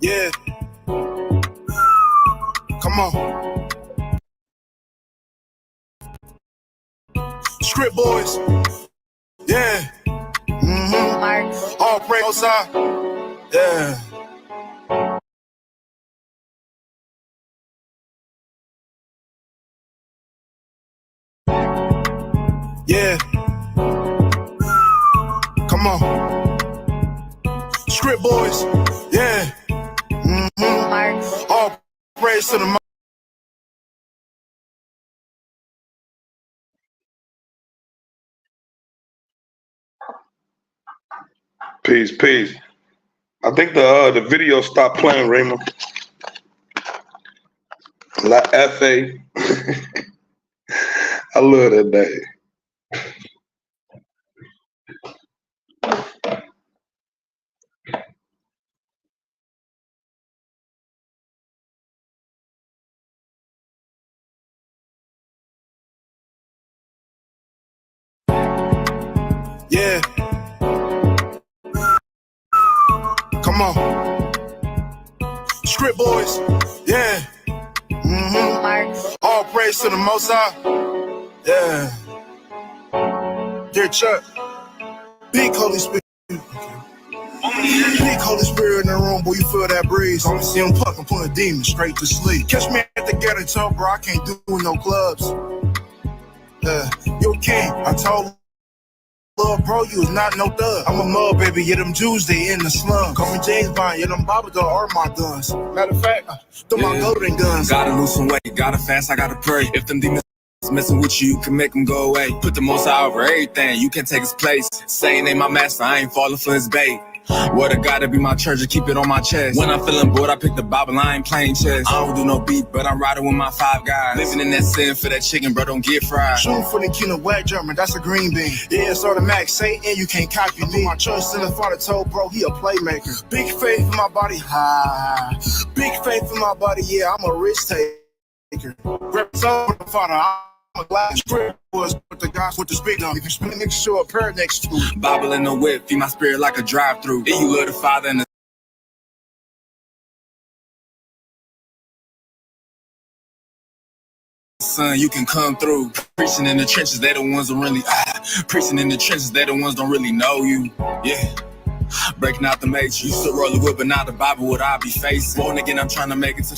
Yeah, come on. Script boys. Yeah. All praise outside. Yeah. Yeah. Come on. Script boys. Yeah. All praise to the Peace, peace. I think the video stopped playing, Raymond. La F.A. I love that day. Yeah. Come on. Script boys. Yeah. All praise to the Most High. Yeah. Dear Chuck. Big Holy Spirit. Big Holy Spirit in the room, boy, you feel that breeze. I'm see him puck and put a demon straight to sleep. Catch me at the ghetto toe, bro, I can't do no clubs. Yo, King, I told love, bro, you was not no thug. I'm a mud, baby, yeah, them Jews, they in the slum. Call me James Bond, yeah, them Baba Dog are my guns. Matter of fact, they're my golden guns. Gotta lose some weight, gotta fast, I gotta pray. If them demons messing with you, you can make them go away. Put the Most High over everything, you can't take his place. Saying ain't my master, I ain't falling for his bait. What a gotta be my church and keep it on my chest. When I'm feeling bored, I pick the Bible, I ain't playing chess. I don't do no beat, but I'm riding with my 5 guys. Living in that sin for that chicken, bro, don't get fried. Shooting for the king of wet German, that's a green bean. Yeah, it's automatic, Satan, you can't copy me. My trust in the Father told, bro, he a playmaker. Big faith in my body, big faith in my body, yeah, I'm a risk taker. Represent the Father, I'm a glass script was with the guys with the speed on. If you spin next to a pair next to Bible in the whip, feed my spirit like a drive-through. If you love the Father and the Son, you can come through. Preaching in the trenches, they the ones that really preaching in the trenches, they the ones don't really know you. Yeah. Breaking out the matrix. Used to roll the whip, but now the Bible, what I be facing. Born again, I'm trying to make it to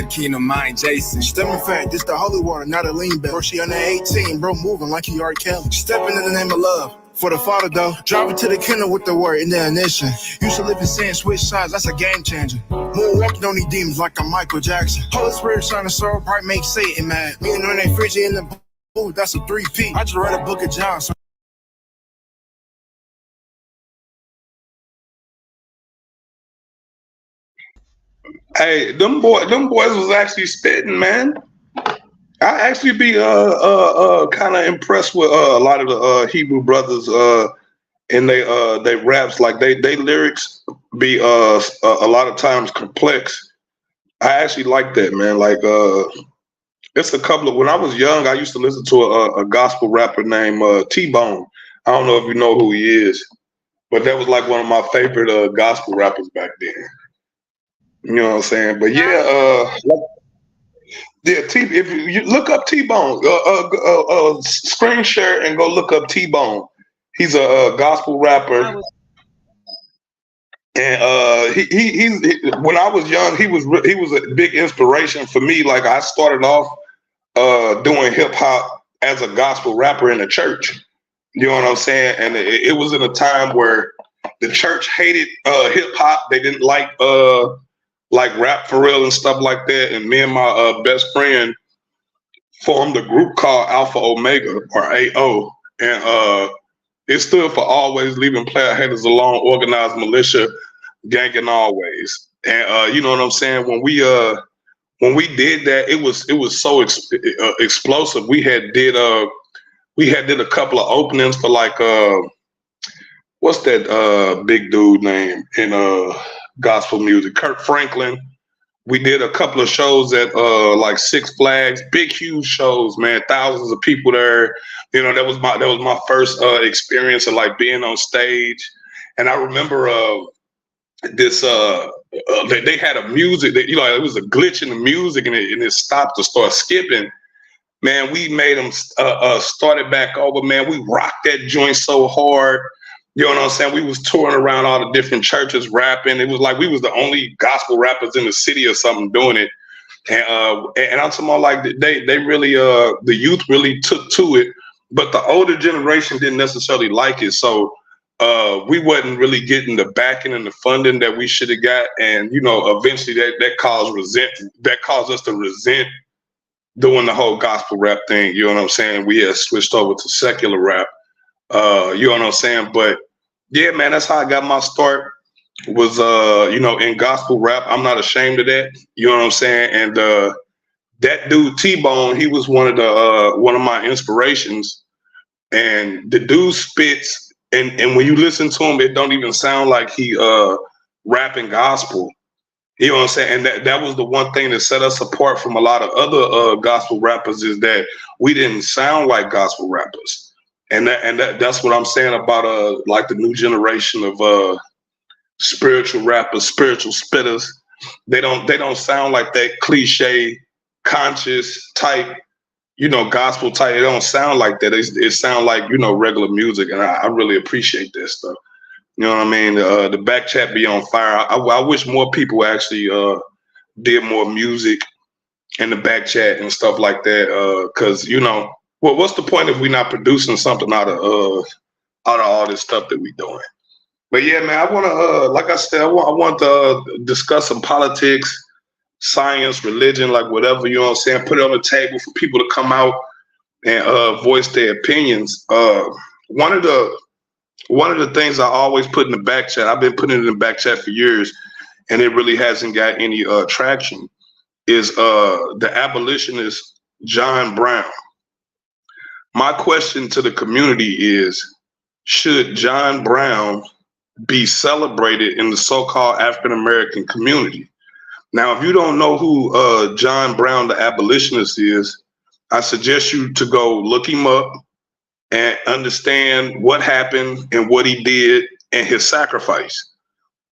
the kingdom, I ain't Jason. Stemming fact, this the holy water, not a lean back. Bro, she under 18, bro, moving like he R. Kelly. Stepping in the name of love. For the Father, though, driving to the kingdom with the word in the ignition. Used to live in sin, switch sides, that's a game changer. Moonwalking on these demons like I'm Michael Jackson. Holy Spirit shining so bright, make Satan mad. Me and Renee Frigid in the booth, that's a 3P. I just read a book of John, so Hey, them boys was actually spitting, man. I actually be kind of impressed with a lot of the Hebrew brothers in they raps. Like they lyrics be a lot of times complex. I actually like that, man. Like it's a couple of when I was young, I used to listen to a gospel rapper named T-Bone. I don't know if you know who he is, but that was like one of my favorite gospel rappers back then. You know what I'm saying? But yeah, yeah, if you look up T-Bone, screen share and go look up T-Bone. He's a gospel rapper, and he when I was young, he was a big inspiration for me. Like I started off doing hip hop as a gospel rapper in the church. You know what I'm saying? And it was in a time where the church hated hip hop. They didn't like rap for real and stuff like that. And me and my best friend formed a group called Alpha Omega, or AO, and it stood for Always Leaving Player Haters Alone, Organized Militia, Ganging Always. And you know what I'm saying? When we did that, it was so explosive. We did a couple of openings for like what's that big dude name in gospel music, Kirk Franklin. We did a couple of shows at like Six Flags, big huge shows, man, thousands of people there. You know, that was my first experience of like being on stage. And I remember they had a music that, it was a glitch in the music, and it stopped to start skipping. Man, we made them start it back over. Man, we rocked that joint so hard. You know what I'm saying? We was touring around all the different churches rapping. It was like we was the only gospel rappers in the city or something doing it. And I'm talking about, like, they really the youth really took to it, but the older generation didn't necessarily like it. So we wasn't really getting the backing and the funding that we should have got. And eventually that caused us to resent doing the whole gospel rap thing. You know what I'm saying? We had switched over to secular rap. You know what I'm saying? But yeah, man, that's how I got my start, was in gospel rap. I'm not ashamed of that. You know what I'm saying? And that dude T-Bone, he was one of my inspirations. And the dude spits, and when you listen to him, it don't even sound like he rapping gospel. You know what I'm saying? And that was the one thing that set us apart from a lot of other gospel rappers, is that we didn't sound like gospel rappers. And that's what I'm saying about like the new generation of spiritual rappers, spiritual spitters. They don't sound like that cliche, conscious type, gospel type. It don't sound like that. It sound like, regular music. And I really appreciate that stuff. You know what I mean? The back chat be on fire. I wish more people actually did more music in the back chat and stuff like that. Cause what's the point if we're not producing something out of all this stuff that we doing? But yeah, man, I want to, like I said, I want to discuss some politics, science, religion, like whatever, you know what I'm saying? Put it on the table for people to come out and voice their opinions. One of the things I always put in the back chat, I've been putting it in the back chat for years, and it really hasn't got any traction, is the abolitionist John Brown. My question to the community is, should John Brown be celebrated in the so-called African-American community? Now, if you don't know who John Brown, the abolitionist, is, I suggest you to go look him up and understand what happened and what he did and his sacrifice.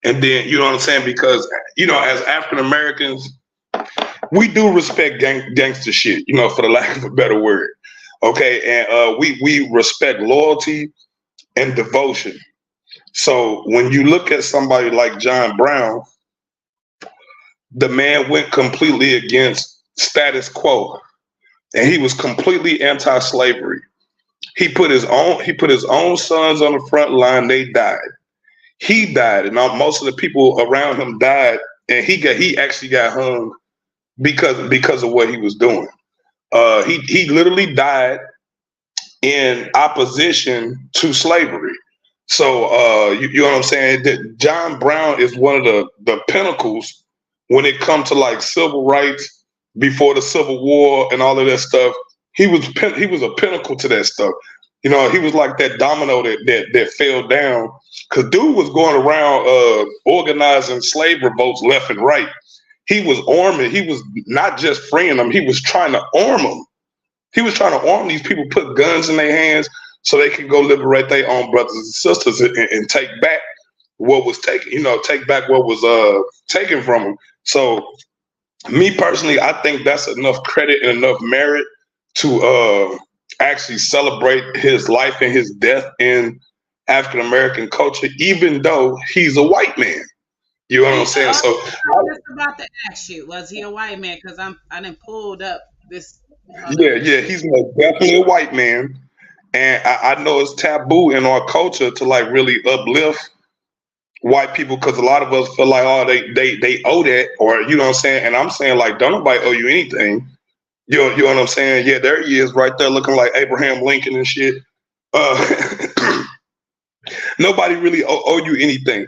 And then, you know what I'm saying? Because, as African-Americans, we do respect gangster shit, for the lack of a better word. Okay. And we respect loyalty and devotion. So when you look at somebody like John Brown, the man went completely against status quo, and he was completely anti-slavery. He put his own sons on the front line. They died. He died, and most of the people around him died, and he actually got hung because of what he was doing. He literally died in opposition to slavery. So you know what I'm saying? That John Brown is one of the pinnacles when it comes to like civil rights before the Civil War and all of that stuff. He was a pinnacle to that stuff. He was like that domino that fell down, because dude was going around organizing slave revolts left and right. He was arming. He was not just freeing them. He was trying to arm them. He was trying to arm these people, put guns in their hands so they can go liberate their own brothers and sisters and take back what was taken. Take back what was taken from them. So, me personally, I think that's enough credit and enough merit to actually celebrate his life and his death in African American culture, even though he's a white man. You know what I'm saying? So I was just about to ask you, was he a white man? Because I done pulled up this. Yeah, he's definitely a white man, and I know it's taboo in our culture to like really uplift white people, because a lot of us feel like, oh, they owe that, or you know what I'm saying. And I'm saying, like, don't nobody owe you anything. You know what I'm saying? Yeah, there he is right there looking like Abraham Lincoln and shit. Nobody really owe you anything.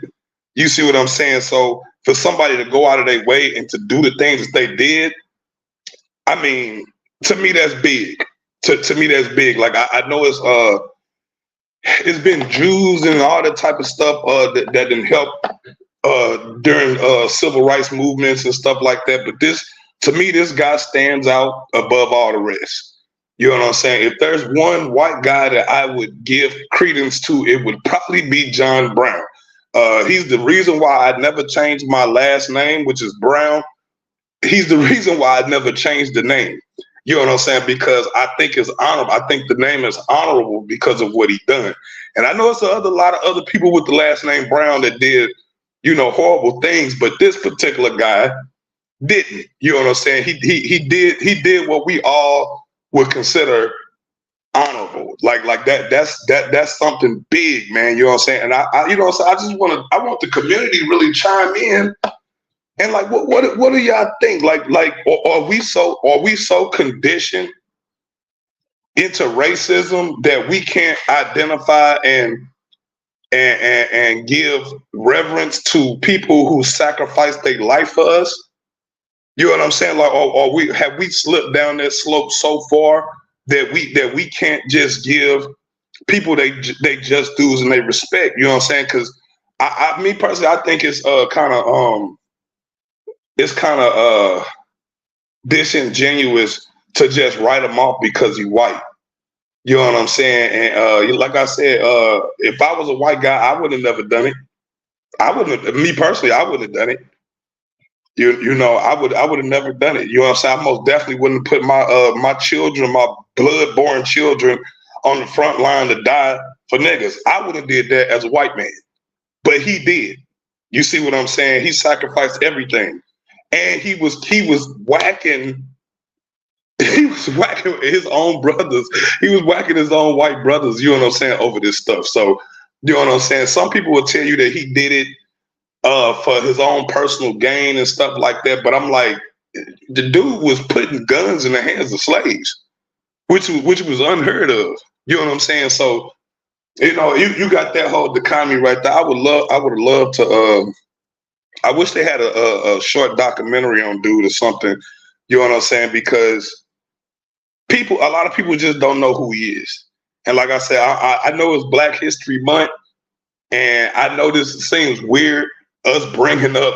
You see what I'm saying? So for somebody to go out of their way and to do the things that they did, I mean, to me, that's big. To me, that's big. Like, I know it's been Jews and all that type of stuff that didn't help during civil rights movements and stuff like that. But to me, this guy stands out above all the rest. You know what I'm saying? If there's one white guy that I would give credence to, it would probably be John Brown. He's the reason why I never changed my last name, which is Brown. He's the reason why I never changed the name. You know what I'm saying? Because I think it's honorable. I think the name is honorable because of what he done. And I know it's a lot of other people with the last name Brown that did, horrible things, but this particular guy didn't. You know what I'm saying? He did what we all would consider honorable. Like that. That's something big, man. You know what I'm saying? And I want the community to really chime in. And like, what do y'all think? Like, are we so conditioned into racism that we can't identify and give reverence to people who sacrificed their life for us? You know what I'm saying? Like, or have we slipped down that slope so far that we can't just give people they just dues and they respect? You know what I'm saying? Because me personally, I think it's kind of disingenuous to just write him off because he's white. You know what I'm saying? And like I said, if I was a white guy, I would have never done it. Me personally, I wouldn't have done it. I would have never done it. You know what I'm saying? I most definitely wouldn't put my children, my blood-born children, on the front line to die for niggas. I would have did that as a white man, but he did. You see what I'm saying? He sacrificed everything, and he was whacking. He was whacking his own brothers. He was whacking his own white brothers. You know what I'm saying? Over this stuff. So you know what I'm saying? Some people will tell you that he did it for his own personal gain and stuff like that. But I'm like, the dude was putting guns in the hands of slaves, which was unheard of. You know what I'm saying? So, you got that whole dichotomy right there. I would have loved to. I wish they had a short documentary on dude or something. You know what I'm saying? Because a lot of people just don't know who he is. And like I said, I know it's Black History Month, and I know this seems weird, us bringing up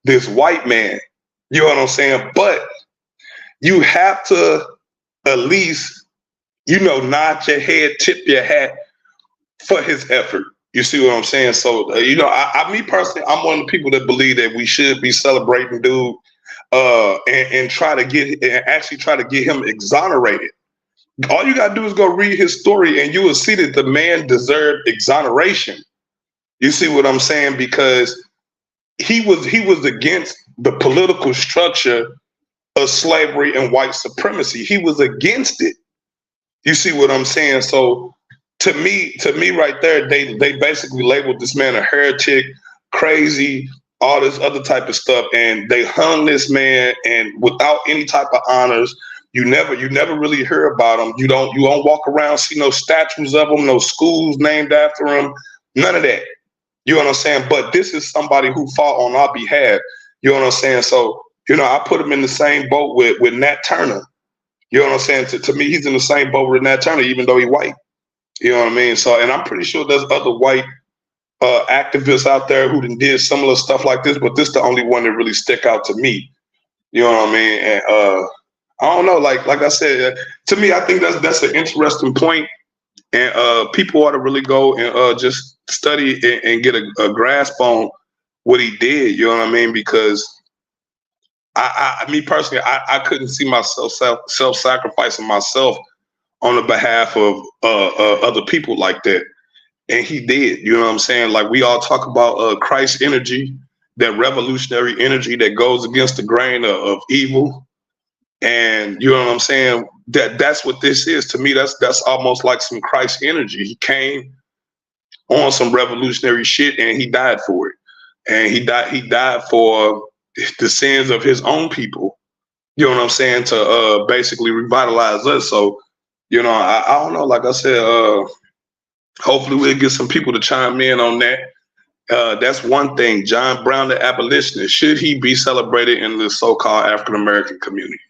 this white man. You know what I'm saying? But you have to at least, nod your head, tip your hat for his effort. You see what I'm saying? So, me personally, I'm one of the people that believe that we should be celebrating dude and try to get him exonerated. All you gotta do is go read his story, and you will see that the man deserved exoneration. You see what I'm saying? Because he was against the political structure of slavery and white supremacy. He was against it. You see what I'm saying? So to me right there, they basically labeled this man a heretic, crazy, all this other type of stuff, and they hung this man, and without any type of honors. You never really hear about him. You don't walk around, see no statues of him, no schools named after him, none of that. You know what I'm saying? But this is somebody who fought on our behalf. You know what I'm saying? So, I put him in the same boat with Nat Turner. You know what I'm saying? To me, he's in the same boat with Nat Turner, even though he's white. You know what I mean? So, and I'm pretty sure there's other white activists out there who did similar stuff like this, but this is the only one that really stick out to me. You know what I mean? And I don't know, like I said, to me, I think that's an interesting point, and people ought to really go and just study and get a grasp on what he did. You know what I mean? Because me personally, I couldn't see myself self-sacrificing myself on the behalf of other people like that, and he did. You know what I'm saying? Like, we all talk about Christ energy, that revolutionary energy that goes against the grain of evil. And you know what I'm saying? That's what this is to me. That's almost like some Christ energy. He came on some revolutionary shit, and he died for it. And he died for the sins of his own people. You know what I'm saying? To basically revitalize us. So, I don't know. Like I said, hopefully we'll get some people to chime in on that. That's one thing. John Brown, the abolitionist, should he be celebrated in the so-called African American community?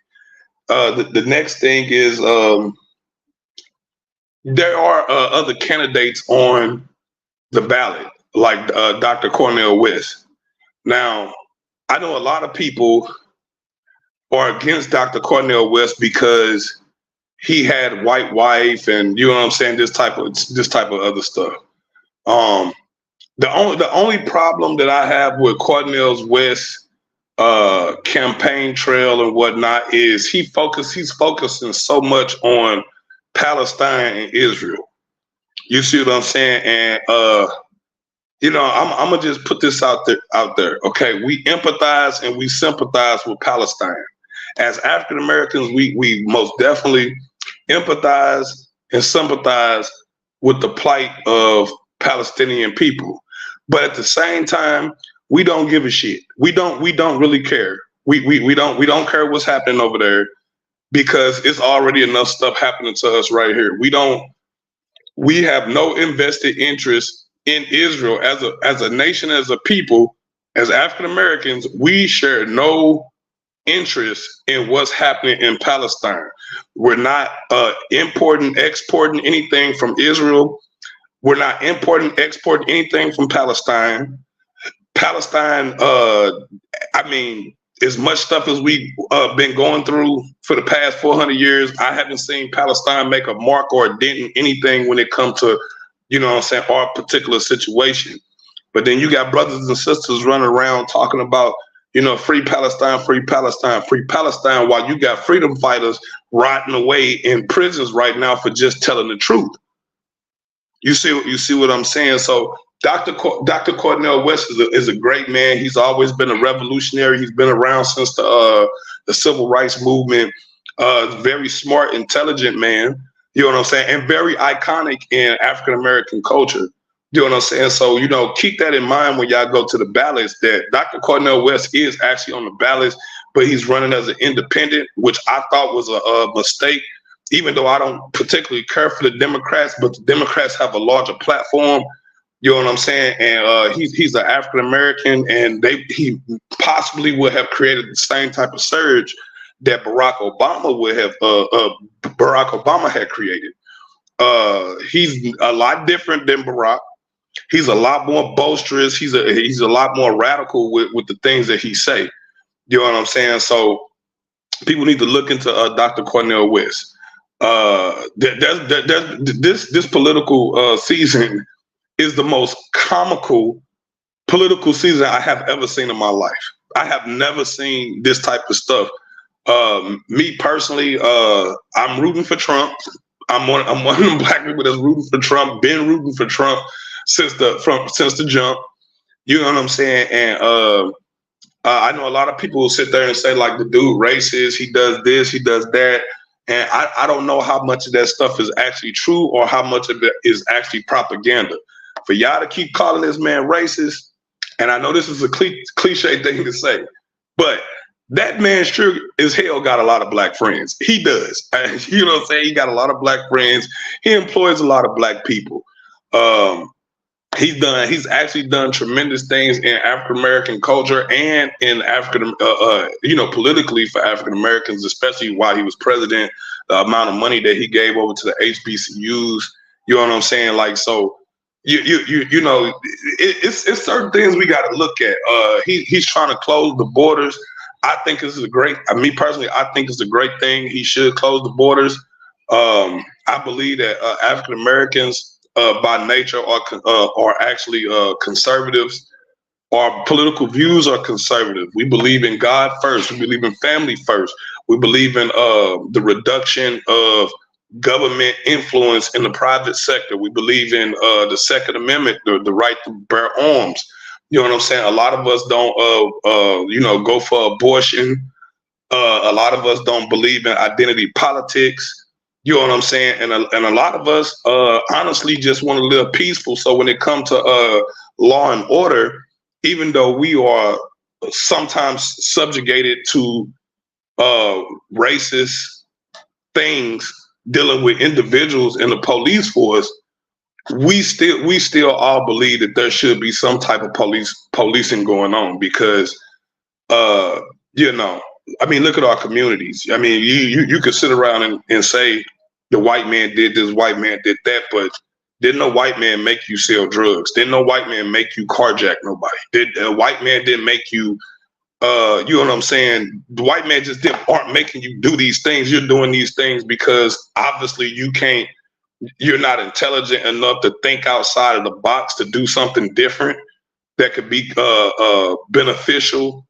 The next thing is there are other candidates on the ballot, like Dr. Cornel West. Now, I know a lot of people are against Dr. Cornel West because he had white wife, and you know what I'm saying, this type of other stuff. The only problem that I have with Cornel West campaign trail and whatnot is he's focusing so much on Palestine and Israel. You see what I'm saying? And I'm gonna just put this out there. Okay, we empathize and we sympathize with Palestine. As African Americans, we most definitely empathize and sympathize with the plight of Palestinian people. But at the same time, we don't give a shit. We don't really care. We don't care what's happening over there because it's already enough stuff happening to us right here. We have no invested interest in Israel as a nation, as a people, as African Americans. We share no interest in what's happening in Palestine. We're not exporting anything from Israel. We're not exporting anything from Palestine. Palestine, as much stuff as we've been going through for the past 400 years, I haven't seen Palestine make a mark or a dent in anything when it comes to, our particular situation. But then you got brothers and sisters running around talking about, free Palestine, free Palestine, free Palestine, while you got freedom fighters rotting away in prisons right now for just telling the truth. You see what I'm saying? So Dr. Cornel West is a great man. He's always been a revolutionary. He's been around since the civil rights movement. Very smart, intelligent man. You know what I'm saying? And very iconic in African American culture. You know what I'm saying? So, keep that in mind when y'all go to the ballots, that Dr. Cornel West is actually on the ballots, but he's running as an independent, which I thought was a mistake, even though I don't particularly care for the Democrats, but the Democrats have a larger platform. You know what I'm saying? And he's an African American, and he possibly would have created the same type of surge that Barack Obama had created. He's a lot different than Barack. He's a lot more boisterous. He's a lot more radical with the things that he say. You know what I'm saying? So people need to look into Dr. Cornel West. This political season is the most comical political season I have ever seen in my life. I have never seen this type of stuff. Me personally, I'm rooting for Trump. I'm one of them black people that's rooting for Trump. Been rooting for Trump since the jump. You know what I'm saying? And I know a lot of people will sit there and say, like, the dude racist. He does this. He does that. And I don't know how much of that stuff is actually true or how much of it is actually propaganda. For y'all to keep calling this man racist, and I know this is a cliche thing to say, but that man sure as hell got a lot of black friends. He does. You know what I'm saying? He got a lot of black friends. He employs a lot of black people. He's actually done tremendous things in African American culture and in African, politically for African Americans, especially while he was president. The amount of money that he gave over to the HBCUs, you know what I'm saying? Like, so it's certain things we got to look at. He's trying to close the borders. I think this is me personally, I think it's a great thing. He should close the borders. I believe that African Americans by nature are actually conservatives. Our political views are conservative. We believe in God first. We believe in family first. We believe in the reduction of government influence in the private sector. We believe in the Second Amendment, the right to bear arms. You know what I'm saying? A lot of us don't, go for abortion. A lot of us don't believe in identity politics. You know what I'm saying? And a lot of us honestly just want to live peaceful. So when it comes to law and order, even though we are sometimes subjugated to racist things dealing with individuals in the police force, we still all believe that there should be some type of policing going on because, look at our communities. I mean, you could sit around and say the white man did this, white man did that, but didn't no white man make you sell drugs? Didn't no white man make you carjack nobody? A white man didn't make you, you know what I'm saying? The white man just aren't making you do these things. You're doing these things because obviously you can't you're not intelligent enough to think outside of the box to do something different that could be beneficial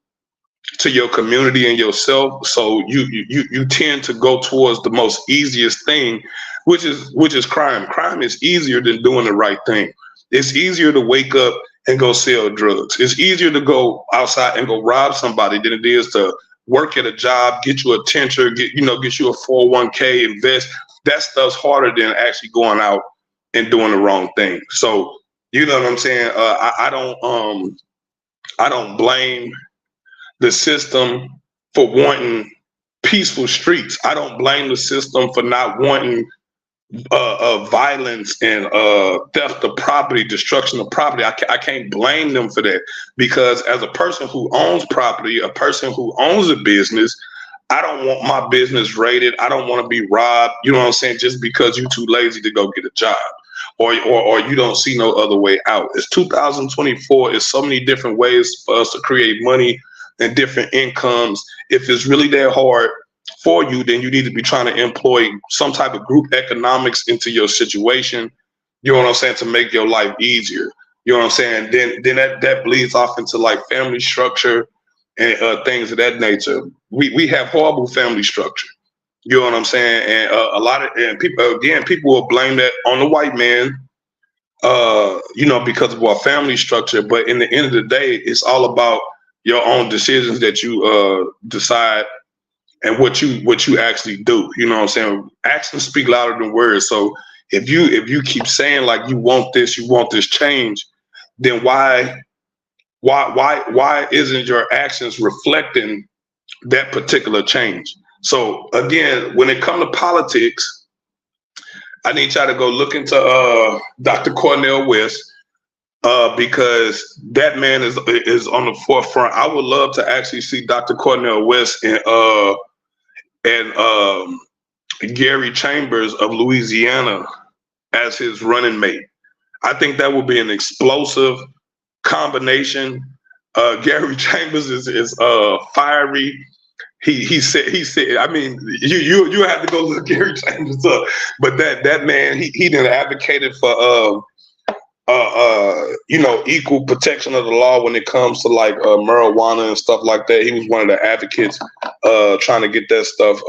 to your community and yourself. So you tend to go towards the most easiest thing, which is crime. Crime is easier than doing the right thing. It's easier to wake up and go sell drugs. It's easier to go outside and go rob somebody than it is to work at a job, get you a tenture, get you a 401k, invest. That stuff's harder than actually going out and doing the wrong thing. So you know what I'm saying? I don't blame the system for wanting peaceful streets. I don't blame the system for not wanting violence and theft of property, destruction of property. I can't blame them for that, because as a person who owns property, a person who owns a business, I don't want my business raided. I don't want to be robbed, you know what I'm saying, just because you're too lazy to go get a job, or you don't see no other way out. It's 2024. There's so many different ways for us to create money and different incomes. If it's really that hard for you, then you need to be trying to employ some type of group economics into your situation, you know what I'm saying, to make your life easier. You know what I'm saying? Then that bleeds off into like family structure and things of that nature. We have horrible family structure. You know what I'm saying? And a lot of people will blame that on the white man, because of our family structure. But in the end of the day, it's all about your own decisions that you decide and what you actually do. You know what I'm saying? Actions speak louder than words. So if you keep saying like you want this change, then why isn't your actions reflecting that particular change? So again, when it comes to politics, I need y'all to go look into Dr. Cornel West, because that man is on the forefront. I would love to actually see Dr. Cornel West and Gary Chambers of Louisiana as his running mate. I think that would be an explosive combination. Gary Chambers is fiery. He said. I mean, you have to go look Gary Chambers up. But that man, he done advocated for equal protection of the law when it comes to like marijuana and stuff like that. He was one of the advocates trying to get that stuff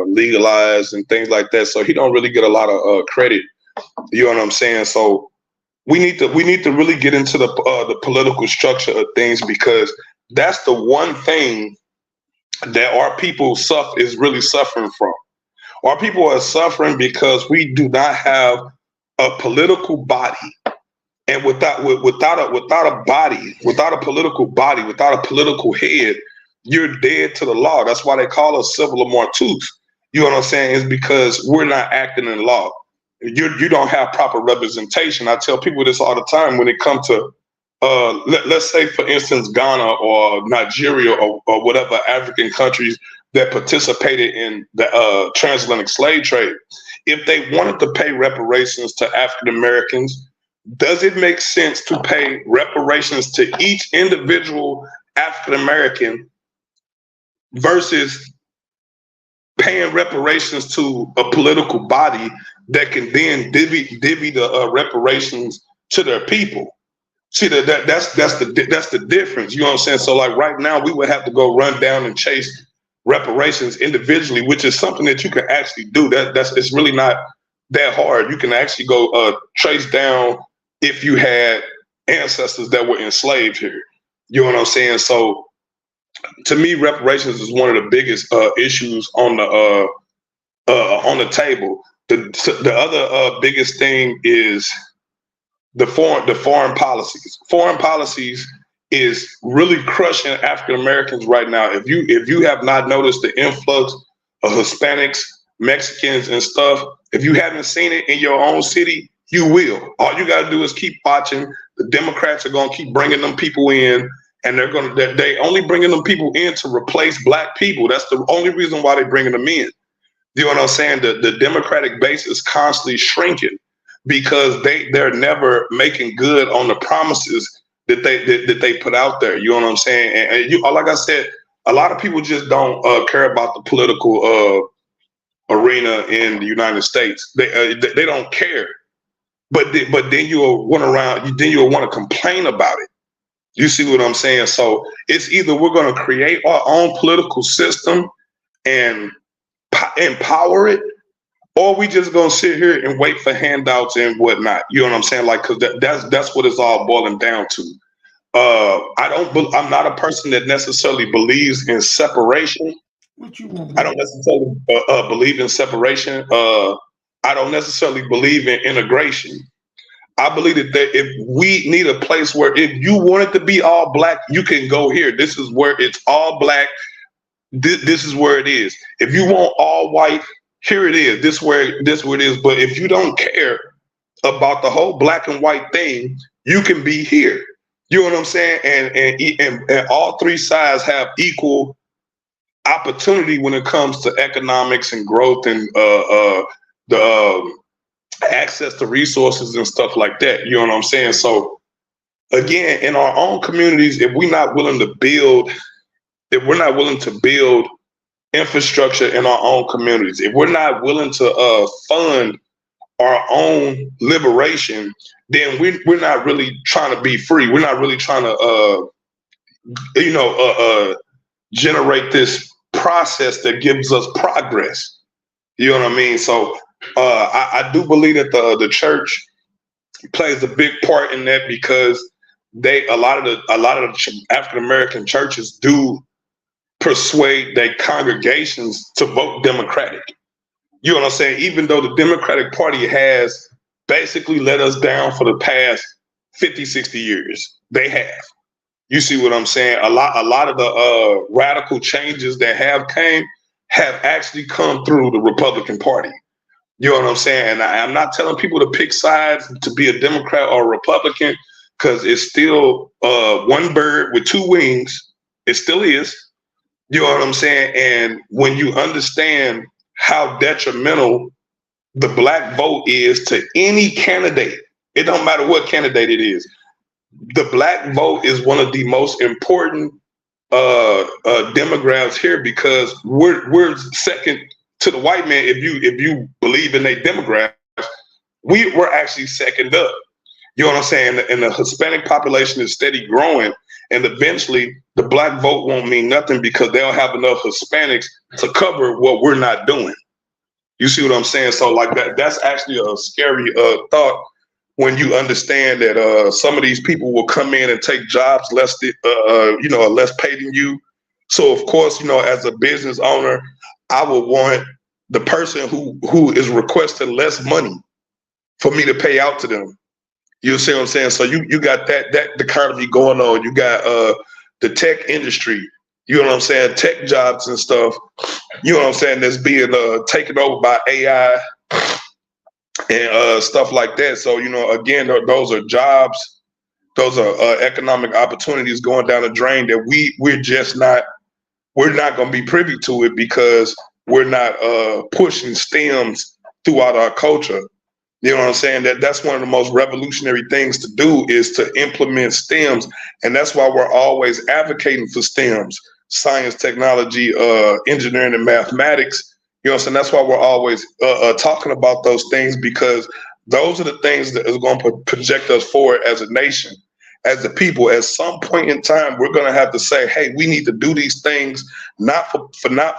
legalized and things like that. So he don't really get a lot of credit. You know what I'm saying? So we need to really get into the political structure of things, because that's the one thing that our people is really suffering from. Our people are suffering because we do not have a political body. And without a body, without a political body, without a political head, you're dead to the law. That's why they call us civil amortus. You know what I'm saying? It's because we're not acting in law. You don't have proper representation. I tell people this all the time when it comes to, let's say, for instance, Ghana or Nigeria or whatever African countries that participated in the transatlantic slave trade. If they wanted to pay reparations to African Americans, does it make sense to pay reparations to each individual African American versus paying reparations to a political body that can then divvy the reparations to their people? See, that's the difference. You know what I'm saying? So like right now, we would have to go run down and chase reparations individually, which is something that you can actually do. It's really not that hard. You can actually go trace down if you had ancestors that were enslaved here. You know what I'm saying? So to me, reparations is one of the biggest issues on the table. The other biggest thing is the foreign policies. Foreign policies is really crushing African Americans right now. If you have not noticed the influx of Hispanics, Mexicans, and stuff, if you haven't seen it in your own city, you will. All you got to do is keep watching. The Democrats are going to keep bringing them people in, and they only bringing them people in to replace black people. That's the only reason why they're bringing them in. You know what I'm saying? The Democratic base is constantly shrinking because they're never making good on the promises that they put out there. You know what I'm saying? And like I said, a lot of people just don't care about the political arena in the United States. They don't care. But then you'll want to complain about it. You see what I'm saying? So it's either we're going to create our own political system and empower it, or we just gonna sit here and wait for handouts and whatnot. You know what I'm saying? Like, cause that's what it's all boiling down to. I'm not a person that necessarily believes in separation. What you want? I don't necessarily believe in separation. I don't necessarily believe in integration. I believe that if we need a place where if you want it to be all black, you can go here. This is where it's all black. This is where it is. If you want all white, here it is. This where it is. But if you don't care about the whole black and white thing, you can be here. You know what I'm saying? And all three sides have equal opportunity when it comes to economics and growth and the access to resources and stuff like that. You know what I'm saying? So again, in our own communities, if we're not willing to build infrastructure in our own communities, if we're not willing to fund our own liberation, then we're not really trying to be free. We're not really trying to generate this process that gives us progress. You know what I mean? So I do believe that the church plays a big part in that, because a lot of the African American churches do persuade their congregations to vote Democratic. You know what I'm saying? Even though the Democratic Party has basically let us down for the past 50, 60 years, they have. You see what I'm saying? A lot of the radical changes that have actually come through the Republican Party. You know what I'm saying? And I'm not telling people to pick sides to be a Democrat or a Republican, because it's still one bird with two wings. It still is. You know what I'm saying? And when you understand how detrimental the black vote is to any candidate, it don't matter what candidate it is. The black vote is one of the most important demographics here, because we're second to the white man. If you believe in their demographics, we're actually second up. You know what I'm saying? And the Hispanic population is steady growing, and eventually the black vote won't mean nothing, because they'll have enough Hispanics to cover what we're not doing. You see what I'm saying? So like that's actually a scary thought, when you understand that some of these people will come in and take jobs less paid than you. So of course, as a business owner, I would want the person who is requesting less money for me to pay out to them. You see what I'm saying? So you got that dichotomy going on. You got the tech industry, you know what I'm saying, tech jobs and stuff, you know what I'm saying, that's being taken over by AI and stuff like that. So, again, those are jobs, those are economic opportunities going down the drain that we're not going to be privy to it, because we're not pushing STEMs throughout our culture. You know what I'm saying? That's one of the most revolutionary things to do, is to implement STEMs. And that's why we're always advocating for STEMs, science, technology, engineering, and mathematics. You know what I'm saying? That's why we're always talking about those things, because those are the things that is going to project us forward as a nation, as a people. At some point in time, we're going to have to say, hey, we need to do these things, not for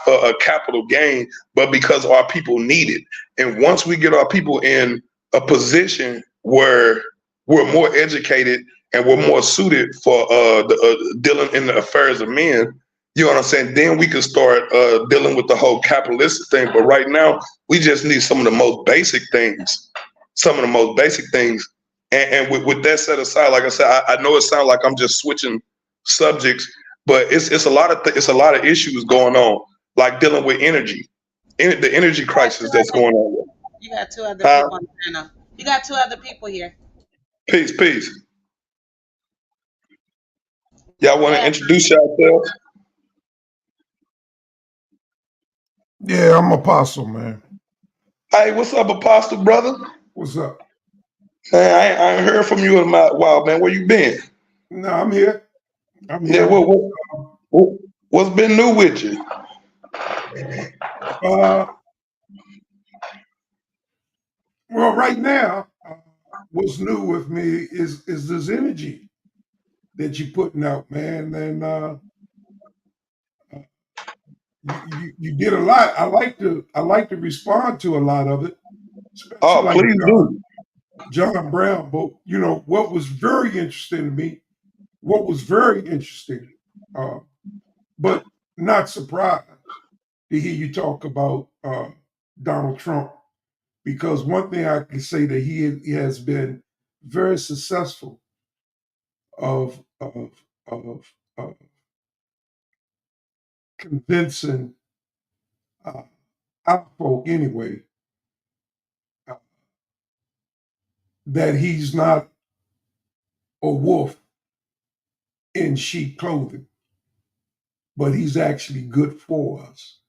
a capital gain, but because our people need it. And once we get our people in a position where we're more educated and we're more suited for dealing in the affairs of men, you know what I'm saying, then we can start dealing with the whole capitalistic thing. But right now, we just need some of the most basic things. And with that set aside, like I said, I know it sounds like I'm just switching subjects, but it's a lot of issues going on, like dealing with energy, the energy crisis that's going on. You got two other people on the panel. You got two other people here. Peace. Y'all want to introduce yourselves? Yeah, I'm Apostle, man. Hey, what's up, Apostle, brother? What's up? Man, I ain't heard from you in a while, man. Where you been? No, I'm here. Yeah, what's been new with you? Well, right now, what's new with me is this energy that you're putting out, man, and you did a lot. I like to respond to a lot of it, especially Oh, like please do. John Brown. But you know what was very interesting to me, what was very interesting, uh, but not surprised to hear you talk about Donald Trump, because one thing I can say that he has been very successful of of of convincing uh, our folk anyway uh, that he's not a wolf in sheep clothing, but he's actually good for us.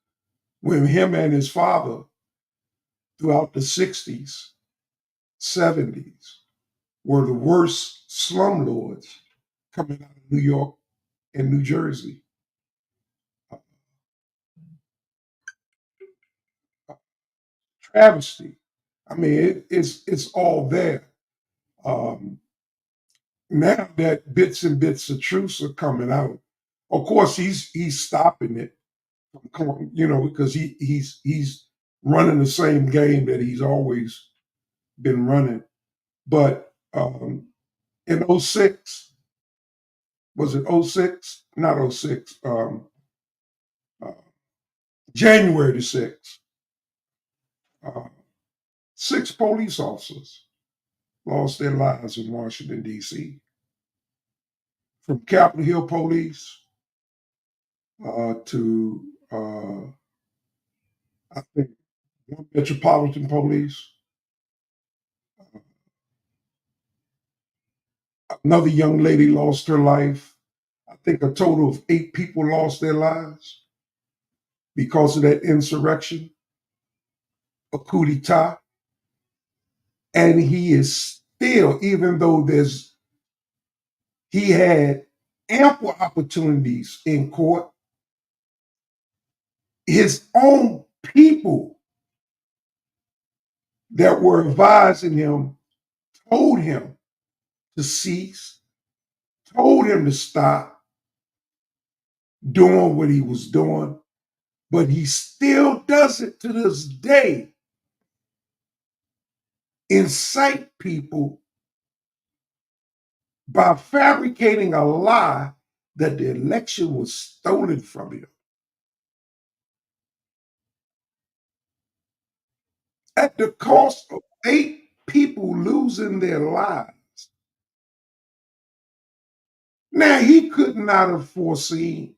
When him and his father throughout the 60s, 70s were the worst slumlords coming out of New York and New Jersey. Uh, Travesty. I mean, it's all there. Um, Now that bits and bits of truths are coming out, of course he's stopping it from coming, you know, because he's running the same game that he's always been running. But in '06, was it '06? Not '06. Uh, January the 6th, uh, 6 police officers lost their lives in Washington, D.C. From Capitol Hill Police to, I think, one Metropolitan Police. Another young lady lost her life. I think a total of 8 people lost their lives because of that insurrection, a coup d'etat. And he is still, even though he had ample opportunities in court, his own people that were advising him told him to cease, told him to stop doing what he was doing, but he still does it to this day. Incite people by fabricating a lie that the election was stolen from him at the cost of 8 people losing their lives. Now, he could not have foreseen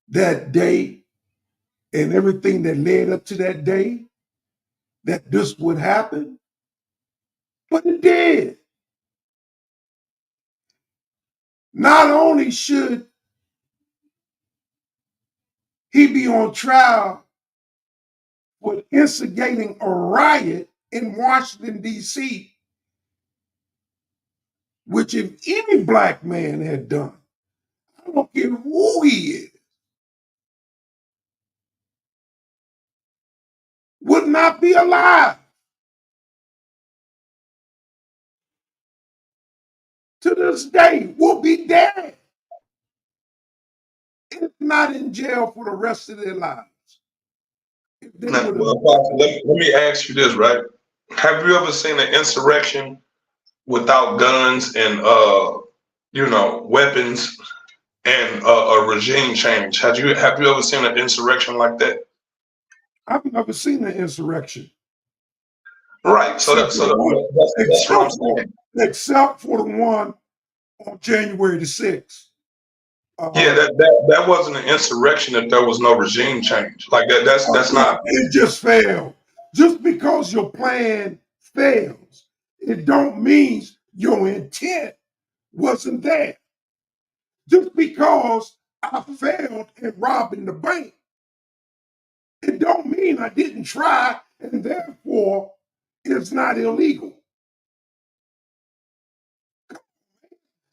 that day and everything that led up to that day that this would happen, but it did. Not only should he be on trial for instigating a riot in Washington, D.C., which if any black man had done, I don't care who he is, would not be alive to this day, will be dead, if not in jail for the rest of their lives. If they Now, would have, well, Pastor, let me ask you this, right? Have you ever seen an insurrection without guns and weapons and a regime change? Have you ever seen an insurrection like that? I've never seen an insurrection. Right. So Except for the one, that's what I'm saying. except for the one on January the 6th. Yeah, that wasn't an insurrection if there was no regime change. Like that. That's not. It just failed. Just because your plan fails, it don't mean your intent wasn't there. Just because I failed in robbing the bank, it don't mean I didn't try and therefore it's not illegal.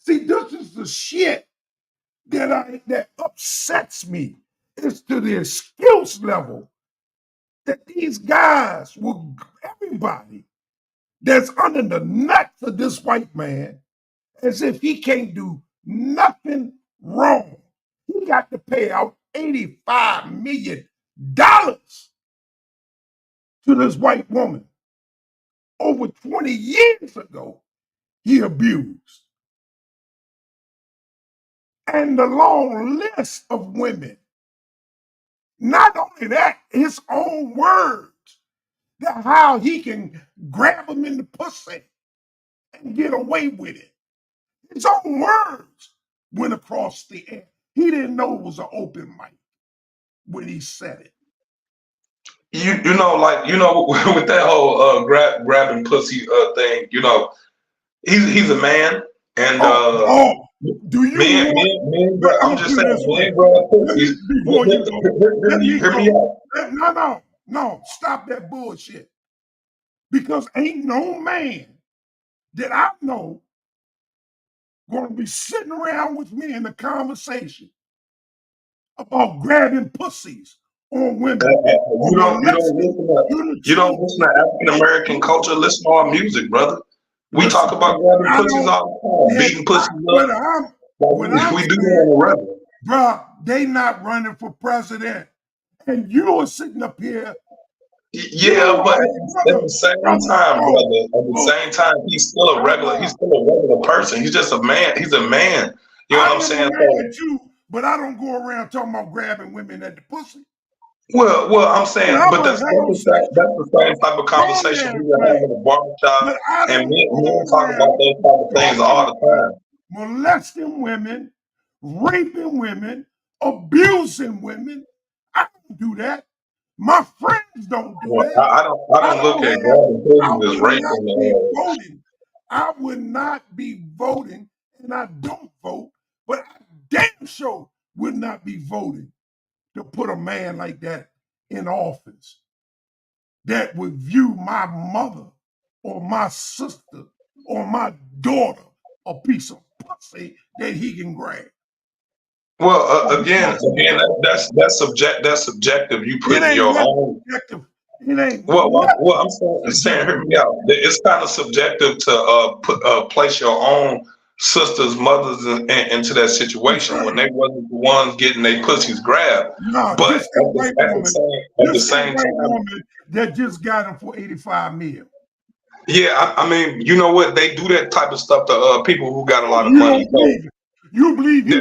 See, this is the shit that upsets me. It's to the excuse level that these guys will, everybody that's under the nuts of this white man, as if he can't do nothing wrong. He got to pay out $85 million to this white woman. Over 20 years ago, he abused. And the long list of women. Not only that, his own words, that how he can grab them in the pussy and get away with it. His own words went across the air. He didn't know it was an open mic when he said it. You know, like, you know, with that whole grabbing pussy thing, you know, he's a man, and do you men, I'm just saying, men grab pussies. Before you go, Hear me out. No, stop that bullshit. Because ain't no man that I know gonna be sitting around with me in a conversation about grabbing pussies on women. You don't listen to African American culture. Listen to our music, brother. We talk about grabbing pussies all the time, beating pussies up. We do that on the regular. Bruh, they not running for president. And you are sitting up here. Yeah, but at the same time, he's still a regular person. He's just a man. He's a man. You know what I'm saying? But I don't go around talking about grabbing women at the pussy. Well, I'm saying, but that's the same type of conversation we were having in the barbershop, and men talk about those type of things all the time. Molesting women, raping women, abusing women. I don't do that. My friends don't do that. I don't look at grabbing pussies as raping. I would not be voting, and I don't vote, but I damn sure would not be voting to put a man like that in office that would view my mother or my sister or my daughter a piece of pussy that he can grab. Well, again, that's subjective. You put in your own. It ain't. Well, I'm saying, hear me out. It's kind of subjective to place your own sisters, mothers into that situation when they wasn't the ones getting their pussies grabbed. No, but at the same time, that just got them for $85 million. Yeah, I mean, you know what? They do that type of stuff to people who got a lot of money. You believe he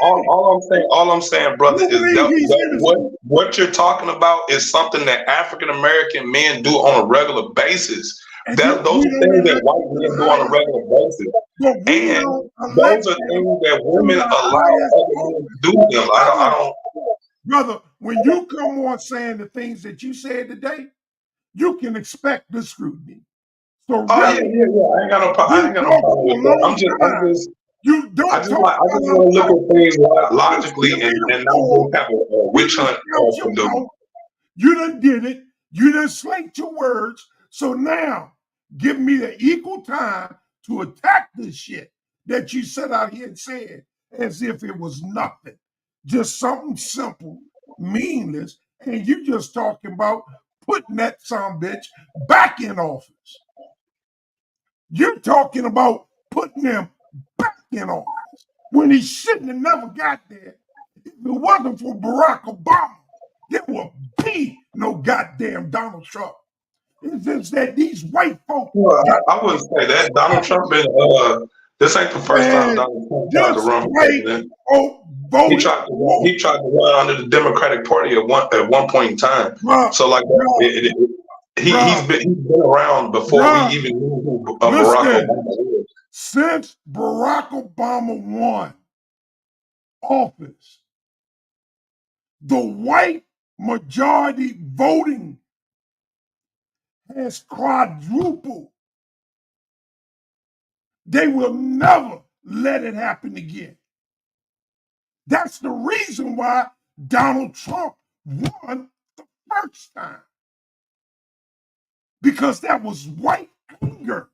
all I'm saying, brother, is what you're talking about is something that African American men do on a regular basis. Those are things that white men do on a regular basis, and those are things that women allow other men to do them. I don't. Brother, when you come on saying the things that you said today, you can expect the scrutiny. So I ain't got no problem with that. I just want to look at things logically and not have a witch hunt. You done did it. You done slaked your words. So now give me the equal time to attack this shit that you sat out here and said as if it was nothing. Just something simple, meaningless, and you just talking about putting that bitch back in office. You're talking about putting them back in office when he shouldn't have never got there. If it wasn't for Barack Obama, there would be no goddamn Donald Trump. It's just that these white folks. Well, I wouldn't say that. Donald Trump been this ain't the first time Donald Trump tried to run for president. He tried to run under the Democratic Party at one point in time. So like he's been around before we even knew who Barack Obama was. Since Barack Obama won office, the white majority voting has quadrupled. They will never let it happen again. That's the reason why Donald Trump won the first time. Because that was white anger.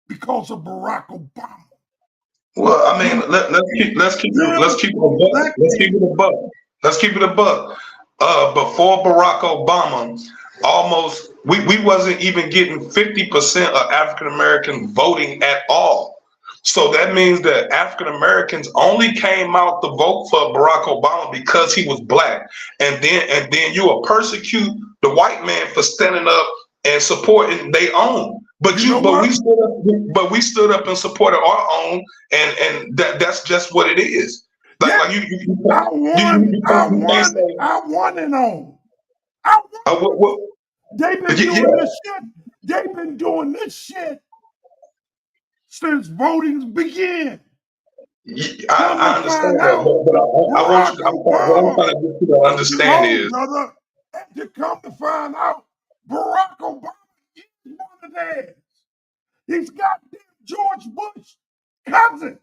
Because of Barack Obama. Well, I mean, let's keep it a buck. Let's keep it a buck. Before Barack Obama, almost we wasn't even getting 50% of African Americans voting at all. So that means that African Americans only came out to vote for Barack Obama because he was black. And then you will persecute the white man for standing up and supporting their own. But You know but what? we stood up and supported our own, and that's just what it is. Yeah, Like I you can't say won it on. I won. what They've been yeah, doing this shit. They've been doing this shit since voting began. Come I to understand find that, out, but I want Barack you. What I'm Obama, trying to get you to understand no, is brother, and to come to find out, Barack Obama is one of theirs. He's goddamn George Bush cousin.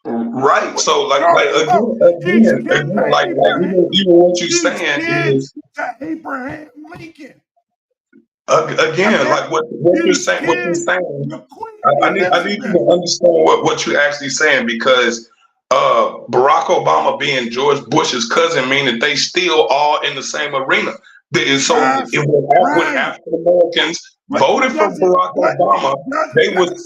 right. What So you talking about? He's kin to like Abraham. even what you're He's saying kin is to Abraham Lincoln. again Okay? like what you're He's saying. What you're kin saying. to Queen I need you Elizabeth. to understand what you're actually saying because Barack Obama being George Bush's cousin mean that they still all in the same arena. So That's when right. African Americans But voted for Barack Obama, they were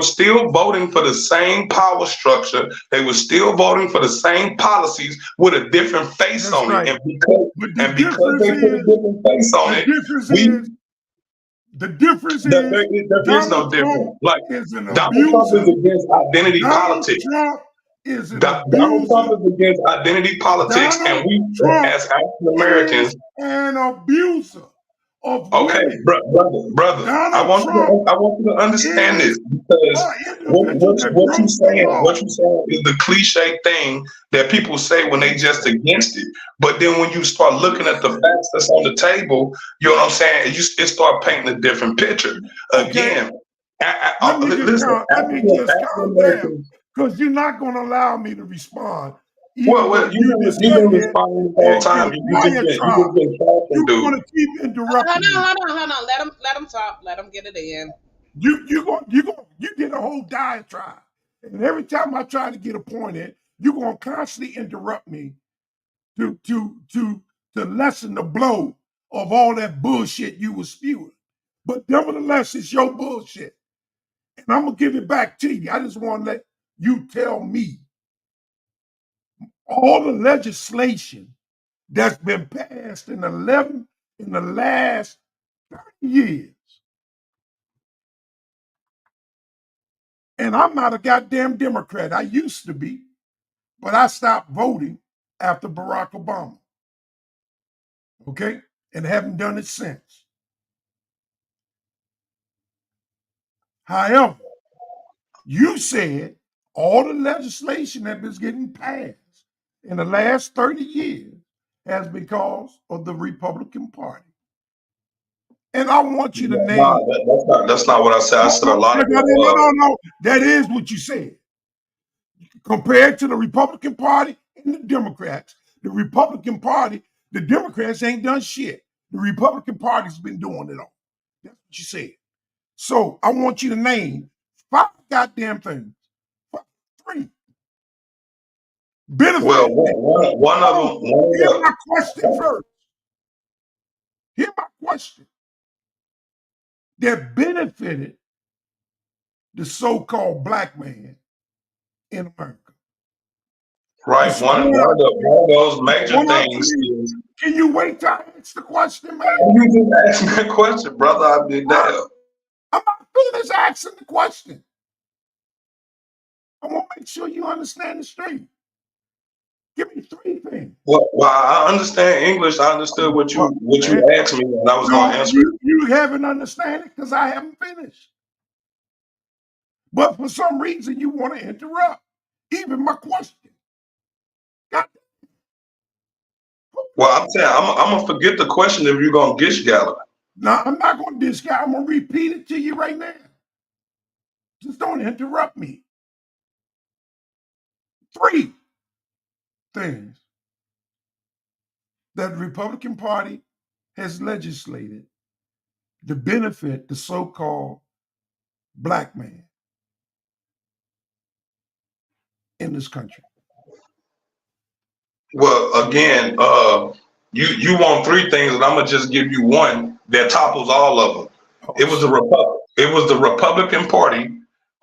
still voting for the same power structure. They were still voting for the same policies with a different face that's on it. right. And But because they put a different face on the it, difference we is, the difference there, is there there is no Donald difference. Trump Like is an Donald Trump is abuser. against identity Donald politics. Trump is an Donald abuser. Trump is against identity politics, and Donald we Trump as African is Americans, an abuser of okay, women. brother, Donald Trump I want you to understand is this because an individual that broke the law. what you saying is the cliche thing that people say when they just against it. But then when you start looking at the facts that's on the table, you know what I'm saying? It start painting a different picture. Okay, Again, let me listen, just African calm down, Americans. because you're not going to allow me to respond, even though Well, you just you've sat been here responding the whole time. and You just diatribe. been talking, You dude. want to keep interrupting me. Hold on. Let him talk. Let him get it in. You did a whole diatribe, and every time I try to get a point in, you're gonna constantly interrupt me to lessen the blow of all that bullshit you was spewing. But nevertheless, it's your bullshit, and I'm gonna give it back to you. I just want to let you tell me all the legislation that's been passed in the last 30 years. And I'm not a goddamn Democrat. I used to be, but I stopped voting after Barack Obama. Okay? And haven't done it since. However, you said all the legislation that was getting passed in the last 30 years has been because of the Republican Party. And I want you to name. That's not what I said. I said a lot of No. That is what you said. Compared to the Republican Party and the Democrats, the Republican Party, the Democrats ain't done shit. The Republican Party's been doing it all. That's what you said. So I want you to name 5 goddamn things. 3. Benefit. well, one of them. Hear my question first. Hear my question. That benefited the so-called black man in America. Right. One of those major things is. Can you wait till I ask the question, man? You just asked me a question, brother. I did that. I'm not finished asking the question. I want to make sure you understand the straight. Give me 3 things. Well, I understand English. I understood what you asked me, and I was going to answer it. You haven't understand it because I haven't finished. But for some reason, you want to interrupt even my question. God. Well, I'm saying I'm gonna forget the question if you're gonna gish gallop. No, I'm not going to discount. I'm going to repeat it to you right now. Just don't interrupt me. 3 things that the Republican Party has legislated to benefit the so-called black man in this country. Well, again, you want three things, and I'm gonna just give you one that topples all of them. It was the Republican Party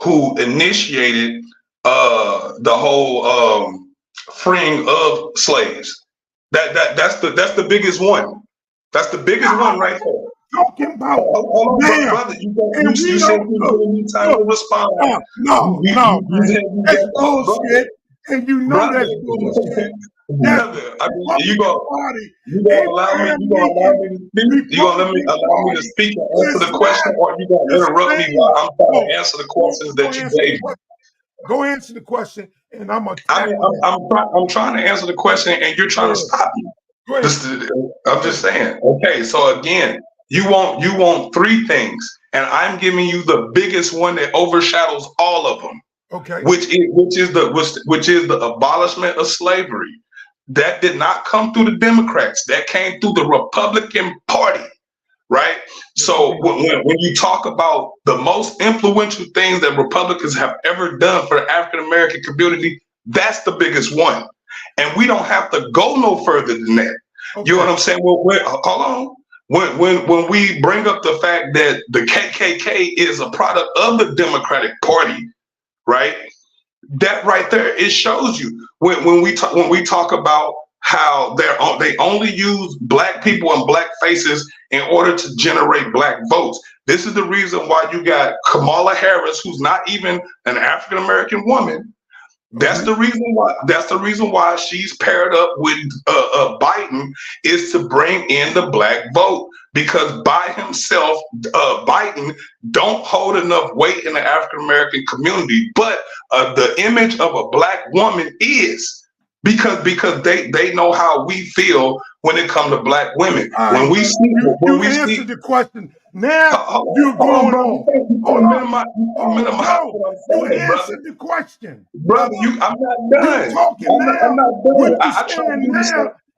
who initiated the whole freeing of slaves. That's the biggest one. That's the biggest one right there. Talking about Hold on, brother. You said you were giving me time to respond. No, You that's bullshit, and you know that's bullshit. Brother, I mean, you gonna allow me to speak? You gonna allow me to speak and answer the question, or you gonna interrupt me while I'm trying to answer the questions that you gave me? Go answer the question, and I'm gonna. I'm trying to answer the question, and you're trying to stop me. I'm just saying. Okay, so again, you want three things, and I'm giving you the biggest one that overshadows all of them. Okay. Which is the abolishment of slavery. That did not come through the Democrats. That came through the Republican Party, right? So when you talk about the most influential things that Republicans have ever done for the African American community, that's the biggest one. And we don't have to go no further than that. Okay. You know what I'm saying? Well, hold on. When we bring up the fact that the KKK is a product of the Democratic Party, right? That right there, it shows you when we talk about how they only use black people and black faces in order to generate black votes. This is the reason why you got Kamala Harris, who's not even an African American woman. That's the reason why. That's the reason why she's paired up with Biden, is to bring in the black vote. Because by himself, Biden don't hold enough weight in the African American community. But the image of a black woman is, because they know how we feel when it comes to black women. When we see the question. Now you're going on. You answered the question, brother. I'm not done. You're talking now. I'm not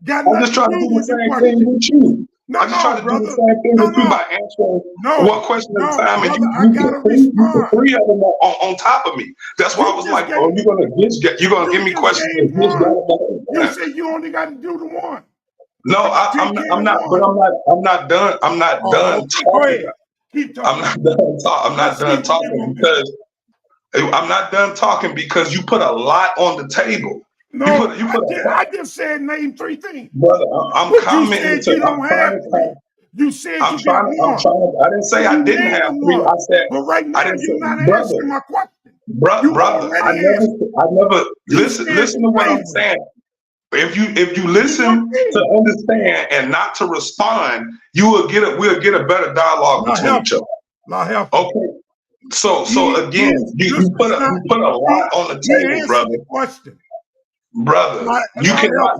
done. I'm just trying to do the same thing with you. I'm just trying to do the same thing with you by answering one question at a time, and you put three of them on top of me. That's why I was like, "Oh, you're gonna give me questions." You said you only got to do the one. No, I'm not. But I'm not done. I'm not done talking. Keep talking. I'm not done talking because I'm not done talking because you put a lot on the table. No, I just said name three things. Brother, I'm commenting. You said I didn't say I didn't have three. I said, but right now you're not answering my question. Brother, I never listen to what I'm saying. If you listen to understand and not to respond, we'll get a better dialogue between each other. Okay. So again, you put a lot on the table, brother. Brother, you cannot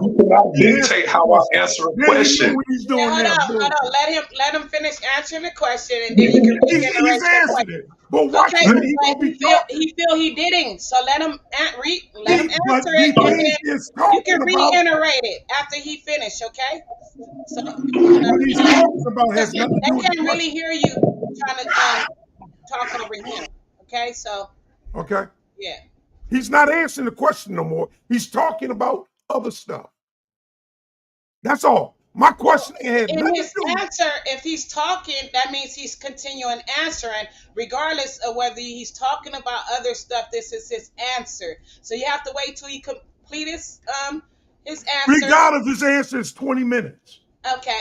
dictate how I answer a question. Hold on. Let him finish answering the question, and then you can reiterate the question. Okay, he feel he didn't, so let him answer it, and then you can reiterate it after he finished. Okay. So they can't really hear you trying to talk over him. Okay, so. Okay. Yeah. He's not answering the question no more. He's talking about other stuff. That's all. My question had in his answer, if he's talking, that means he's continuing answering, regardless of whether he's talking about other stuff. This is his answer. So you have to wait till he complete his answer. Regardless of his answer is 20 minutes. Okay.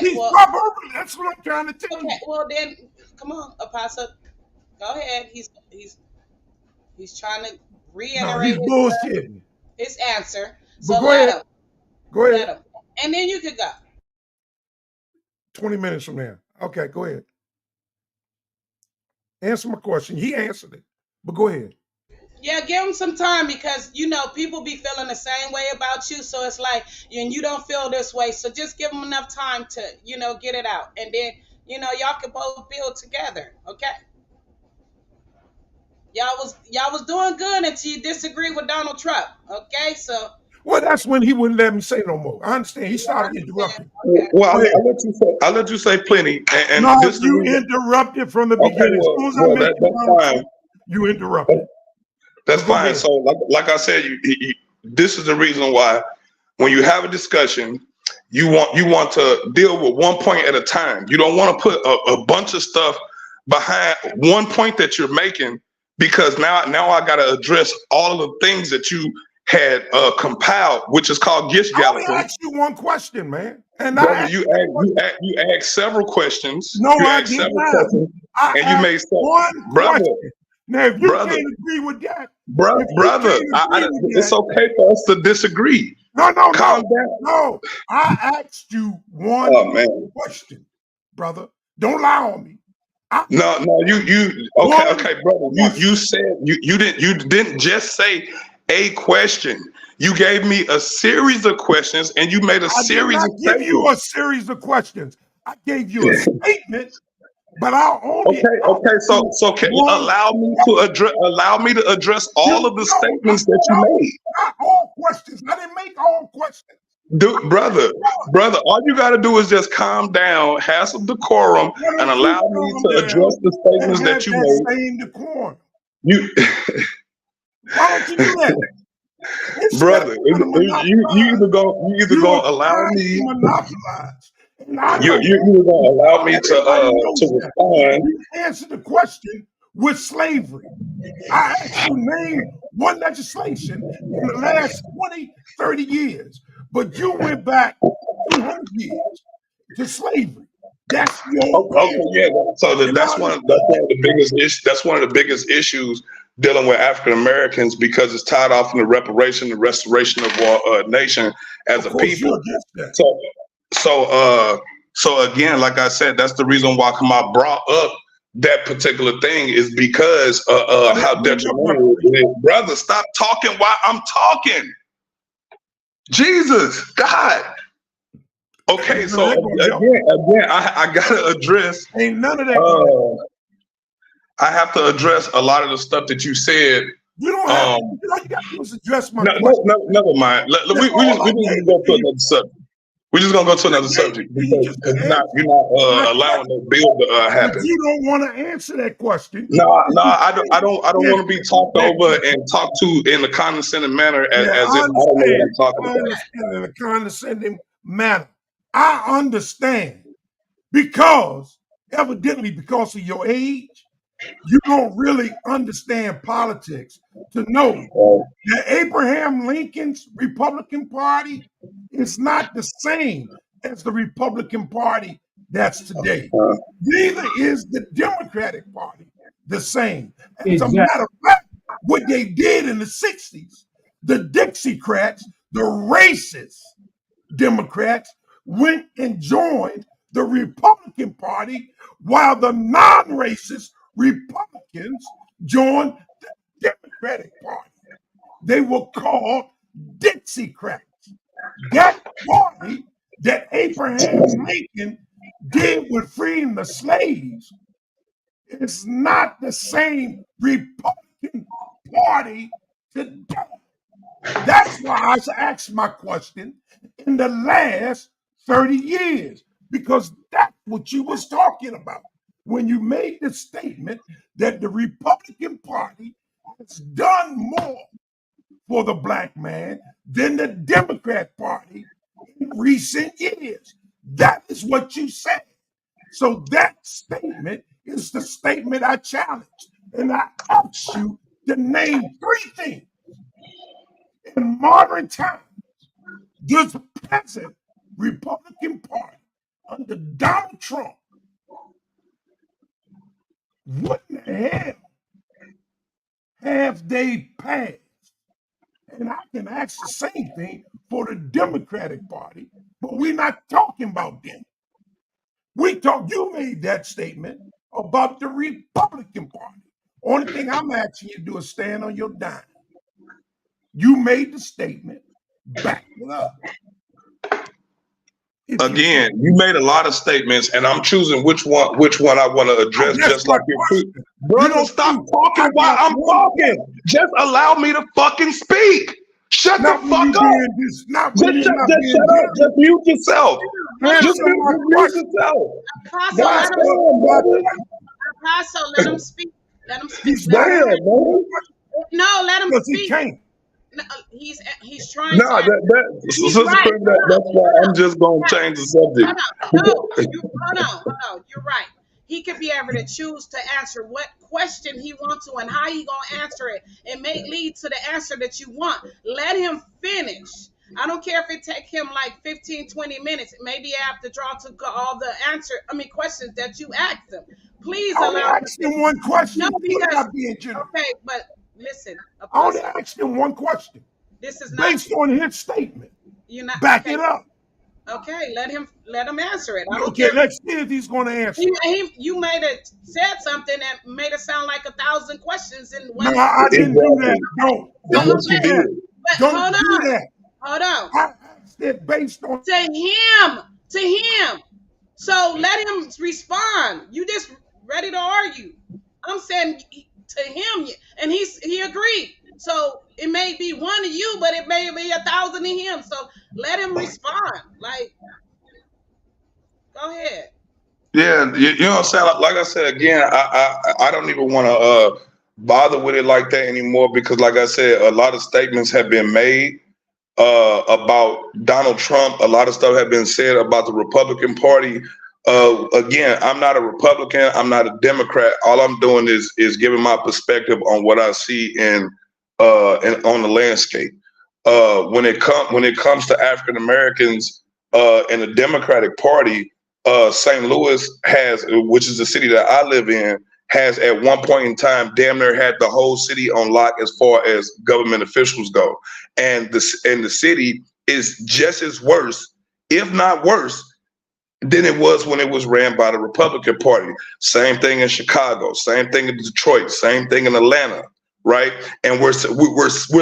That's what I'm trying to tell you. Okay. Well then, come on, Apostle. Go ahead. He's trying to reiterate his answer. So go ahead. Let him. And then you could go. 20 minutes from now. Okay, go ahead. Answer my question. He answered it, but go ahead. Yeah, give him some time because, people be feeling the same way about you. So it's like, and you don't feel this way. So just give him enough time to, get it out. And then, y'all can both build together. Okay. Y'all was doing good until you disagreed with Donald Trump. Okay, so. Well, that's when he wouldn't let me say no more. I understand. He started interrupting. Okay. Well, I'll let you say plenty. And no, you interrupted from the beginning. As soon as that's fine. You interrupted. That's fine. So, like I said, this is the reason why when you have a discussion, you want to deal with one point at a time. You don't want to put a bunch of stuff behind one point that you're making, because now I got to address all of the things that you had compiled, which is called Gish Galloping. I asked you one question, man, and brother, you asked several questions. No, you I asked did several not. questions, and you made one brother. Question. Now, if you can't agree with that, brother, it's okay for us to disagree. No, calm down. No, I asked you one question, brother. Don't lie on me. No, you okay, brother. You said you didn't just say a question. You gave me a series of questions, and you made a series of statements. I gave you a series of questions. I gave you a statement, but I only okay. So can you allow me to address all of the statements that you made? Not all questions. I didn't make all questions. Brother, all you got to do is just calm down, have some decorum, and allow me to address the statements that you made. Same decorum. Why don't you do that? Brother, you either gonna allow me. You're either gonna allow me to respond. You answer the question with slavery. I asked you name one legislation in the last 20, 30 years, but you went back 200 years to slavery. That's your So that's one of the biggest issues. That's one of the biggest issues dealing with African Americans, because it's tied off in the reparation, the restoration of a nation as a people. So again, like I said, that's the reason why I brought up that particular thing, is because how detrimental it is. Brother, stop talking while I'm talking. Jesus, God. Okay, so again, I gotta address. Ain't none of that. I have to address a lot of the stuff that you said. You don't have you got to address my question. Never mind. We just go to another subject. We're just gonna go to another subject, because you're not allowing the bill to happen. But you don't want to answer that question. No, I don't want to be talked over and talked to in a condescending manner as if I don't know what I'm talking about. In a condescending manner. I understand, because evidently because of your age, you don't really understand politics to know that Abraham Lincoln's Republican Party is not the same as the Republican Party that's today. Neither is the Democratic Party the same. As a matter of fact, what they did in the 60s, the Dixiecrats, the racist Democrats, went and joined the Republican Party, while the non-racist Republicans joined the Democratic Party. They were called Dixiecrats. That party that Abraham Lincoln did with freeing the slaves is not the same Republican Party today. That's why I asked my question in the last 30 years, because that's what you was talking about when you made the statement that the Republican Party has done more for the black man than the Democrat Party in recent years. That is what you said. So that statement is the statement I challenged. And I asked you to name 3 things in modern times this present Republican Party under Donald Trump, what in the hell have they passed? And I can ask the same thing for the Democratic Party, but we're not talking about them. You made that statement about the Republican Party. Only thing I'm asking you to do is stand on your dime. You made the statement, back it up. Again, you made a lot of statements, and I'm choosing which one I want to address. Just like you, brother, stop talking while I'm talking. Just allow me to fucking speak. Shut the fuck up. Just shut up. Just mute yourself. Just mute yourself. Apostle, let him speak. Let him speak. He's bad, man. No, let him speak. He can't. he's trying No, to answer. He's Sister right. Queen, that's why I'm just gonna change the subject. Hold on. You're right. He could be able to choose to answer what question he wants to and how he gonna answer it. It may lead to the answer that you want. Let him finish. I don't care if it take him like 15, 20 minutes. Maybe you have to draw to all the questions that you asked him. Please I only allow asked him one question. No, because general. okay, but listen, I only asked him one question. This is not based on his statement. You're not back it up. Okay, let him answer it. I don't Okay, care. let's see if he's going to answer. You made it said something that made it sound like 1,000 questions in one. No, I didn't do that. Don't Okay, do that. but Don't hold do on. that. Hold on. I said based on To him. So let him respond. You just ready to argue. I'm saying to him, and he agreed. So it may be one of you, but it may be 1,000 of him. So let him respond. Like, go ahead. Yeah, you know what I'm saying? Like I said again, I don't even want to bother with it like that anymore because, like I said, a lot of statements have been made about Donald Trump. A lot of stuff have been said about the Republican Party. Again, I'm not a Republican. I'm not a Democrat. All I'm doing is giving my perspective on what I see on the landscape. When it comes to African Americans in the Democratic Party, St. Louis has, which is the city that I live in, has at one point in time damn near had the whole city on lock as far as government officials go, and the city is just as worse, if not worse, than it was when it was ran by the Republican Party. Same thing in Chicago, same thing in Detroit, same thing in Atlanta, right? And we're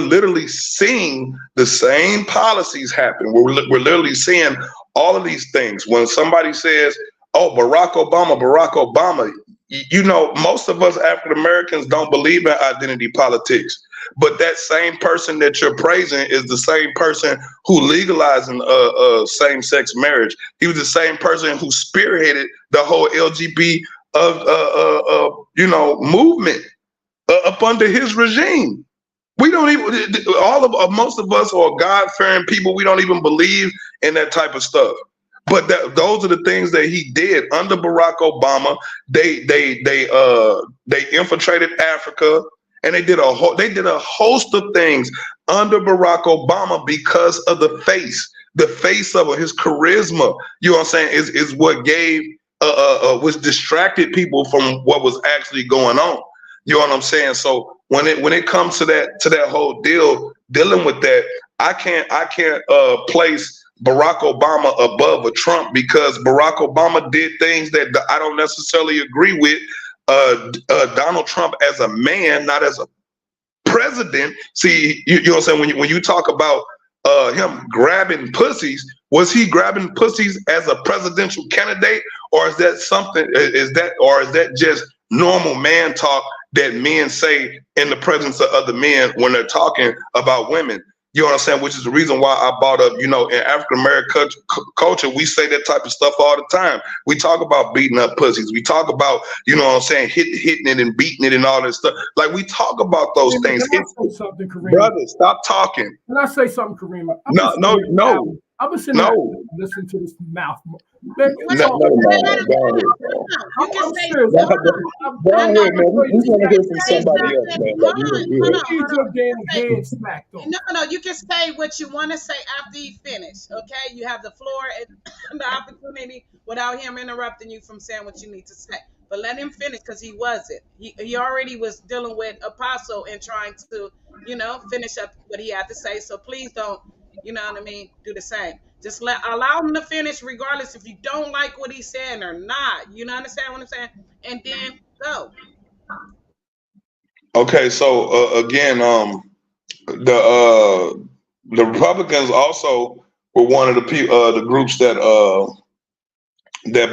literally seeing the same policies happen. We're literally seeing all of these things. When somebody says, "Oh, Barack Obama," you know, most of us African Americans don't believe in identity politics. But that same person that you're praising is the same person who legalizing same-sex marriage. He was the same person who spearheaded the whole LGBT movement up under his regime. We don't even most of us are God-fearing people. We don't even believe in that type of stuff. But those are the things that he did under Barack Obama. They infiltrated Africa. And they did a host of things under Barack Obama because of the face of his charisma. You know what I'm saying? Is what gave which distracted people from what was actually going on. You know what I'm saying? So when it comes to that whole dealing with that, I can't place Barack Obama above a Trump because Barack Obama did things that I don't necessarily agree with. Donald Trump as a man, not as a president. See, you know what I'm saying? When you talk about him grabbing pussies, was he grabbing pussies as a presidential candidate, or is that something? Is that just normal man talk that men say in the presence of other men when they're talking about women? You know what I'm saying? Which is the reason why I brought up, in African American culture, we say that type of stuff all the time. We talk about beating up pussies. We talk about, you know what I'm saying, hitting it and beating it and all this stuff. Like, we talk about those things. Can I say something, Karima? Brother, stop talking. Can I say something, Karima? No. I've been sitting there listening to this mouth. Man, You can say Go ahead, man. We want to hear from somebody else, man. No, you can say what you want to say after you finish. Okay, you have the floor and the opportunity without him interrupting you from saying what you need to say. But let him finish because he wasn't. He already was dealing with Apostle and trying to, finish up what he had to say. So please don't, you know what I mean, do the same. Just allow him to finish regardless if you don't like what he's saying or not. You know, understand what I'm saying? And then go. Okay, so again, the Republicans also were one of the groups that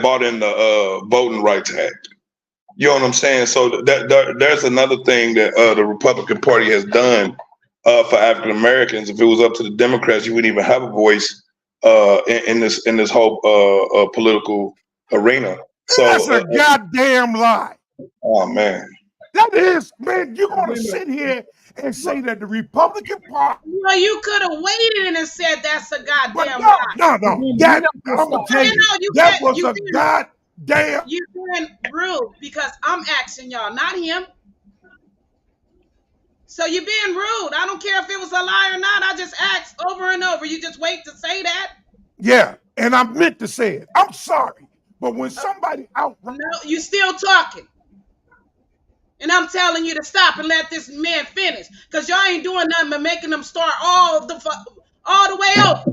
bought in the Voting Rights Act. You know what I'm saying? So there's another thing that the Republican Party has done for African Americans. If it was up to the Democrats, you wouldn't even have a voice in this whole political arena. So that's a goddamn lie. Oh man, that is, man. You're gonna sit here and say that the Republican Party. Well, you could have waited and said that's a goddamn lie. No. That I'm gonna tell you, that was a goddamn. You being rude because I'm asking y'all, not him. So you're being rude. I don't care if it was a lie or not. I just asked over and over. You just wait to say that. Yeah, and I meant to say it. I'm sorry, but when somebody outright, no, you still talking. And I'm telling you to stop and let this man finish, because y'all ain't doing nothing but making them start all the way over.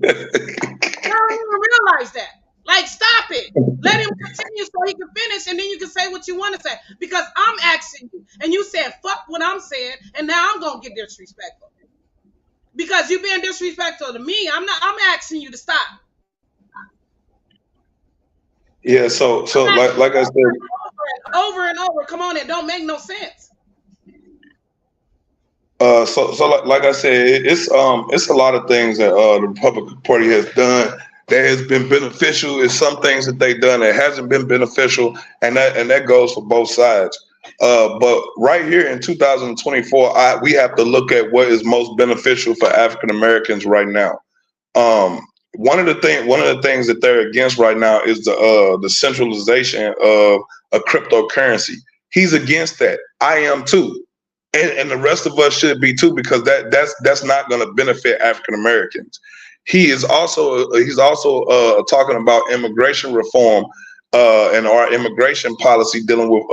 Y'all don't even realize that. Like, stop it. Let him continue so he can finish, and then you can say what you want to say. Because I'm asking you, and you said fuck what I'm saying, and now I'm gonna get disrespectful. Because you being disrespectful to me, I'm asking you to stop. Yeah, so like I said, over and over. Come on, it don't make no sense. So like I said, it's a lot of things that the Republican Party has done that has been beneficial. It's some things that they've done that hasn't been beneficial, and that goes for both sides. But right here in 2024, we have to look at what is most beneficial for African Americans right now. One of the things that they're against right now is the centralization of a cryptocurrency. He's against that. I am too, and the rest of us should be too, because that's not going to benefit African Americans. He's also talking about immigration reform and our immigration policy dealing with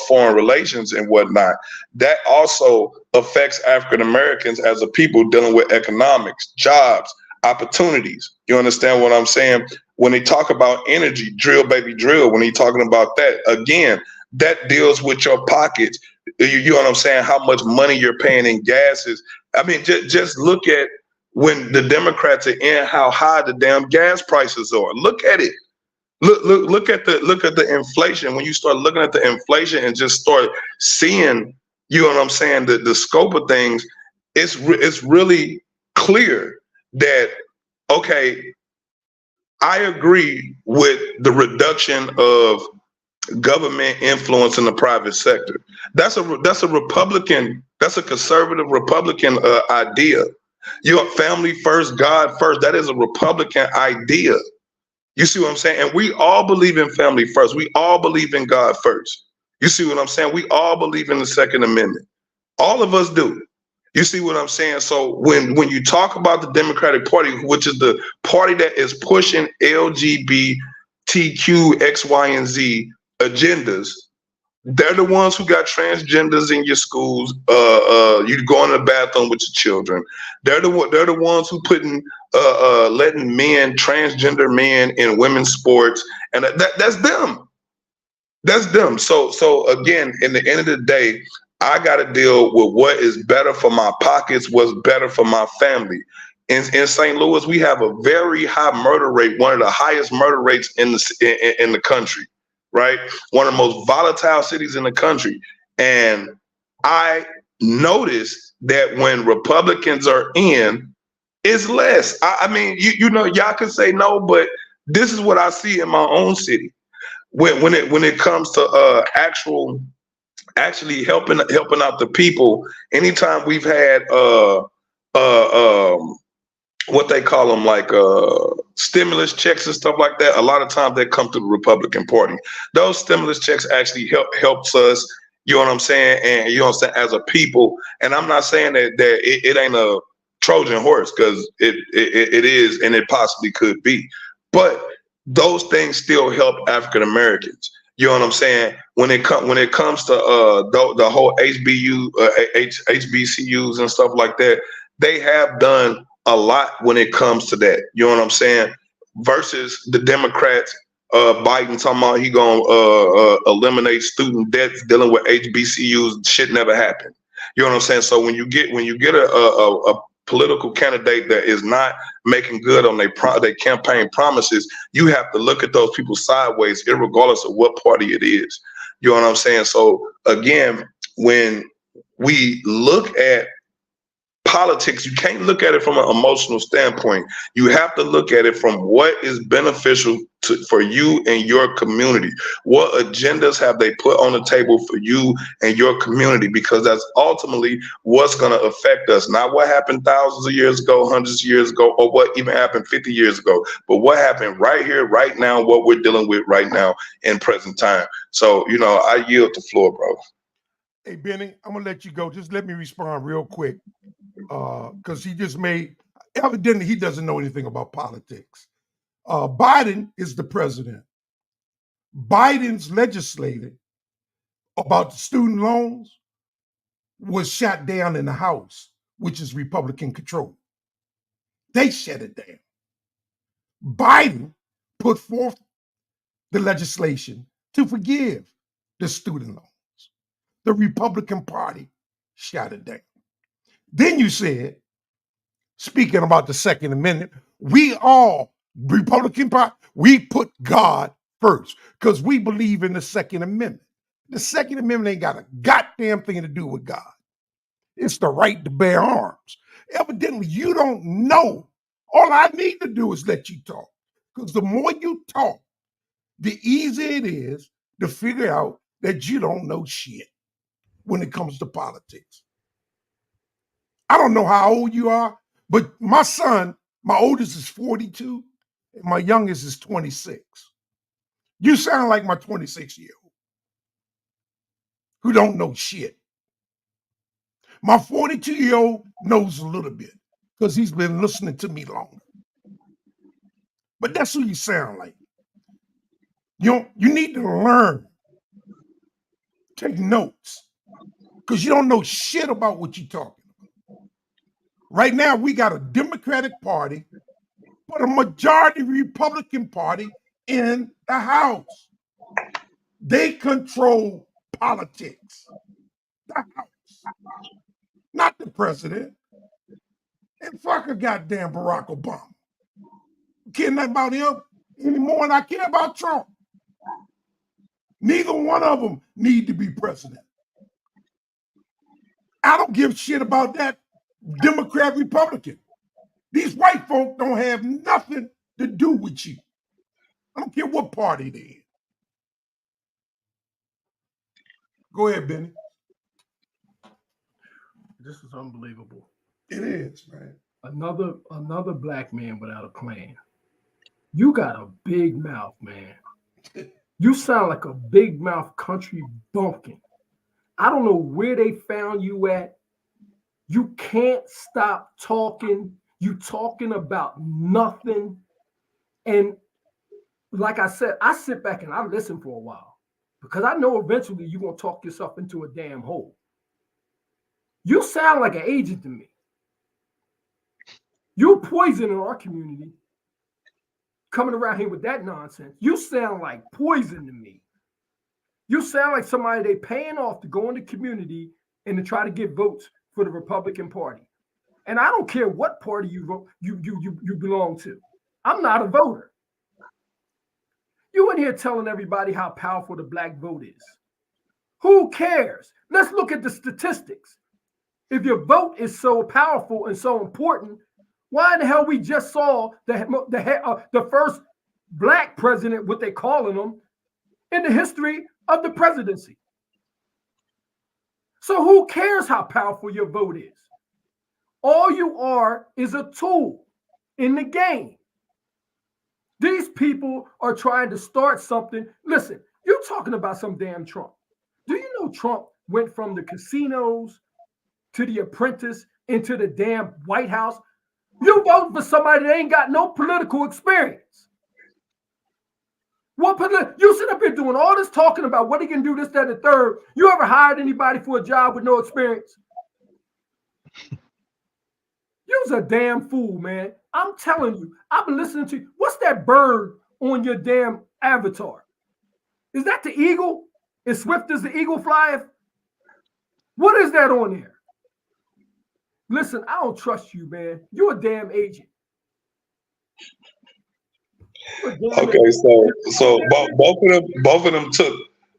foreign relations and whatnot. That also affects African Americans as a people dealing with economics, jobs, opportunities. You understand what I'm saying? When they talk about energy, drill baby drill, when he's talking about that, again, that deals with your pockets. You know what I'm saying? How much money you're paying in gases. I mean, just look at when the Democrats are in, how high the damn gas prices are. Look at it. Look at the inflation. When you start looking at the inflation and just start seeing, you know what I'm saying, the scope of things, it's really clear that, okay, I agree with the reduction of government influence in the private sector. That's a Republican, that's a conservative Republican idea. Your family first, God first. That is a Republican idea. You see what I'm saying? And we all believe in family first. We all believe in God first. You see what I'm saying? We all believe in the Second Amendment. All of us do. You see what I'm saying? So when you talk about the Democratic Party, which is the party that is pushing LGBTQ, X, Y, and Z agendas, they're the ones who got transgenders in your schools. You go in the bathroom with your children. They're the ones who putting letting men, transgender men, in women's sports, and that's them. That's them. So again, in the end of the day, I got to deal with what is better for my pockets, what's better for my family. In St. Louis, we have a very high murder rate, one of the highest murder rates in the country, right? One of the most volatile cities in the country. And I noticed that when Republicans are in, it's less. I mean, you know, y'all can say no, but this is what I see in my own city. When it comes to actually helping out the people. Anytime we've had what they call them, like stimulus checks and stuff like that, a lot of times they come to the Republican Party. Those stimulus checks actually helps us, you know what I'm saying, and you know what I'm saying, as a people. And I'm not saying that it ain't a Trojan horse, because it is, and it possibly could be, but those things still help African Americans. You know what I'm saying? When it comes to the whole HBCUs and stuff like that, they have done a lot when it comes to that. You know what I'm saying? Versus the Democrats, Biden talking about he gonna eliminate student debts dealing with HBCUs. Shit never happened. You know what I'm saying? So when you get a political candidate that is not making good on their campaign promises, you have to look at those people sideways, irregardless of what party it is. You know what I'm saying? So again, when we look at politics, you can't look at it from an emotional standpoint. You have to look at it from what is beneficial for you and your community. What agendas have they put on the table for you and your community? Because that's ultimately what's going to affect us. Not what happened thousands of years ago, hundreds of years ago, or what even happened 50 years ago, but what happened right here, right now, what we're dealing with right now in present time. So, you know, I yield the floor, bro. Hey, Benny, I'm going to let you go. Just let me respond real quick. Because he just evidently he doesn't know anything about politics. Biden is the president. Biden's legislator about the student loans was shot down in the House, which is Republican controlled. They shut it down. Biden put forth the legislation to forgive the student loans. The Republican Party shot it down. Then you said, speaking about the Second Amendment, we all, Republican Party, we put God first because we believe in the Second Amendment. The Second Amendment ain't got a goddamn thing to do with God. It's the right to bear arms. Evidently, you don't know. All I need to do is let you talk. Because the more you talk, the easier it is to figure out that you don't know shit when it comes to politics. I don't know how old you are, but my son, my oldest is 42, and my youngest is 26. You sound like my 26-year-old who don't know shit. My 42-year-old knows a little bit because he's been listening to me longer. But that's who you sound like. You need to learn. Take notes because you don't know shit about what you're talking about. Right now, we got a Democratic Party, but a majority Republican Party in the House. They control politics. The House, not the president. And fuck a goddamn Barack Obama. I care nothing about him any more than I care about Trump. Neither one of them need to be president. I don't give a shit about that Democrat, Republican. These white folk don't have nothing to do with you. I don't care what party they're in. Go ahead, Benny. This is unbelievable. It is, man. Another black man without a plan. You got a big mouth, man. You sound like a big mouth country bumpkin. I don't know where they found you at. You can't stop talking. You talking about nothing. And like I said, I sit back and I listen for a while because I know eventually you're going to talk yourself into a damn hole. You sound like an agent to me. You're poisoning our community. Coming around here with that nonsense. You sound like poison to me. You sound like somebody they paying off to go in the community and to try to get votes for the Republican Party. And I don't care what party you vote, you belong to. I'm not a voter. You in here telling everybody how powerful the black vote is. Who cares? Let's look at the statistics. If your vote is so powerful and so important, why in the hell we just saw the first black president, what they calling them, in the history of the presidency? So who cares how powerful your vote is? All you are is a tool in the game. These people are trying to start something. Listen, you're talking about some damn Trump. Do you know Trump went from the casinos to The Apprentice into the damn White House? You vote for somebody that ain't got no political experience. You sit up here doing all this talking about what he can do, this, that, and the third. You ever hired anybody for a job with no experience? You's a damn fool, man. I'm telling you, I've been listening to you. What's that bird on your damn avatar? Is that the eagle? As swift as the eagle flieth? What is that on there? Listen, I don't trust you, man. You're a damn agent. Okay, so both of them took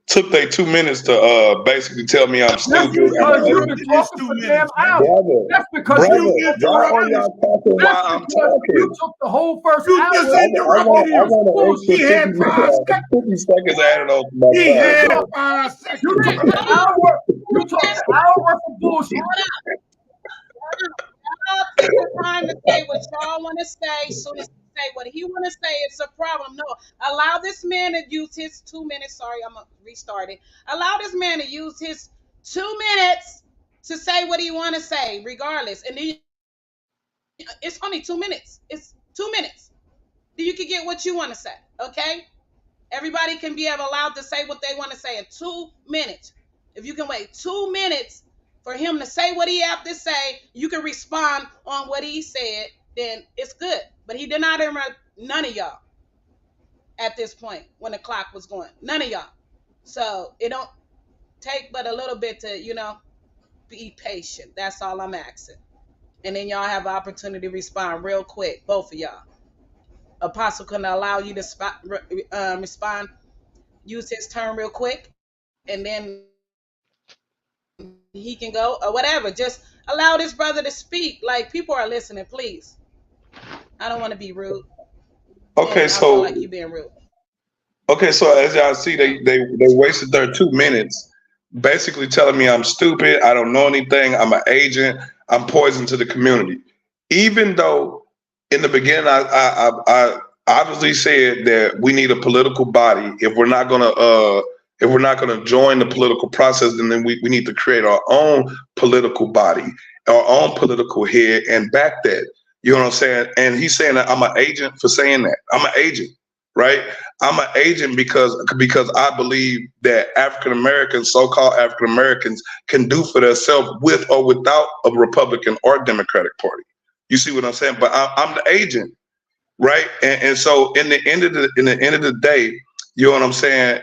took they 2 minutes to basically tell me I'm That's stupid. because you've been talking for damn hours. Brother, That's because brother, you why are y'all talking while That's I'm because talking? you took the whole first You hour. just I interrupted want him. He had an 5 extra seconds. 50 seconds added on to my He time, had brother. 5 seconds. You took an hour. You took an hour worth of bullshit. Y'all take the time to say what y'all want to say. Soon as he say what he want to say, it's a problem. No, allow this man to use his 2 minutes. Sorry, I'm gonna restart it. Allow this man to use his 2 minutes to say what he want to say, regardless. And then it's only 2 minutes. It's 2 minutes. Then you can get what you want to say. Okay. Everybody can be allowed to say what they want to say in 2 minutes. If you can wait 2 minutes for him to say what he have to say, you can respond on what he said, then it's good. But he did not interrupt none of y'all at this point when the clock was going. None of y'all. So it don't take but a little bit to, be patient. That's all I'm asking. And then y'all have an opportunity to respond real quick, both of y'all. Apostle can allow you to respond, use his turn real quick, and then he can go or whatever. Just allow this brother to speak. Like, people are listening, please. I don't want to be rude. Okay, I feel like you being rude. Okay, so as y'all see, they wasted their 2 minutes basically telling me I'm stupid, I don't know anything, I'm an agent, I'm poison to the community. Even though in the beginning I obviously said that we need a political body. If we're not gonna join the political process, then we need to create our own political body, our own political head, and back that. You know what I'm saying? And he's saying that I'm an agent for saying that. I'm an agent, right? I'm an agent because I believe that African Americans, so-called African Americans, can do for themselves with or without a Republican or Democratic Party. You see what I'm saying? But I'm the agent, right? And so in the end of the day, you know what I'm saying?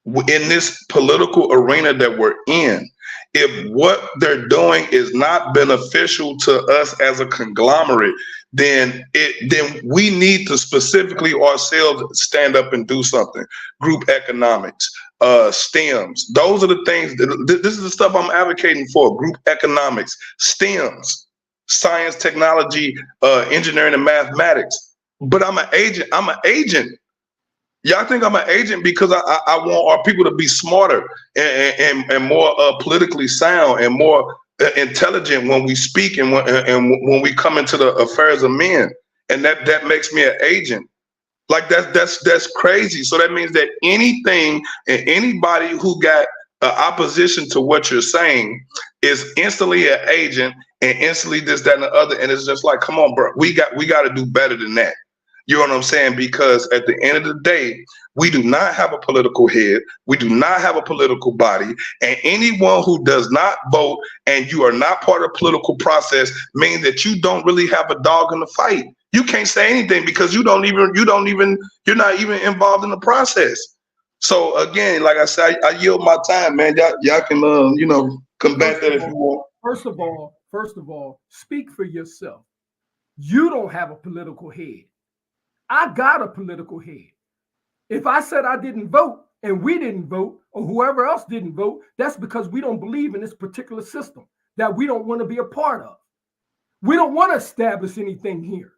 In this political arena that we're in, if what they're doing is not beneficial to us as a conglomerate, then we need to specifically ourselves stand up and do something. Group economics, STEMs. Those are the things. This is the stuff I'm advocating for. Group economics, STEMs, science, technology, engineering, and mathematics. But I'm an agent. I'm an agent. Y'all think I'm an agent because I want our people to be smarter and more politically sound and more intelligent when we speak and when we come into the affairs of men, and that makes me an agent. Like that's crazy. So that means that anything and anybody who got opposition to what you're saying is instantly an agent and instantly this, that, and the other. And it's just like, come on, bro, we got to do better than that. You know what I'm saying? Because at the end of the day, we do not have a political head. We do not have a political body. And anyone who does not vote and you are not part of the political process means that you don't really have a dog in the fight. You can't say anything because you're not even involved in the process. So again, like I said, I yield my time, man. Y'all can combat that if you want. First of all, speak for yourself. You don't have a political head. I got a political head. If I said I didn't vote and we didn't vote or whoever else didn't vote, that's because we don't believe in this particular system that we don't want to be a part of. We don't want to establish anything here.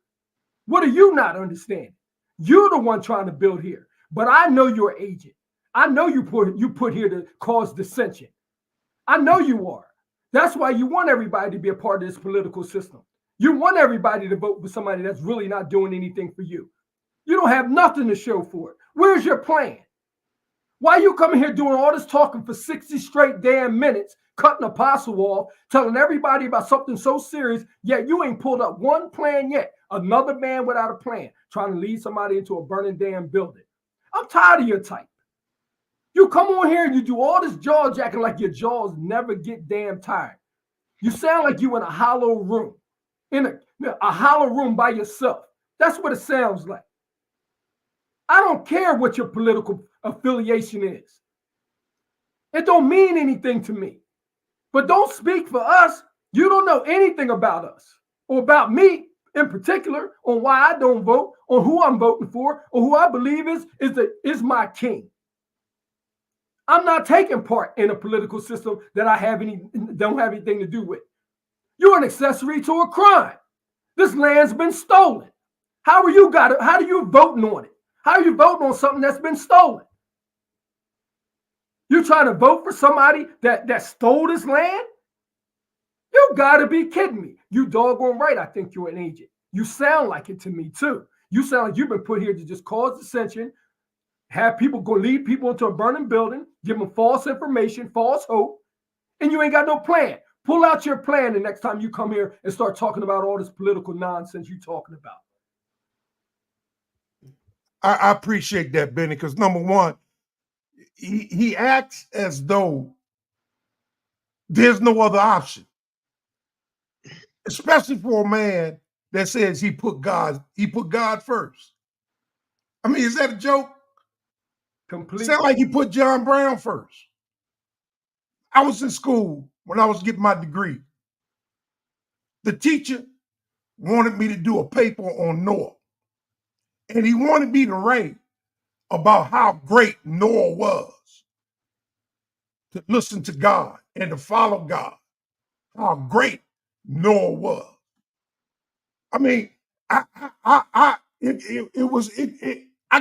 What are you not understanding? You're the one trying to build here. But I know you're an agent. I know you put here to cause dissension. I know you are. That's why you want everybody to be a part of this political system. You want everybody to vote for somebody that's really not doing anything for you. You don't have nothing to show for it. Where's your plan? Why are you coming here doing all this talking for 60 straight damn minutes, cutting Apostle off, telling everybody about something so serious, yet you ain't pulled up one plan yet. Another man without a plan, trying to lead somebody into a burning damn building. I'm tired of your type. You come on here and you do all this jaw jacking like your jaws never get damn tired. You sound like you in a hollow room, in a hollow room by yourself. That's what it sounds like. I don't care what your political affiliation is. It don't mean anything to me. But don't speak for us. You don't know anything about us or about me in particular on why I don't vote, on who I'm voting for, or who I believe is my king. I'm not taking part in a political system that I don't have anything to do with. You're an accessory to a crime. This land's been stolen. How are you voting on it? How are you voting on something that's been stolen? You trying to vote for somebody that stole this land? You gotta be kidding me. You doggone right, I think you're an agent. You sound like it to me too. You sound like you've been put here to just cause dissension, have people lead people into a burning building, give them false information, false hope, and you ain't got no plan. Pull out your plan the next time you come here and start talking about all this political nonsense you're talking about. I appreciate that, Benny, because number one, he acts as though there's no other option, especially for a man that says he put God first. I mean, is that a joke? Completely. Sound like he put John Brown first. I was in school when I was getting my degree. The teacher wanted me to do a paper on Noah. And he wanted me to write about how great Noah was, to listen to God and to follow God, how great Noah was. I mean, I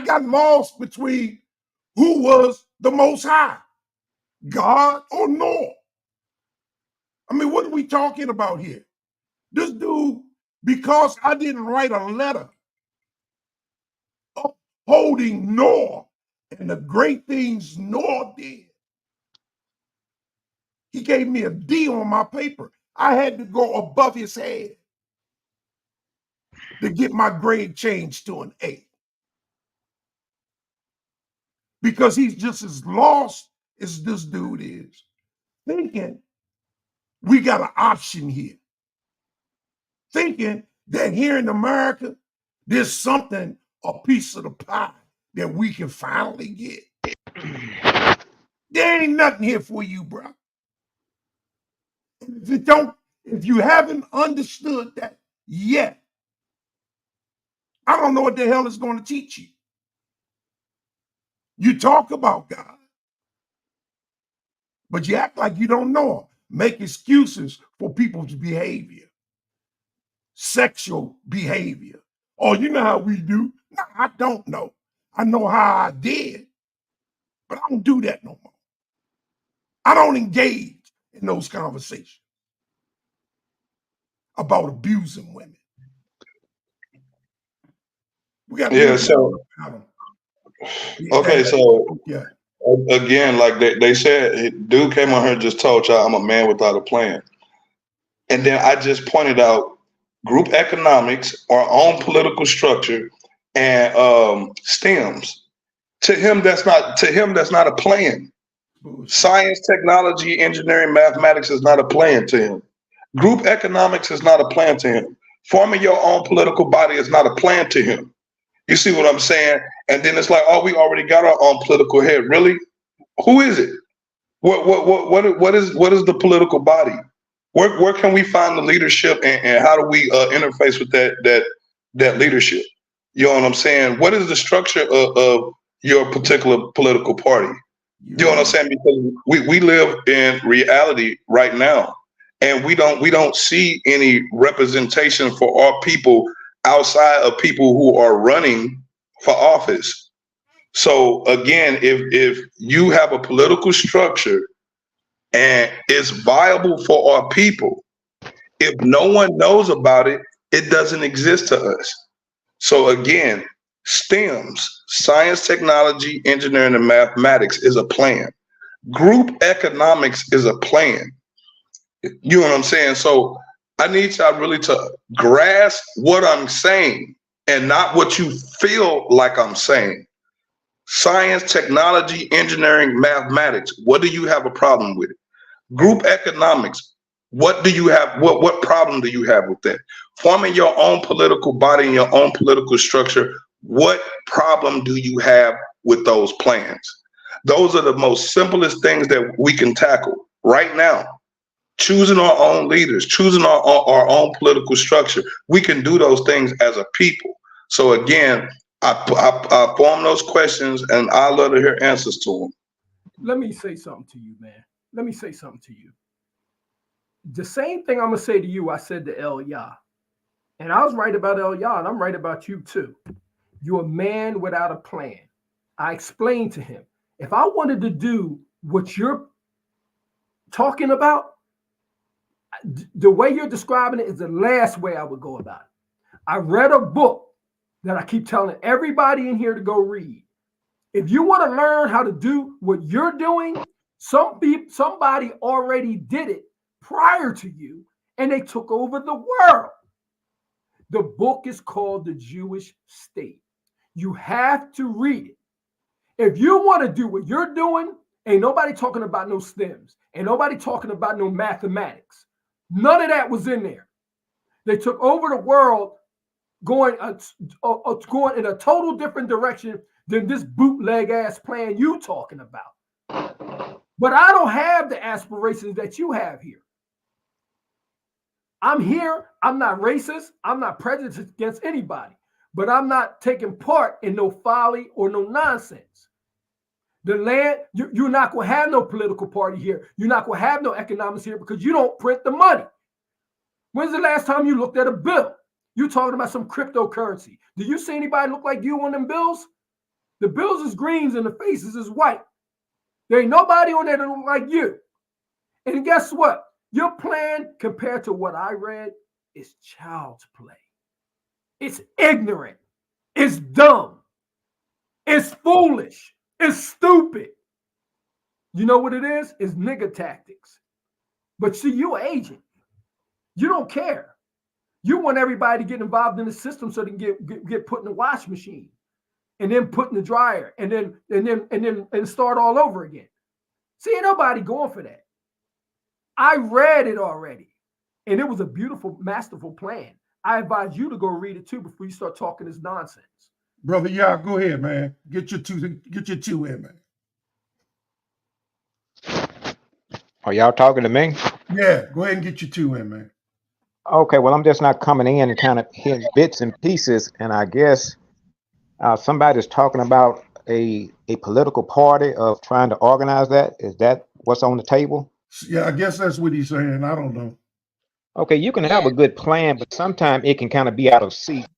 got lost between who was the Most High, God or Noah. I mean, what are we talking about here? This dude, because I didn't write a letter upholding Noah and the great things Noah did, he gave me a D on my paper. I had to go above his head to get my grade changed to an A. Because he's just as lost as this dude is, thinking we got an option here. Thinking that here in America, there's something, a piece of the pie that we can finally get. There ain't nothing here for you, bro. If you haven't understood that yet, I don't know what the hell it's going to teach you. You talk about God, but you act like you don't know him. Make excuses for people's behavior, sexual behavior. Oh, you know how we do. No, I don't know. I know how I did, but I don't do that no more. I don't engage in those conversations about abusing women. We got again, like they said, dude came on here and just told y'all I'm a man without a plan. And then I just pointed out group economics, our own political structure, and STEMs. To him, that's not a plan. Science, technology, engineering, mathematics is not a plan to him. Group economics is not a plan to him. Forming your own political body is not a plan to him. You see what I'm saying? And then it's like, oh, we already got our own political head. Really? Who is it? What is the political body? Where can we find the leadership, and how do we interface with that leadership? You know what I'm saying? What is the structure of your particular political party? You know what I'm saying? Because we live in reality right now, and we don't see any representation for our people outside of people who are running for office. So again, if you have a political structure and it's viable for our people, if no one knows about it, it doesn't exist to us. So again, STEMs, science, technology, engineering, and mathematics is a plan. Group economics is a plan. You know what I'm saying? So I need y'all really to grasp what I'm saying and not what you feel like I'm saying. Science, technology, engineering, mathematics. What do you have a problem with it? Group economics. What do you have? What problem do you have with that? Forming your own political body and your own political structure. What problem do you have with those plans? Those are the most simplest things that we can tackle right now. Choosing our own leaders, choosing our own political structure. We can do those things as a people. So again, I form those questions, and I love to hear answers to them. let me say something to you, man. Let me say something to you. The same thing I'm gonna say to you, I said to El Yah. And I was right about El Yah, and I'm right about you too. You're a man without a plan. I explained to him, if I wanted to do what you're talking about, the way you're describing it is the last way I would go about it. I read a book that I keep telling everybody in here to go read. If you want to learn how to do what you're doing, somebody already did it prior to you, and they took over the world. The book is called The Jewish State. You have to read it. If you want to do what you're doing, ain't nobody talking about no STEMs. Ain't nobody talking about no mathematics. None of that was in there. They took over the world going in a total different direction than this bootleg ass plan you talking about. But I don't have the aspirations that you have here. I'm here. I'm not racist. I'm not prejudiced against anybody. But I'm not taking part in no folly or no nonsense. The land, you're not going to have no political party here. You're not going to have no economics here because you don't print the money. When's the last time you looked at a bill? You're talking about some cryptocurrency. Do you see anybody look like you on them bills? The bills is greens and the faces is white. There ain't nobody on there that look like you. And guess what? Your plan compared to what I read is child's play. It's ignorant. It's dumb. It's foolish. It's stupid. You know what it is? It's nigga tactics. But see, you're an agent. You don't care. You want everybody to get involved in the system so they can get put in the wash machine and then put in the dryer and then start all over again. See, ain't nobody going for that. I read it already, and it was a beautiful, masterful plan. I advise you to go read it too before you start talking this nonsense. Brother, yeah, go ahead, man. Get your two in, man. Are y'all talking to me? Yeah, go ahead and get your two in, man. Okay, well, I'm just not coming in and kind of hearing bits and pieces, and I guess somebody's talking about a political party of trying to organize that. Is that what's on the table? Yeah, I guess that's what he's saying. I don't know. Okay, you can have a good plan, but sometimes it can kind of be out of season.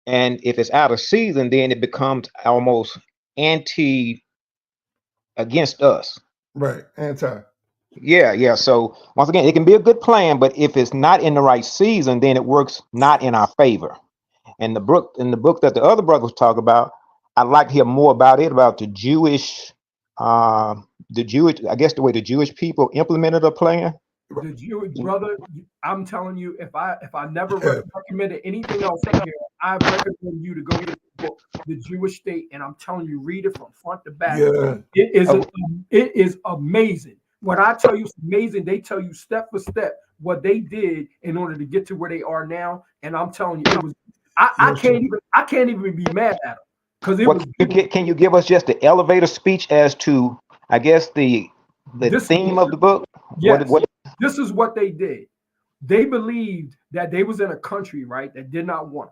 And if it's out of season, then it becomes almost against us. Right, anti. Yeah. So once again, it can be a good plan, but if it's not in the right season, then it works not in our favor. And the book that the other brothers talk about, I'd like to hear more about it, about the Jewish, I guess the way the Jewish people implemented a plan. The Jewish brother, I'm telling you, if I never recommended anything else here, I recommend you to go get the book, The Jewish State, and I'm telling you, read it from front to back. Yeah. It is amazing. When I tell you it's amazing, they tell you step for step what they did in order to get to where they are now. And I'm telling you, it was I can't even be mad at them because it was. Can you give us just the elevator speech as to, I guess, the theme of the book? Yes. This is what they did. They believed that they was in a country, right, that did not want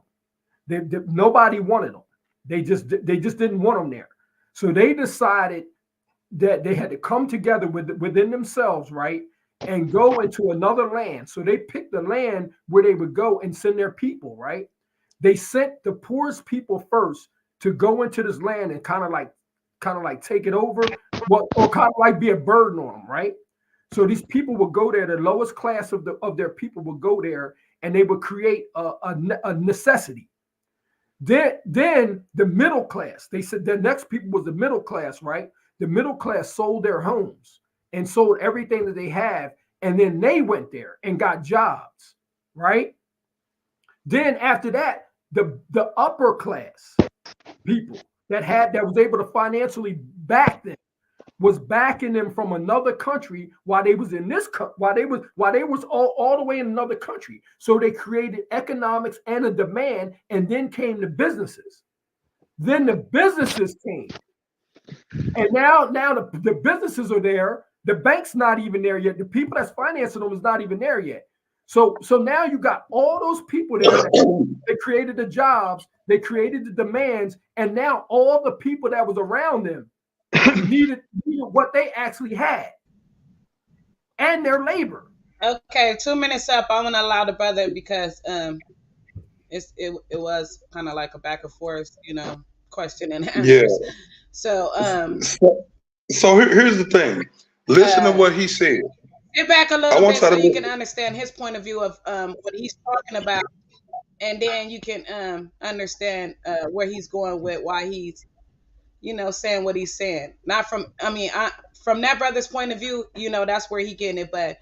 them. Nobody wanted them. They just didn't want them there. So they decided that they had to come together within themselves, right, and go into another land. So they picked the land where they would go and send their people, right? They sent the poorest people first to go into this land and kind of like take it over, or kind of like be a burden on them, right? So these people would go there, the lowest class of their people would go there, and they would create a necessity. Then the middle class, they said the next people was the middle class, right? The middle class sold their homes and sold everything that they have, and then they went there and got jobs, right? Then after that, the upper class people that was able to financially back them was backing them from another country while they was in this while they was all the way in another country. So they created economics and a demand, and then came the businesses. Then the businesses came. And now the businesses are there. The bank's not even there yet. The people that's financing them is not even there yet. So now you got all those people there. They created the jobs, they created the demands, and now all the people that was around them needed what they actually had and their labor. Okay, 2 minutes up. I want to allow the brother because it was kind of like a back and forth, question and answers. Yeah. So So here's the thing. Listen to what he said. Get back a little bit so you can understand his point of view of what he's talking about, and then you can understand where he's going with why he's saying what he's saying. Not from from that brother's point of view, that's where he getting it. But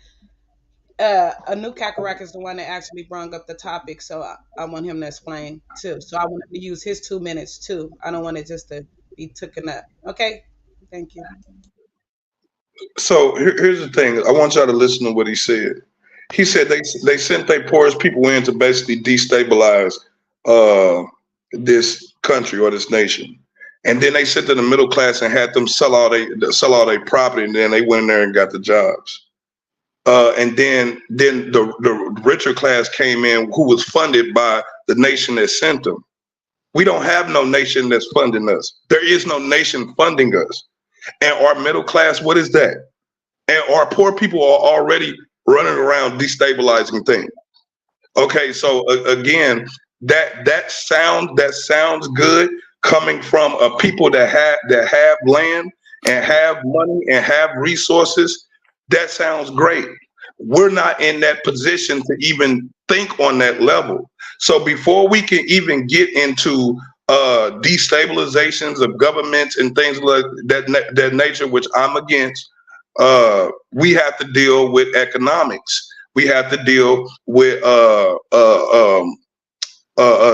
Anu Kakarek is the one that actually brought up the topic, so I want him to explain too. So I want him to use his 2 minutes too. I don't want it just to be taken up. Okay, thank you. So here's the thing. I want y'all to listen to what he said. He said they sent their poorest people in to basically destabilize this country or this nation, and then they sent to the middle class and had them sell all their property, and then they went in there and got the jobs. And then the richer class came in, who was funded by the nation that sent them. We don't have no nation that's funding us. There is no nation funding us. And our middle class, what is that? And our poor people are already running around destabilizing things. Okay, so again, that sounds good coming from a people that have land and have money and have resources. That sounds great. We're not in that position to even think on that level. So before we can even get into destabilizations of governments and things like that nature, which I'm against, we have to deal with economics. We have to deal with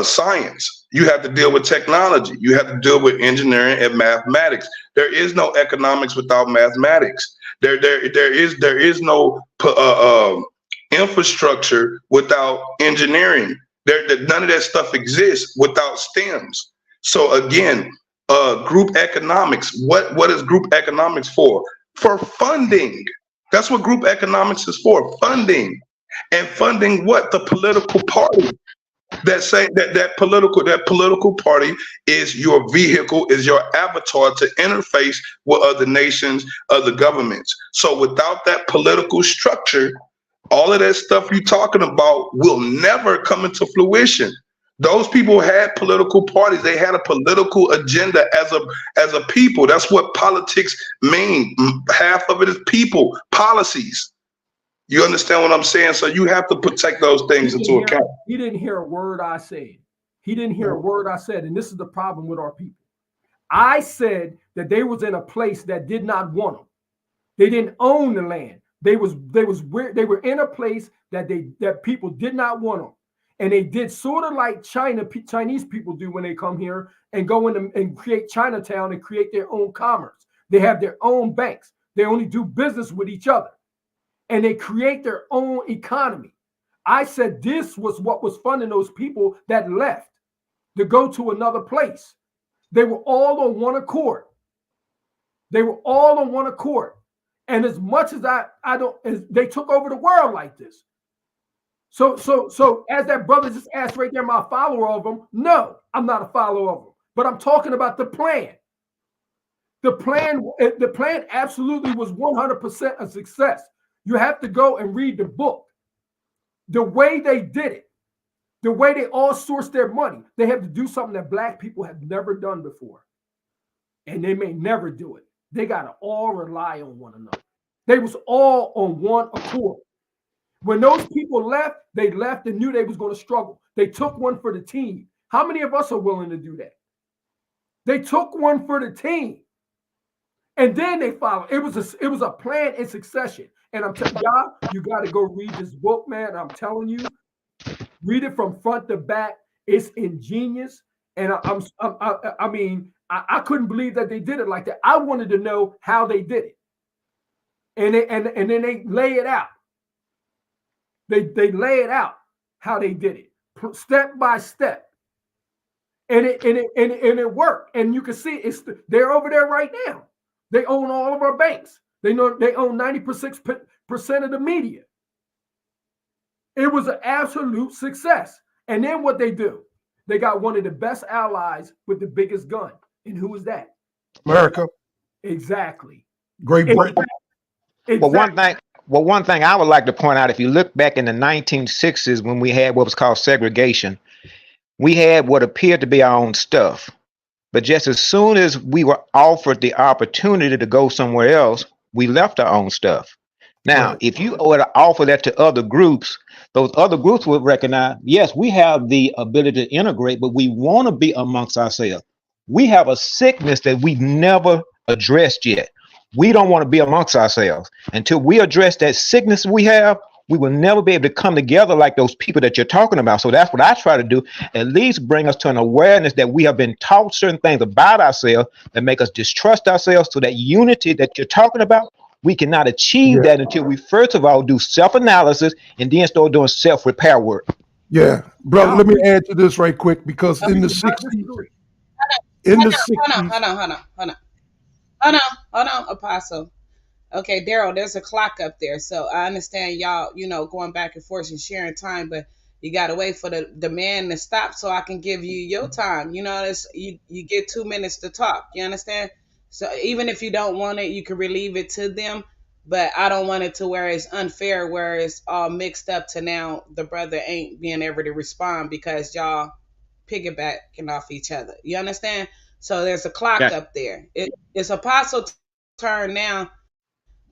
science. You have to deal with technology. You have to deal with engineering and mathematics. There is no economics without mathematics. There is no infrastructure without engineering. None of that stuff exists without STEMs. So again, group economics. What is group economics for? For funding. That's what group economics is for. Funding. And funding what? The political party. That political party is your vehicle, is your avatar to interface with other nations, other governments. So without that political structure, all of that stuff you're talking about will never come into fruition. Those people had political parties. They had a political agenda as a people. That's what politics mean. Half of it is people, policies. You understand what I'm saying? So you have to take those things into account. He didn't hear a word I said. He didn't hear a word I said. And this is the problem with our people. I said that they was in a place that did not want them. They didn't own the land. They were in a place that people did not want them. And they did sort of like Chinese people do when they come here and go in and create Chinatown and create their own commerce. They have their own banks. They only do business with each other. And they create their own economy. I said this was what was funding those people that left to go to another place. They were all on one accord. They were all on one accord. And as much as they took over the world like this. So as that brother just asked right there, am I a follower of them? No, I'm not a follower of them. But I'm talking about the plan. The plan absolutely was 100% a success. You have to go and read the book. The way they did it, the way they all sourced their money, they have to do something that Black people have never done before. And they may never do it. They got to all rely on one another. They was all on one accord. When those people left, they left and knew they was going to struggle. They took one for the team. How many of us are willing to do that? They took one for the team. And then they followed. It was a plan in succession. And I'm telling y'all, you got to go read this book, man. I'm telling you, read it from front to back. It's ingenious. And I couldn't believe that they did it like that. I wanted to know how they did it. And then they lay it out. They lay it out how they did it, step by step. And it worked. And you can see they're over there right now. They own all of our banks. They own 96% of the media. It was an absolute success. And then what they do? They got one of the best allies with the biggest gun. And who is that? America. Exactly. Great Britain. Exactly. Well, one thing I would like to point out, if you look back in the 1960s when we had what was called segregation, we had what appeared to be our own stuff. But just as soon as we were offered the opportunity to go somewhere else, we left our own stuff. Now, if you were to offer that to other groups, those other groups would recognize, yes, we have the ability to integrate, but we want to be amongst ourselves. We have a sickness that we've never addressed yet. We don't want to be amongst ourselves. Until we address that sickness we have, we will never be able to come together like those people that you're talking about. So that's what I try to do, at least bring us to an awareness that we have been taught certain things about ourselves that make us distrust ourselves. So that unity that you're talking about, we cannot achieve that until we first of all do self-analysis and then start doing self-repair work. Yeah, brother, let me add to this right quick, because in the 60s, Hold on, Apostle. Okay, Daryl, there's a clock up there. So I understand y'all, going back and forth and sharing time, but you got to wait for the man to stop so I can give you your time. You get 2 minutes to talk. You understand? So even if you don't want it, you can relieve it to them. But I don't want it to where it's unfair, where it's all mixed up to now the brother ain't being able to respond because y'all piggybacking off each other. You understand? So there's a clock up there. It's Apostle's turn now,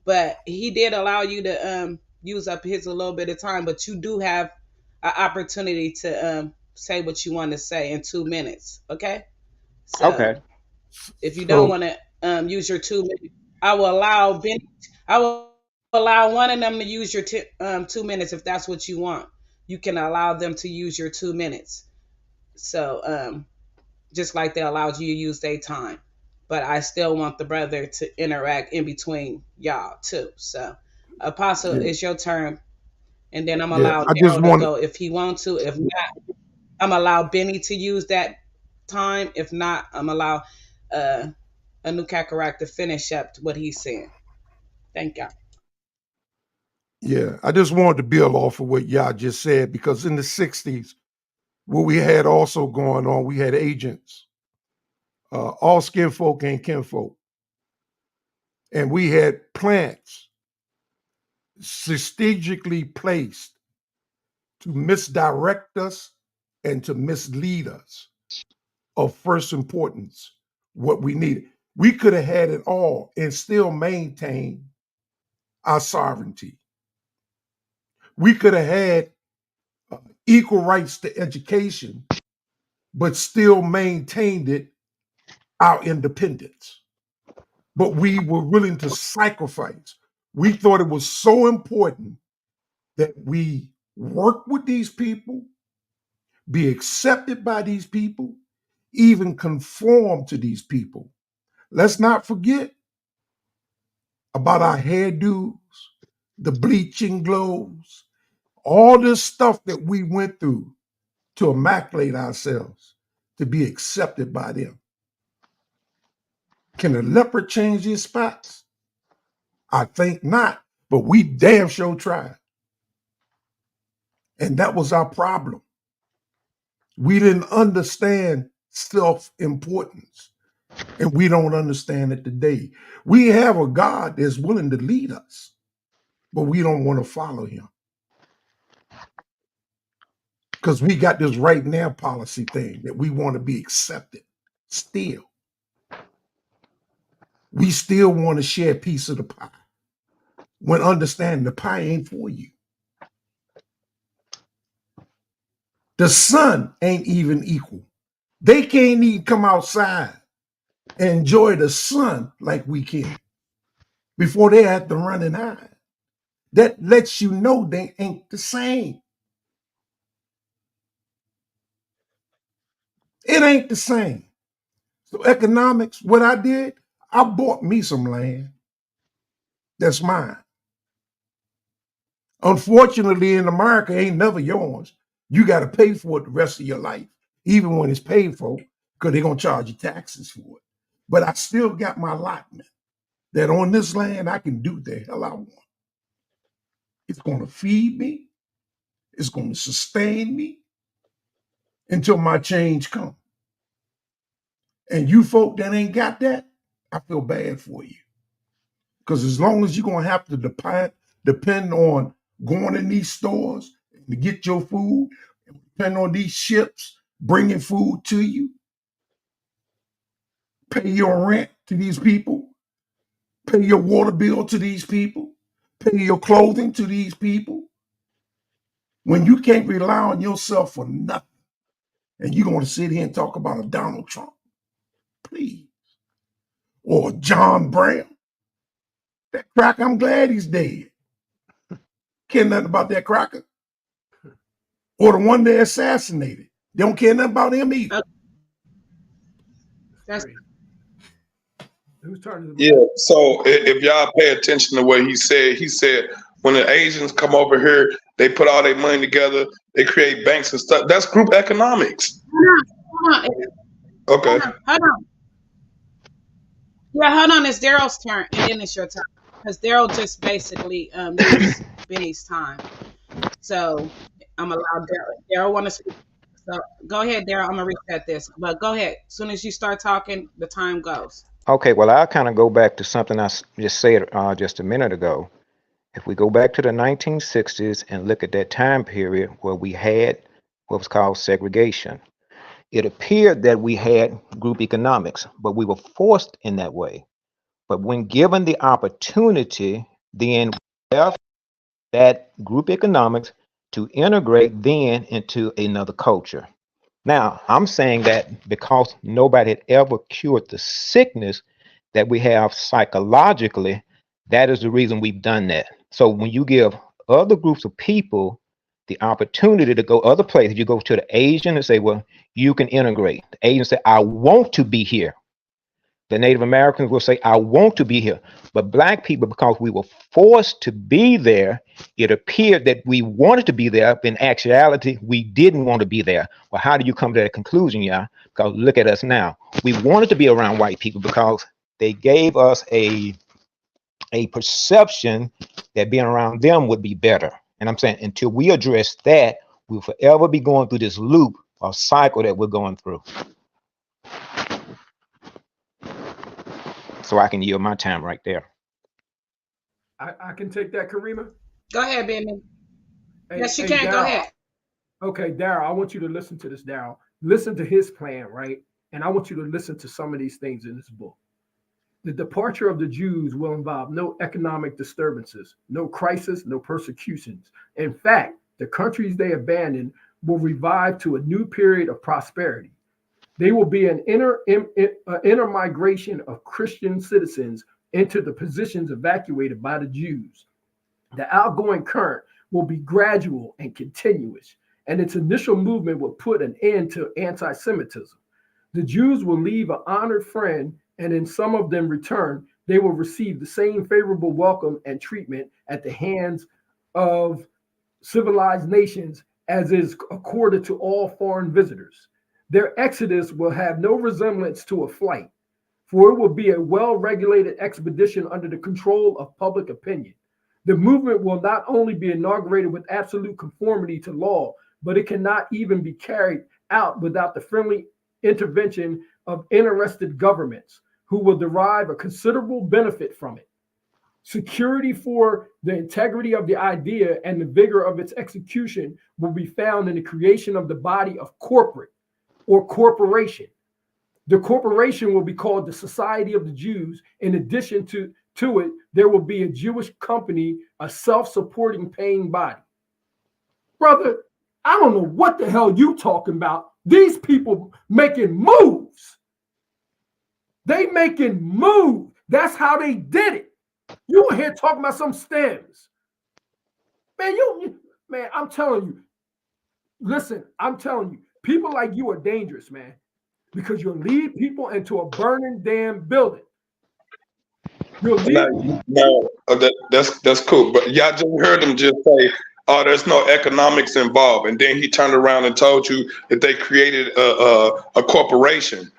but he did allow you to use up his a little bit of time, but you do have an opportunity to say what you want to say in 2 minutes. Okay. So okay. If you don't want to use your 2 minutes, I will allow one of them to use your 2 minutes if that's what you want. You can allow them to use your 2 minutes. So just like they allowed you to use their time. But I still want the brother to interact in between y'all too. So Apostle, it's your turn. And then I'm allowed Daryl to go if he wants to. If not, I'm allowed Benny to use that time. If not, I'm allowed Anu Kakarot to finish up what he's saying. Thank y'all. Yeah, I just wanted to build off of what y'all just said, because in the 60s, what we had also going on, we had agents. All skin folk ain't kinfolk. And we had plants strategically placed to misdirect us and to mislead us of first importance, what we needed. We could have had it all and still maintain our sovereignty. We could have had equal rights to education, but still maintained our independence. But we were willing to sacrifice. We thought it was so important that we work with these people, be accepted by these people, even conform to these people. Let's not forget about our hairdos, the bleaching globes, all this stuff that we went through to immaculate ourselves, to be accepted by them. Can a leopard change his spots? I think not, but we damn sure tried. And that was our problem. We didn't understand self-importance, and we don't understand it today. We have a God that's willing to lead us, but we don't want to follow him. Because we got this right now policy thing that we want to be accepted still. We still want to share a piece of the pie, when understanding the pie ain't for you. The sun ain't even equal. They can't even come outside and enjoy the sun like we can before they have to run and hide. That lets you know they ain't the same. It ain't the same. So economics, what I did, I bought me some land that's mine. Unfortunately, in America, ain't never yours. You got to pay for it the rest of your life, even when it's paid for, because they're going to charge you taxes for it. But I still got my allotment that on this land, I can do the hell I want. It's going to feed me. It's going to sustain me until my change comes. And you folk that ain't got that, I feel bad for you. Because as long as you're going to have to depend on going in these stores to get your food, and depend on these ships bringing food to you, pay your rent to these people, pay your water bill to these people, pay your clothing to these people, when you can't rely on yourself for nothing, and you're going to sit here and talk about a Donald Trump, please, or John Brown. That cracker, I'm glad he's dead. Care nothing about that cracker. Or the one they assassinated. They don't care nothing about him either. That's Who's turning? Yeah. So if y'all pay attention to what he said when the Asians come over here, they put all their money together, they create banks and stuff. That's group economics. hold on. Okay. Hold on. Yeah, hold on. It's Daryl's turn, and then it's your turn. Because Daryl just basically used Benny's time. So I'm allowed Daryl want to speak. So go ahead, Daryl. I'm gonna reset this. But go ahead. As soon as you start talking, the time goes. Okay, well, I'll kind of go back to something I just said just a minute ago. If we go back to the 1960s and look at that time period where we had what was called segregation, it appeared that we had group economics, but we were forced in that way. But when given the opportunity, then we left that group economics to integrate then into another culture. Now, I'm saying that because nobody had ever cured the sickness that we have psychologically, that is the reason we've done that. So when you give other groups of people the opportunity to go other places, you go to the Asian and say, well, you can integrate. The Asian say, I want to be here. The Native Americans will say, I want to be here. But Black people, because we were forced to be there, it appeared that we wanted to be there. But in actuality, we didn't want to be there. Well, how do you come to that conclusion, y'all? Because look at us now. We wanted to be around white people because they gave us a perception that being around them would be better. And I'm saying until we address that, we'll forever be going through this loop or cycle that we're going through. So I can yield my time right there. I can take that, Karima. Go ahead, Benny. Hey, Yes, you hey, can. Daryl. Go ahead. Okay, Daryl, I want you to listen to this, Daryl. Listen to his plan, right? And I want you to listen to some of these things in this book. The departure of the Jews will involve no economic disturbances, no crisis, no persecutions. In fact, the countries they abandoned will revive to a new period of prosperity. They will be an inner migration of Christian citizens into the positions evacuated by the Jews. The outgoing current will be gradual and continuous, and its initial movement will put an end to anti-Semitism. The Jews will leave an honored friend, and in some of them return, they will receive the same favorable welcome and treatment at the hands of civilized nations as is accorded to all foreign visitors. Their exodus will have no resemblance to a flight, for it will be a well-regulated expedition under the control of public opinion. The movement will not only be inaugurated with absolute conformity to law, but it cannot even be carried out without the friendly intervention of interested governments who will derive a considerable benefit from it. Security for the integrity of the idea and the vigor of its execution will be found in the creation of the body of corporate or corporation. The corporation will be called the Society of the Jews. In addition to it, there will be a Jewish company, a self-supporting paying body. Brother, I don't know what the hell you talking about. These people making moves. They making moves. That's how they did it. You were here talking about some stems. Man, I'm telling you. Listen, I'm telling you. People like you are dangerous, man, because you'll lead people into a burning damn building. You'll lead that's cool. But y'all just heard them just say, "Oh, there's no economics involved," and then he turned around and told you that they created a corporation.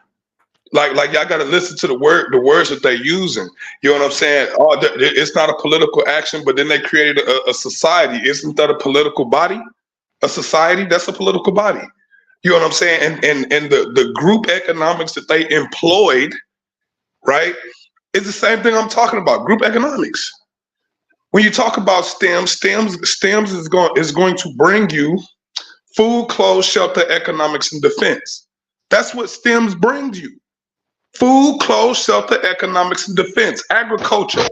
Like y'all got to listen to the words that they're using. You know what I'm saying? Oh, it's not a political action, but then they created a society. Isn't that a political body? A society, that's a political body. You know what I'm saying? And the group economics that they employed, right? It's the same thing I'm talking about, group economics. When you talk about STEMs is going to bring you food, clothes, shelter, economics, and defense. That's what STEMs brings you. Food, clothes, shelter, economics, and defense. Agriculture.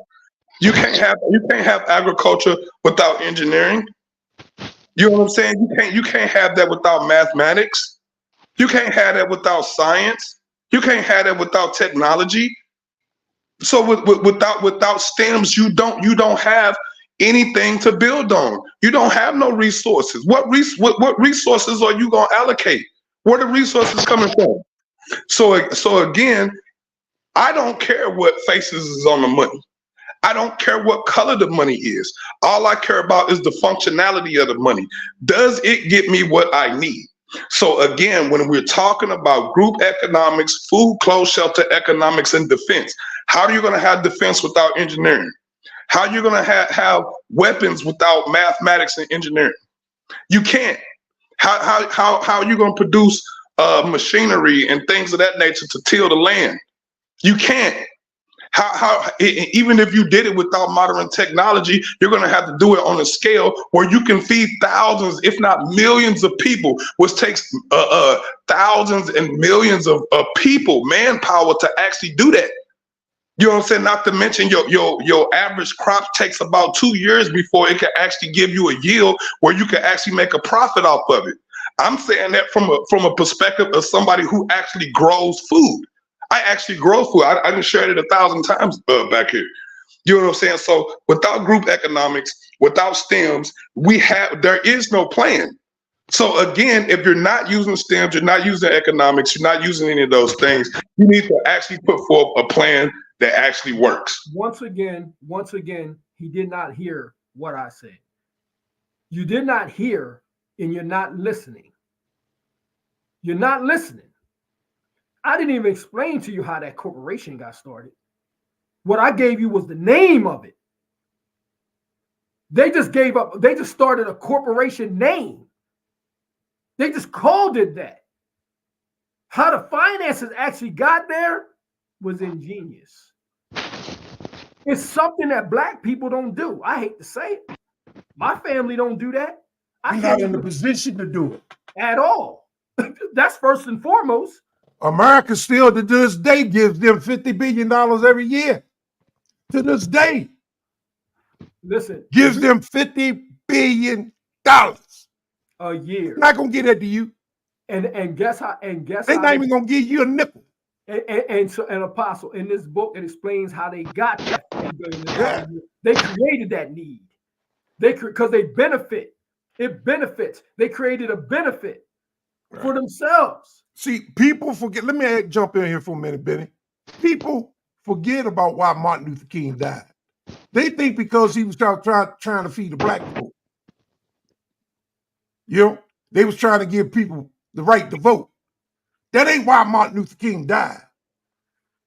You can't have agriculture without engineering. You know what I'm saying? You can't have that without mathematics. You can't have that without science. You can't have that without technology. So without STEMs, you don't have anything to build on. You don't have no resources. What resources are you gonna allocate? Where the resources coming from? So again, I don't care what faces is on the money. I don't care what color the money is. All I care about is the functionality of the money. Does it get me what I need? So again, when we're talking about group economics, food, clothes, shelter, economics, and defense, how are you going to have defense without engineering? How are you going to have weapons without mathematics and engineering? You can't. How are you going to produce machinery and things of that nature to till the land? You can't. Even if you did it without modern technology, you're going to have to do it on a scale where you can feed thousands, if not millions of people, which takes thousands and millions of people, manpower to actually do that. You know what I'm saying? Not to mention your average crop takes about 2 years before it can actually give you a yield where you can actually make a profit off of it. I'm saying that from a perspective of somebody who actually grows food. I actually grow food. I done shared it 1,000 times back here. You know what I'm saying? So without group economics, without STEMs, there is no plan. So again, if you're not using STEMs, you're not using economics, you're not using any of those things, you need to actually put forth a plan that actually works. Once again, he did not hear what I said. You did not hear, and you're not listening. You're not listening. I didn't even explain to you how that corporation got started. What I gave you was the name of it. They just gave up. They just started a corporation name. They just called it that. How the finances actually got there was ingenious. It's something that Black people don't do. I hate to say it. My family don't do that. I'm not in the position to do it at all. That's first and foremost. America still to this day gives them $50 billion every year. To this day. Listen. Gives them $50 billion a year. They're not gonna get that to you. And guess how? They're not even gonna give you a nickel. And so an Apostle, in this book, it explains how they got that. Yeah. They created that need. Because they benefit. It benefits. They created a benefit for themselves. See, people forget. Let me jump in here for a minute, Benny. People forget about why Martin Luther King died. They think because he was trying to feed the Black people. You know, they was trying to give people the right to vote. That ain't why Martin Luther King died.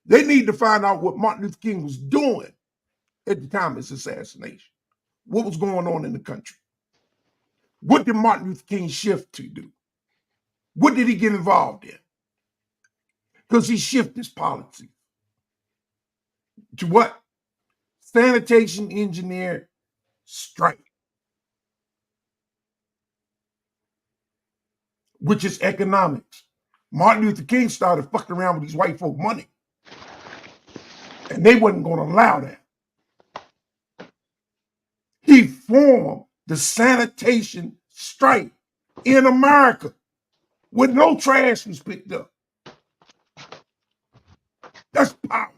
They need to find out what Martin Luther King was doing at the time of his assassination. What was going on in the country? What did Martin Luther King shift to do? What did he get involved in? Because he shifted his policy. To what? Sanitation engineer strike. Which is economics. Martin Luther King started fucking around with these white folk money. And they wasn't going to allow that. He formed the sanitation strike in America when no trash was picked up. That's power.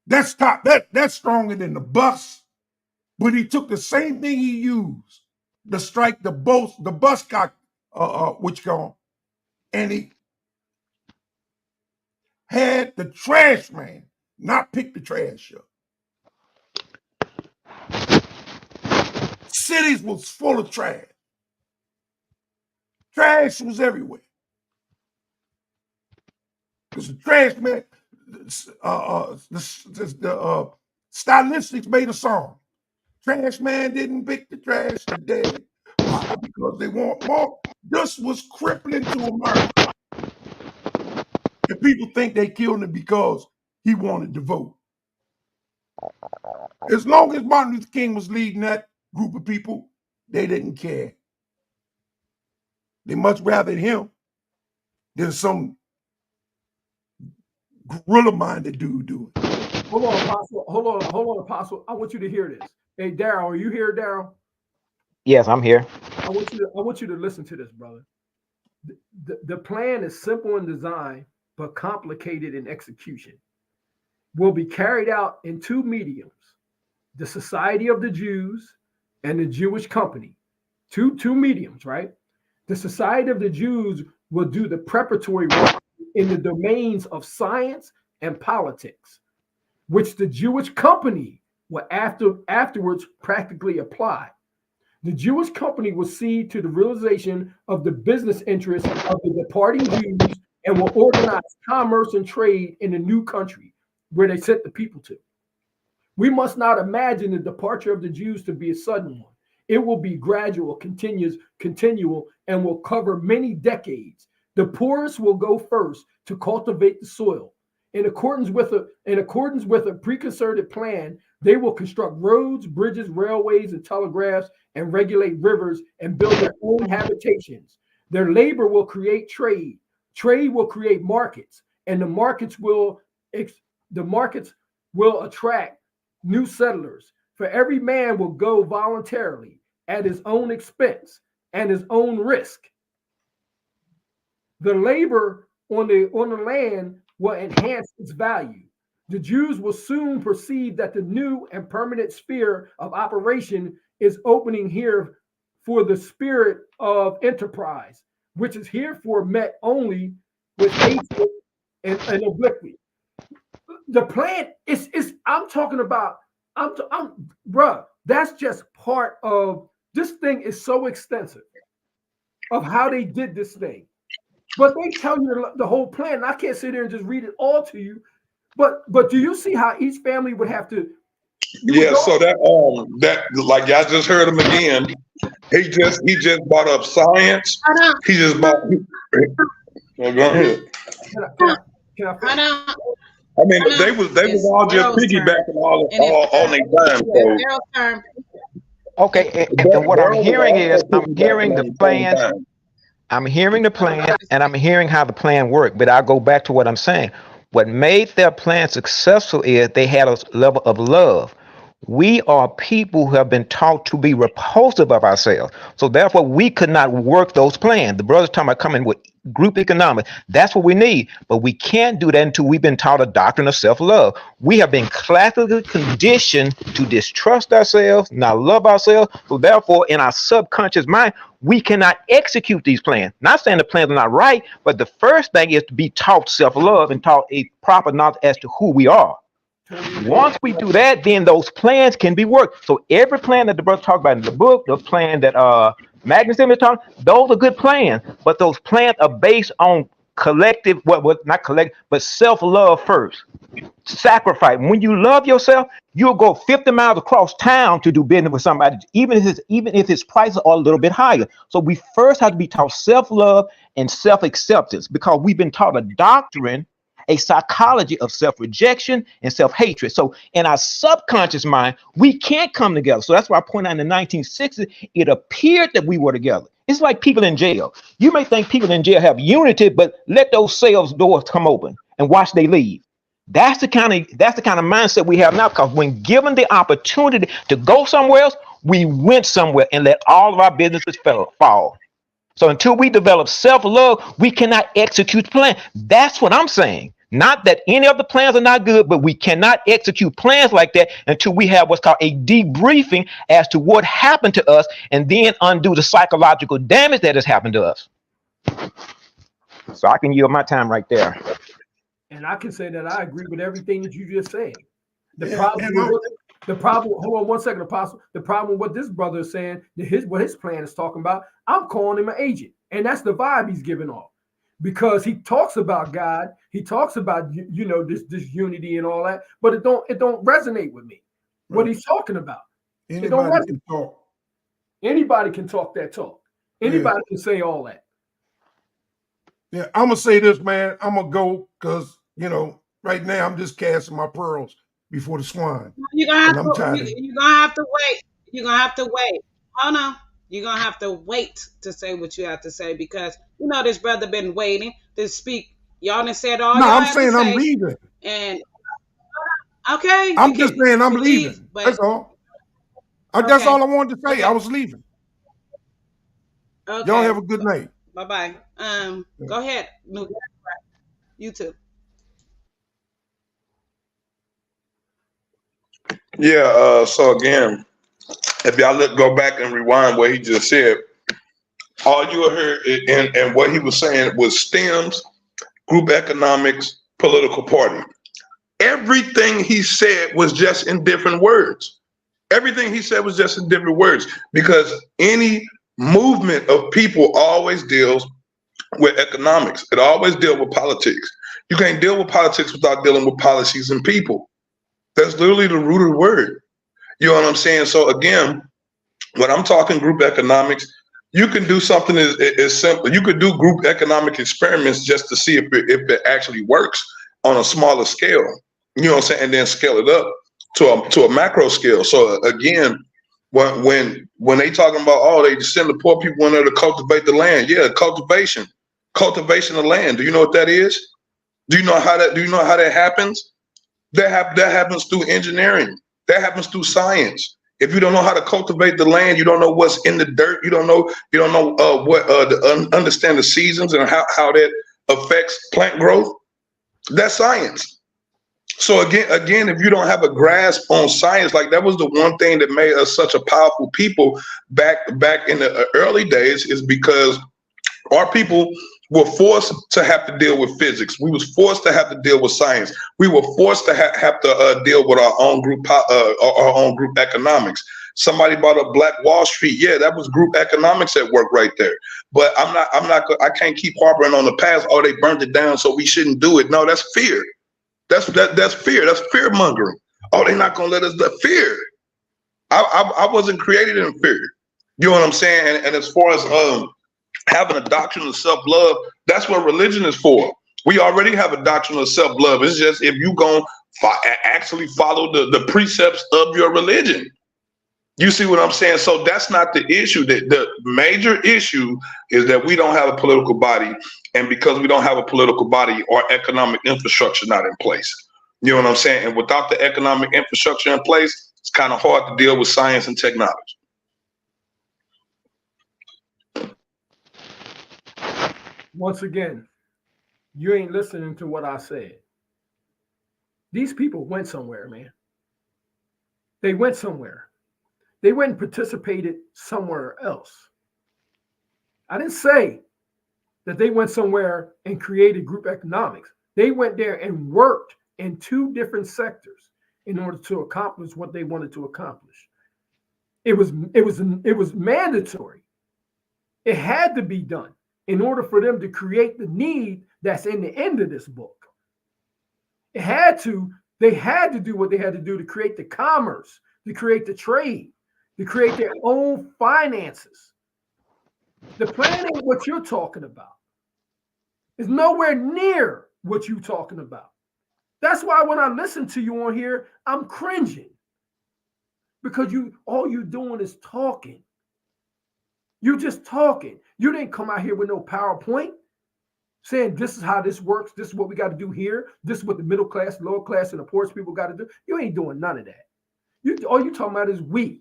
That's top. That's stronger than the bus. But he took the same thing he used to strike the bus got and he had the trash man not pick the trash up. Cities was full of trash. Trash was everywhere. Because the trash man, the Stylistics made a song. Trash man didn't pick the trash today. Why? Because they want more. This was crippling to America. And people think they killed him because he wanted to vote. As long as Martin Luther King was leading that group of people, they didn't care. They much rather him than some guerrilla-minded dude do it. Hold on, Apostle. Hold on, Apostle. I want you to hear this. Hey, Daryl, are you here, Daryl? Yes, I'm here. I want you to listen to this, brother. The plan is simple in design, but complicated in execution. Will be carried out in two mediums: the Society of the Jews and the Jewish Company. Two mediums, right? The Society of the Jews will do the preparatory work in the domains of science and politics, which the Jewish Company will afterwards practically apply. The Jewish Company will see to the realization of the business interests of the departing Jews and will organize commerce and trade in the new country where they sent the people to. We must not imagine the departure of the Jews to be a sudden one. It will be gradual, continual, and will cover many decades. The poorest will go first to cultivate the soil. In accordance with a preconcerted plan, they will construct roads, bridges, railways, and telegraphs, and regulate rivers and build their own habitations. Their labor will create trade. Trade will create markets, and the markets will attract new settlers. For every man will go voluntarily at his own expense and his own risk. The labor on the land will enhance its value. The Jews will soon perceive that the new and permanent sphere of operation is opening here for the spirit of enterprise, which is herefore met only with hatred and obliquity. The plan is I'm talking about, bruh, that's just part of, this thing is so extensive of how they did this thing. But they tell you the whole plan. I can't sit there and just read it all to you. But do you see how each family would have to? Yeah. So that like y'all just heard him again. He just brought up science. He just brought. Well, go ahead. Can I I mean, they was all just piggybacking all on their time. So. Okay, and what I'm hearing is I'm hearing the plan. I'm hearing the plan, and I'm hearing how the plan worked. But I'll go back to what I'm saying. What made their plan successful is they had a level of love. We are people who have been taught to be repulsive of ourselves. So therefore, we could not work those plans. The brothers talking about coming with group economics. That's what we need. But we can't do that until we've been taught a doctrine of self-love. We have been classically conditioned to distrust ourselves, not love ourselves. So therefore, in our subconscious mind, we cannot execute these plans. Not saying the plans are not right, but the first thing is to be taught self-love and taught a proper knowledge as to who we are. Once we do that, then those plans can be worked. So every plan that the brother talked about in the book, the plan that Magnus is talking, those are good plans, but those plans are based on collective, not collective, but self-love first. Sacrifice. When you love yourself, you'll go 50 miles across town to do business with somebody, even if his prices are a little bit higher. So we first have to be taught self-love and self-acceptance, because we've been taught a doctrine, a psychology of self-rejection and self-hatred. So in our subconscious mind, we can't come together. So that's why I point out in the 1960s, it appeared that we were together. It's like people in jail. You may think people in jail have unity, but let those cells doors come open and watch they leave. That's the kind of mindset we have now, because when given the opportunity to go somewhere else, we went somewhere and let all of our businesses fall. So until we develop self-love, we cannot execute the plan. That's what I'm saying. Not that any of the plans are not good, but we cannot execute plans like that until we have what's called a debriefing as to what happened to us, and then undo the psychological damage that has happened to us. So I can yield my time right there. And I can say that I agree with everything that you just said. The problem, hold on one second, Apostle. The problem with what this brother is saying, what his plan is talking about, I'm calling him an agent. And that's the vibe he's giving off. Because he talks about God, he talks about this unity and all that, but it don't resonate with me. Right. What he's talking about. Anybody can talk. Anybody can talk that talk. Anybody can say all that. Yeah, I'm gonna say this, man. I'm gonna go because, you know, right now I'm just casting my pearls before the swine. You're gonna have And I'm to. tired of it. You're gonna have to wait. You're gonna have to wait. Hold on. You're gonna have to wait to say what you have to say because you know this brother been waiting to speak. Y'all done said all No, y'all I'm had saying to I'm say, leaving. and okay, I'm you just can saying I'm you leaving. leave, but That's all. That's okay, all I wanted to say. I okay, was leaving. Y'all okay. have a good night. Bye bye. Go ahead, Nuke. You too. Yeah. So again, if y'all go back and rewind what he just said, all you heard and what he was saying was stems, group economics, political party. Everything he said was just in different words. Everything he said was just in different words because any movement of people always deals with economics. It always deals with politics. You can't deal with politics without dealing with policies and people. That's literally the root of the word. You know what I'm saying? So again, when I'm talking group economics, you can do something as simple. You could do group economic experiments just to see if it actually works on a smaller scale. You know what I'm saying? And then scale it up to a macro scale. So again, when they talking about they send the poor people in there to cultivate the land, yeah, cultivation of land. Do you know what that is? Do you know how that happens? That happens through engineering. That happens through science. If you don't know how to cultivate the land, you don't know what's in the dirt. You don't know understand the seasons and how that affects plant growth. That's science. So again, if you don't have a grasp on science, like that was the one thing that made us such a powerful people back in the early days, is because our people were forced to have to deal with physics. We was forced to have to deal with science. We were forced to have to deal with our own group economics. Somebody brought up Black Wall Street. Yeah, that was group economics at work right there. But I can't keep harping on the past. Oh, they burned it down, so we shouldn't do it. No, that's fear. That's fear. That's fear mongering. Oh, they're not gonna let us. The fear. I wasn't created in fear. You know what I'm saying? And as far as having a doctrine of self-love, that's what religion is for. We already have a doctrine of self-love. It's just if you gonna actually follow the precepts of your religion. You see what I'm saying? So that's not the issue. The major issue is that we don't have a political body, and because we don't have a political body, our economic infrastructure not in place. You know what I'm saying? And without the economic infrastructure in place, it's kind of hard to deal with science and technology. Once again, you ain't listening to what I said. These people went somewhere, man. They went somewhere. They went and participated somewhere else. I didn't say that they went somewhere and created group economics. They went there and worked in two different sectors in order to accomplish what they wanted to accomplish. It was mandatory. It had to be done in order for them to create the need that's in the end of this book. They had to do what they had to do to create the commerce, to create the trade, to create their own finances. The plan ain't what you're talking about. It's nowhere near what you're talking about. That's why when I listen to you on here, I'm cringing. Because all you're doing is talking. You're just talking. You didn't come out here with no PowerPoint saying this is how this works. This is what we got to do here. This is what the middle class, lower class, and the poorest people got to do. You ain't doing none of that. All you talking about is we.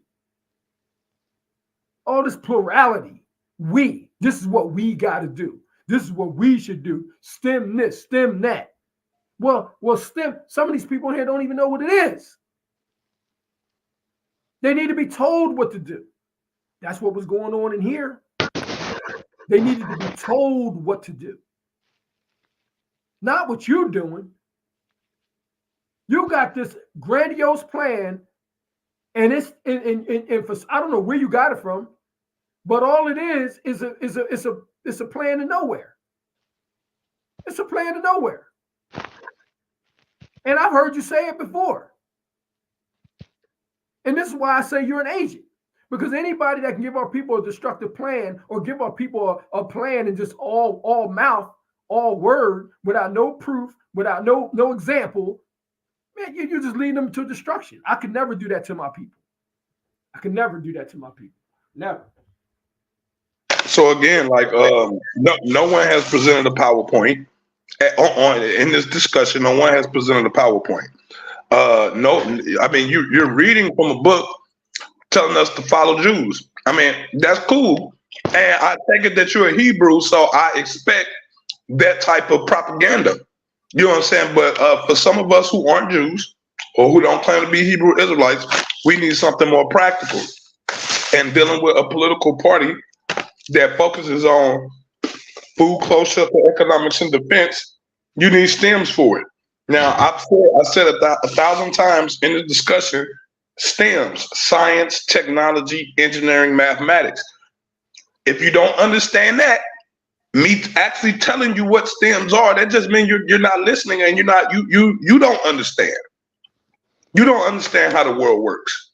All this plurality. We. This is what we got to do. This is what we should do. STEM this, STEM that. Well, STEM, some of these people in here don't even know what it is. They need to be told what to do. That's what was going on in here. They needed to be told what to do. Not what you're doing. You got this grandiose plan, and it's I don't know where you got it from, but all it is a plan to nowhere. It's a plan to nowhere. And I've heard you say it before. And this is why I say you're an agent. Because anybody that can give our people a destructive plan or give our people a plan and just all mouth, all word, without no proof, without no example, man, you just lead them to destruction. I could never do that to my people. I could never do that to my people. Never. So again, like no one has presented a PowerPoint in this discussion. No one has presented a PowerPoint. No, I mean you're reading from a book telling us to follow Jews. I mean that's cool, and I take it that you're a Hebrew, so I expect that type of propaganda. You know what I'm saying? But for some of us who aren't Jews or who don't claim to be Hebrew Israelites, we need something more practical. And dealing with a political party that focuses on food closure to economics and defense, you need STEMs for it. Now, I said 1,000 times in the discussion, STEMs, science, technology, engineering, mathematics. If you don't understand that, me actually telling you what STEMs are, that just means you're not listening and you don't understand. You don't understand how the world works.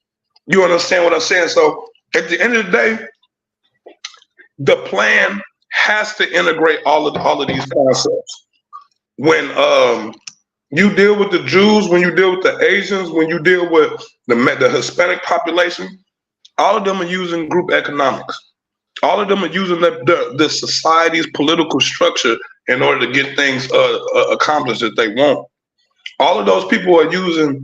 You understand what I'm saying? So at the end of the day, the plan has to integrate all of these concepts. When you deal with the Jews, when you deal with the Asians, when you deal with the Hispanic population, all of them are using group economics. All of them are using the society's political structure in order to get things accomplished that they want. All of those people are using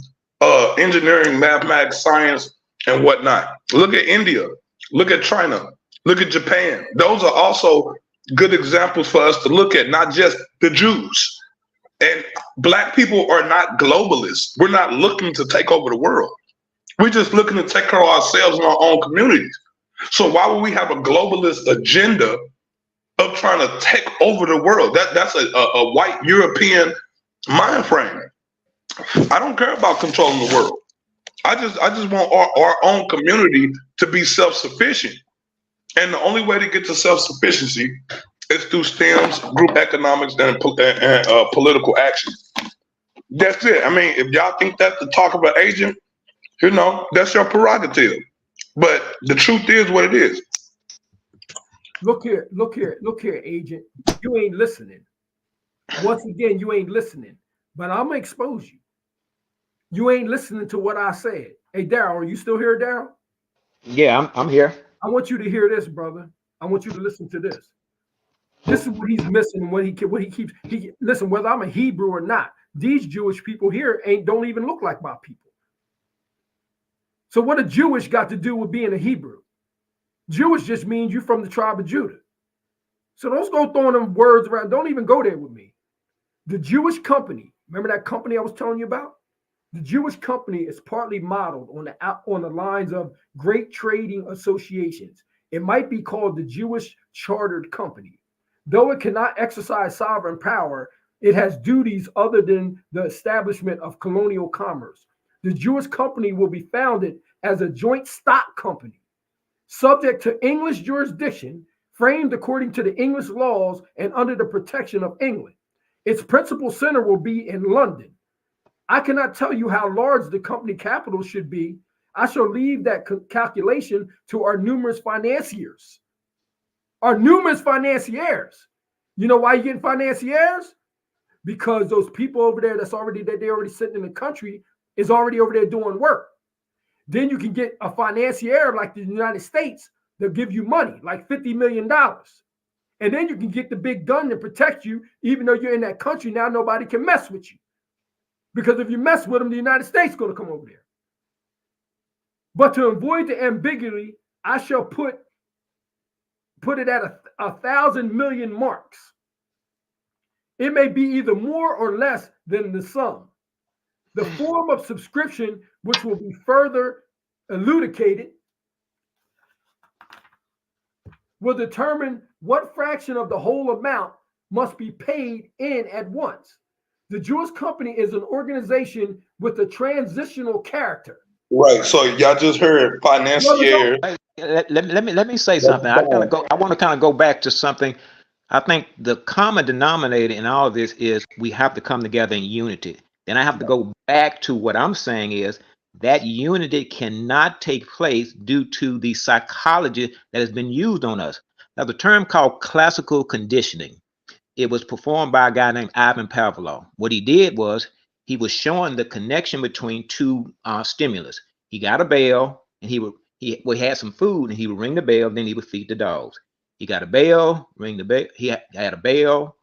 engineering, mathematics, science, and whatnot. Look at India. Look at China. Look at Japan. Those are also good examples for us to look at, not just the Jews. And Black people are not globalists. We're not looking to take over the world. We're just looking to take care of ourselves and our own communities. So why would we have a globalist agenda of trying to take over the world? That's a white European mind frame. I don't care about controlling the world. I just want our own community to be self-sufficient. And the only way to get to self-sufficiency is through STEMs, group economics, and political action. That's it. I mean, if y'all think that's the talk of an agent, that's your prerogative. But the truth is what it is. Look here, agent. You ain't listening. Once again, you ain't listening. But I'm gonna expose you. You ain't listening to what I said. Hey, Daryl, are you still here, Daryl? Yeah, I'm here. I want you to hear this, brother. I want you to listen to this. This is what he's missing. What he keeps. Listen. Whether I'm a Hebrew or not, these Jewish people here don't even look like my people. So what a Jewish got to do with being a Hebrew? Jewish just means you from the tribe of Judah. So don't go throwing them words around. Don't even go there with me. The Jewish company, remember that company I was telling you about? The Jewish company is partly modeled on the lines of great trading associations. It might be called the Jewish Chartered Company. Though it cannot exercise sovereign power, it has duties other than the establishment of colonial commerce. The Jewish company will be founded as a joint stock company, subject to English jurisdiction, framed according to the English laws and under the protection of England. Its principal center will be in London. I cannot tell you how large the company capital should be. I shall leave that calculation to our numerous financiers. Our numerous financiers. You know why you're getting financiers? Because those people over there they're already sitting in the country is already over there doing work. Then you can get a financier like the United States. They'll give you money, like $50 million. And then you can get the big gun to protect you, even though you're in that country. Now nobody can mess with you. Because if you mess with them, the United States is going to come over there. But to avoid the ambiguity, I shall put it at 1,000 million marks. It may be either more or less than the sum. The form of subscription, which will be further elucidated, will determine what fraction of the whole amount must be paid in at once. The Jewish company is an organization with a transitional character. Right. So y'all just heard financier. Let me say something. I want to kind of go back to something. I think the common denominator in all of this is we have to come together in unity. Then I have to go back to what I'm saying is that unity cannot take place due to the psychology that has been used on us. Now, the term called classical conditioning. It was performed by a guy named Ivan Pavlov. What he did was he was showing the connection between two stimulus. He got a bell, and he had some food, and he would ring the bell, then he would feed the dogs. He got a bell, ring the bell. He had a bell,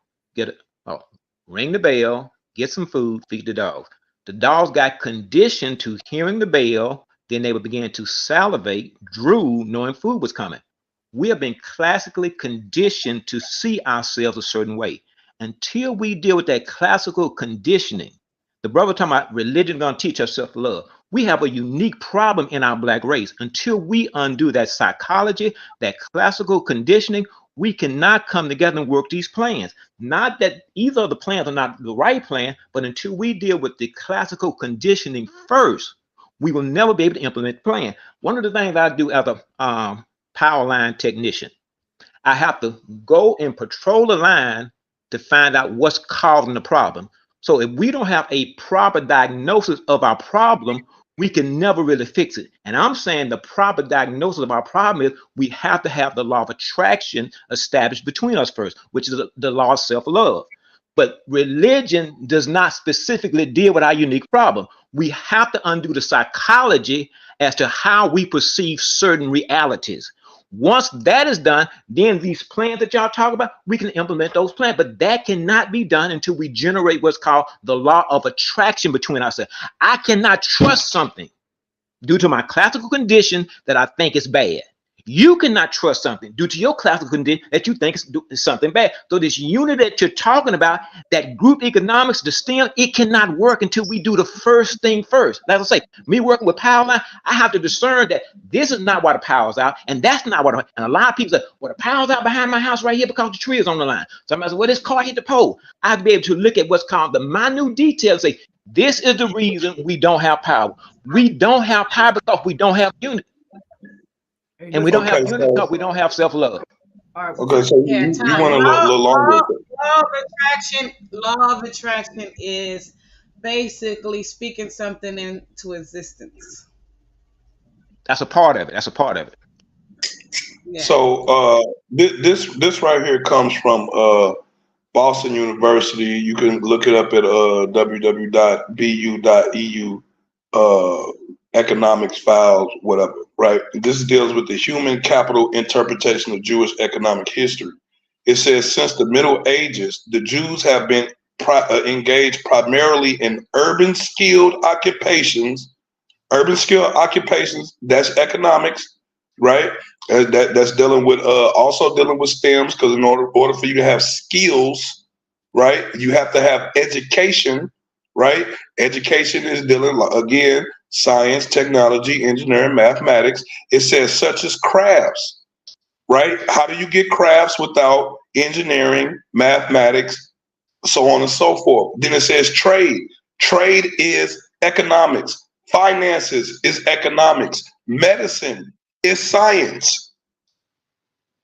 ring the bell, get some food, feed the dogs. The dogs got conditioned to hearing the bell, then they would begin to salivate, drool, knowing food was coming. We have been classically conditioned to see ourselves a certain way. Until we deal with that classical conditioning, the brother talking about religion gonna teach us self-love. We have a unique problem in our Black race. Until we undo that psychology, that classical conditioning, we cannot come together and work these plans. Not that either of the plans are not the right plan, but until we deal with the classical conditioning first, we will never be able to implement the plan. One of the things I do as a power line technician, I have to go and patrol the line to find out what's causing the problem. So if we don't have a proper diagnosis of our problem, we can never really fix it. And I'm saying the proper diagnosis of our problem is we have to have the law of attraction established between us first, which is the law of self-love. But religion does not specifically deal with our unique problem. We have to undo the psychology as to how we perceive certain realities. Once that is done, then these plans that y'all talk about, we can implement those plans. But that cannot be done until we generate what's called the law of attraction between ourselves. I cannot trust something due to my classical condition that I think is bad. You cannot trust something due to your classical condition that you think is something bad. So this unity that you're talking about, that group economics, the STEM, it cannot work until we do the first thing first. As I say, me working with power line, I have to discern that this is not why the power's out, and that's not what. And a lot of people say, well, the power's out behind my house right here because the tree is on the line. Somebody says, well, this car hit the pole. I have to be able to look at what's called the minute details. Say, this is the reason we don't have power. We don't have power because we don't have unity. And we don't have unity because we don't have self-love. Okay, so you want a little longer. Law of attraction is basically speaking something into existence. That's a part of it. That's a part of it. Yeah. So this right here comes from Boston University. You can look it up at www.bu.edu. Economics files, whatever, right? This deals with the human capital interpretation of Jewish economic history. It says, since the Middle Ages, the Jews have been engaged primarily in urban skilled occupations. Urban skilled occupations, that's economics, right? That's dealing with, also dealing with STEMs, because in order for you to have skills, right, you have to have education, right? Education is dealing, again, science, technology, engineering, mathematics. It says such as crafts, right? How do you get crafts without engineering, mathematics, so on and so forth? Then it says trade. Trade is economics. Finances is economics. Medicine is science.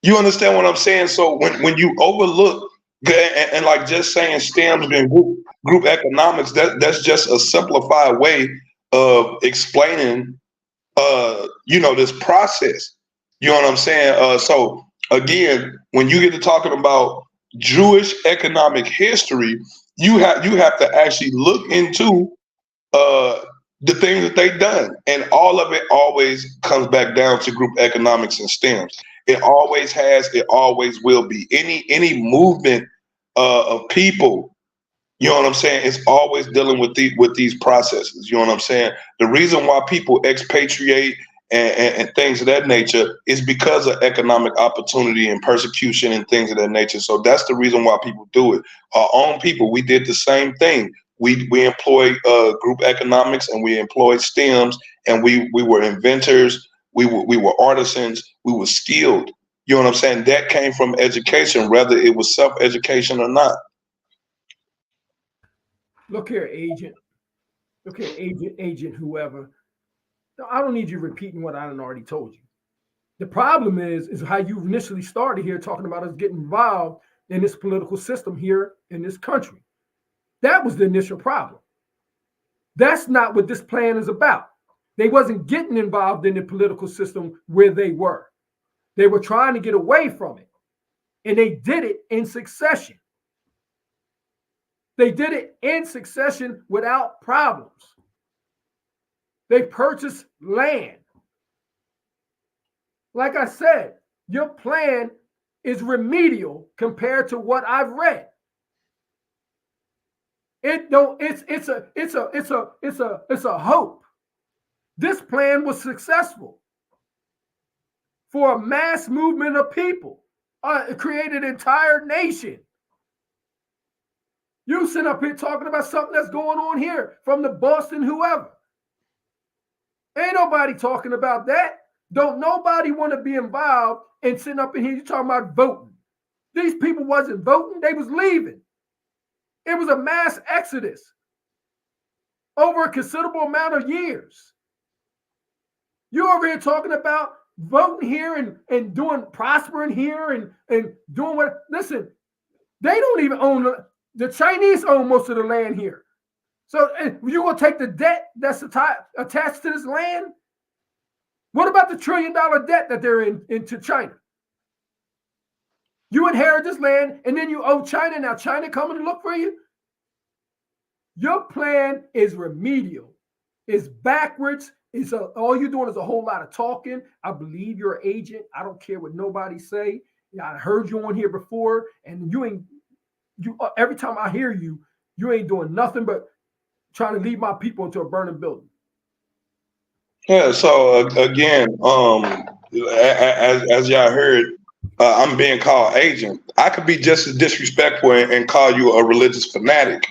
You understand what I'm saying? So when you overlook and like just saying STEMs and group economics, that's just a simplified way of explaining, this process. You know what I'm saying? So again, when you get to talking about Jewish economic history, you have to actually look into the things that they've done, and all of it always comes back down to group economics and STEMs. It always has. It always will be. Any movement of people. You know what I'm saying? It's always dealing with these processes. You know what I'm saying? The reason why people expatriate and things of that nature is because of economic opportunity and persecution and things of that nature. So that's the reason why people do it. Our own people, we did the same thing. We employed group economics and we employed STEMs, and we were inventors. We were artisans. We were skilled. You know what I'm saying? That came from education, whether it was self-education or not. Look here, agent. Look here, agent, whoever. I don't need you repeating what I done already told you. The problem is how you initially started here talking about us getting involved in this political system here in this country. That was the initial problem. That's not what this plan is about. They wasn't getting involved in the political system where they were. They were trying to get away from it. And they did it in succession. They did it in succession without problems. They purchased land. Like I said, your plan is remedial compared to what I've read. It's a hope. This plan was successful for a mass movement of people. It created an entire nation. You sit up here talking about something that's going on here from the Boston whoever. Ain't nobody talking about that. Don't nobody want to be involved and sitting up in here, you talking about voting. These people wasn't voting, they was leaving. It was a mass exodus over a considerable amount of years. You over here talking about voting here and doing prospering here and doing what? Listen, they don't even own the Chinese own most of the land here. So you gonna take the debt that's attached to this land? What about the $1 trillion debt that they're into China? You inherit this land and then you owe China. Now China coming to look for you? Your plan is remedial. It's backwards. All you're doing is a whole lot of talking. I believe you're an agent. I don't care what nobody say. I heard you on here before, and you every time I hear you, you ain't doing nothing but trying to lead my people into a burning building. Yeah. So again, as y'all heard, I'm being called agent. I could be just as disrespectful and call you a religious fanatic,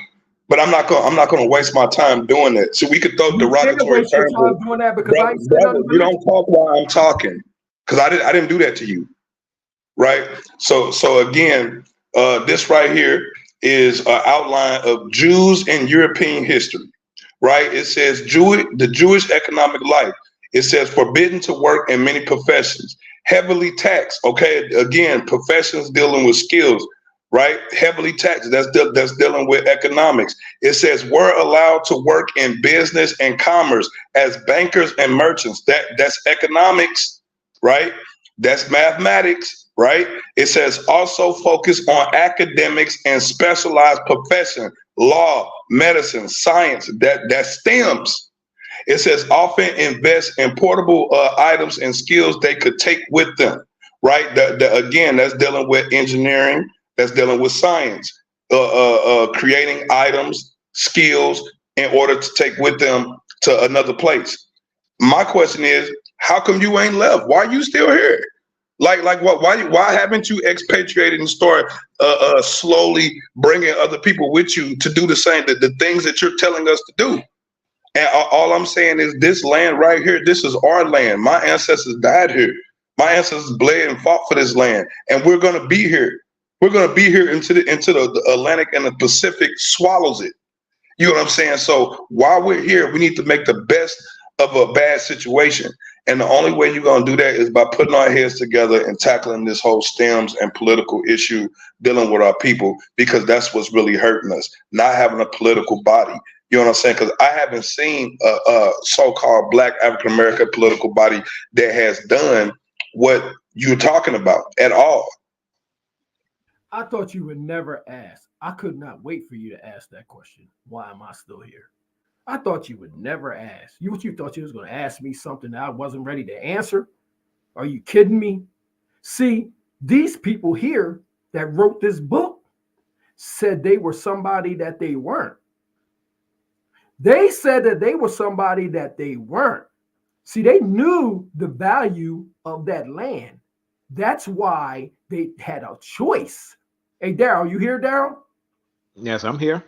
but I'm not going to waste my time doing that. So we could throw derogatory terms. Doing that because brother, you don't talk while I'm talking, because I didn't do that to you, right? So again, this right here is an outline of Jews in European history, right? It says the Jewish economic life. It says forbidden to work in many professions, heavily taxed. Okay, again, professions dealing with skills, right? Heavily taxed. That's dealing with economics. It says were allowed to work in business and commerce as bankers and merchants. That's economics, right? That's mathematics. Right? It says also focus on academics and specialized profession, law, medicine, science, that stems. It says often invest in portable items and skills they could take with them, right? Again, that's dealing with engineering, that's dealing with science, creating items, skills in order to take with them to another place. My question is, how come you ain't left? Why are you still here? Like what? Why haven't you expatriated and start slowly bringing other people with you to do the same, the things that you're telling us to do? And all I'm saying is this land right here, this is our land. My ancestors died here. My ancestors bled and fought for this land, and we're gonna be here. We're gonna be here into the Atlantic and the Pacific swallows it. You know what I'm saying? So while we're here, we need to make the best of a bad situation. And the only way you're going to do that is by putting our heads together and tackling this whole stems and political issue, dealing with our people, because that's what's really hurting us, not having a political body. You know what I'm saying? Because I haven't seen a so-called Black African-American political body that has done what you're talking about at all. I thought you would never ask. I could not wait for you to ask that question. Why am I still here? I thought you would never ask. You thought you was going to ask me something that I wasn't ready to answer? Are you kidding me? See, these people here that wrote this book said they were somebody that they weren't. They said that they were somebody that they weren't. See, they knew the value of that land. That's why they had a choice. Hey, Daryl, you here, Daryl? Yes, I'm here.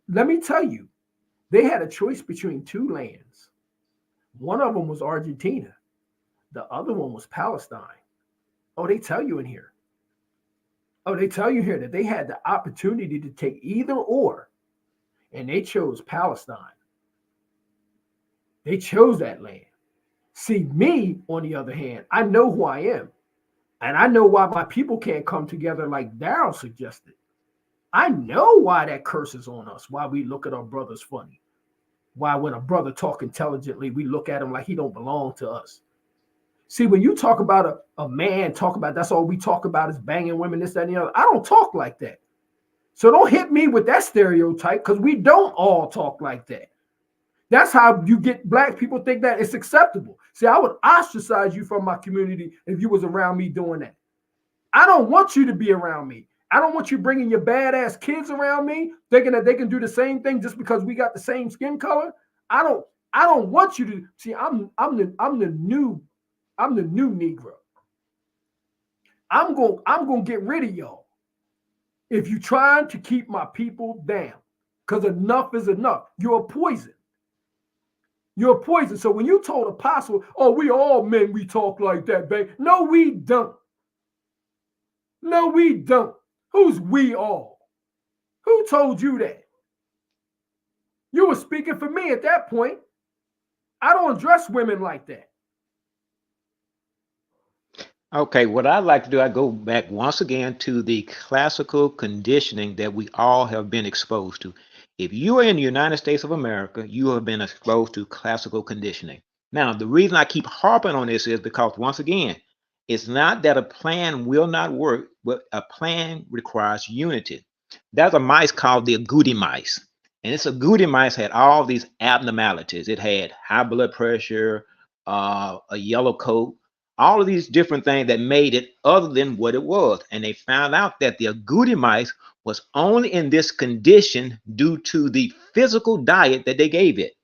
Let me tell you. They had a choice between two lands. One of them was Argentina. The other one was Palestine. Oh, they tell you in here. Oh, they tell you here that they had the opportunity to take either or, and they chose Palestine. They chose that land. See, me, on the other hand, I know who I am, and I know why my people can't come together like Daryl suggested. I know why that curse is on us, why we look at our brothers funny, why when a brother talk intelligently, we look at him like he don't belong to us. See, when you talk about a man, that's all we talk about is banging women, this, that, and the other. I don't talk like that. So don't hit me with that stereotype, because we don't all talk like that. That's how you get black people think that it's acceptable. See, I would ostracize you from my community if you was around me doing that. I don't want you to be around me. I don't want you bringing your badass kids around me, thinking that they can do the same thing just because we got the same skin color. I don't want you to see. I'm the new Negro. I'm gonna get rid of y'all if you trying to keep my people down, because enough is enough. You're a poison. You're a poison. So when you told Apostle, oh, we all men, we talk like that, babe. No, we don't. No, we don't. Who's we all? Who told you that? You were speaking for me at that point. I don't address women like that. Okay, what I like to do, I go back once again to the classical conditioning that we all have been exposed to. If you are in the United States of America, you have been exposed to classical conditioning. Now, the reason I keep harping on this is because, once again, it's not that a plan will not work, but a plan requires unity. There's a mice called the agouti mice. And this agouti mice had all these abnormalities. It had high blood pressure, a yellow coat, all of these different things that made it other than what it was. And they found out that the agouti mice was only in this condition due to the physical diet that they gave it.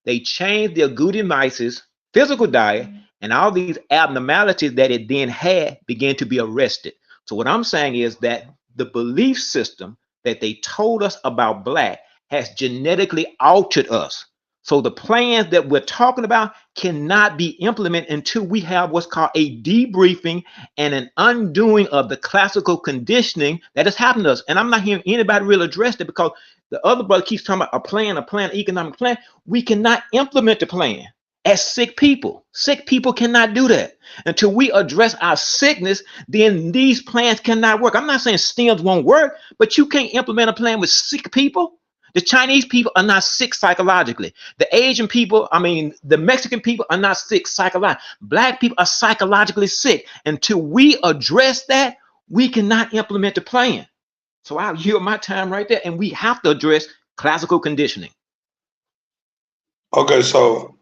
They changed the agouti mice's physical diet, and all these abnormalities that it then had began to be arrested. So what I'm saying is that the belief system that they told us about black has genetically altered us. So the plans that we're talking about cannot be implemented until we have what's called a debriefing and an undoing of the classical conditioning that has happened to us. And I'm not hearing anybody really address it, because the other brother keeps talking about a plan, economic plan. We cannot implement the plan as sick people. Sick people cannot do that. Until we address our sickness, then these plans cannot work. I'm not saying STEMs won't work, but you can't implement a plan with sick people. The Chinese people are not sick psychologically. The Asian people, the Mexican people are not sick psychologically. Black people are psychologically sick. Until we address that, we cannot implement the plan. So I'll yield my time right there, and we have to address classical conditioning. Okay, so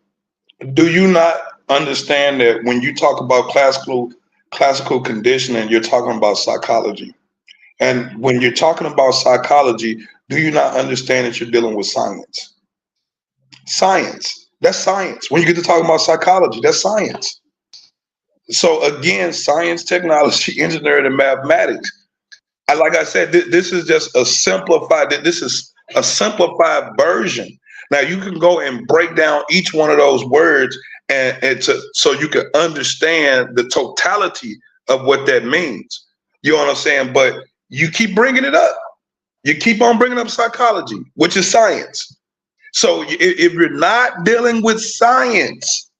do you not understand that when you talk about classical conditioning, you're talking about psychology? And when you're talking about psychology, do you not understand that you're dealing with science? Science. That's science. When you get to talking about psychology, that's science. So again, science, technology, engineering, and mathematics. Like I said, this is just a simplified. This is a simplified version. Now you can go and break down each one of those words so you can understand the totality of what that means. You know what I'm saying? But you keep bringing it up. You keep on bringing up psychology, which is science. So if you're not dealing with science,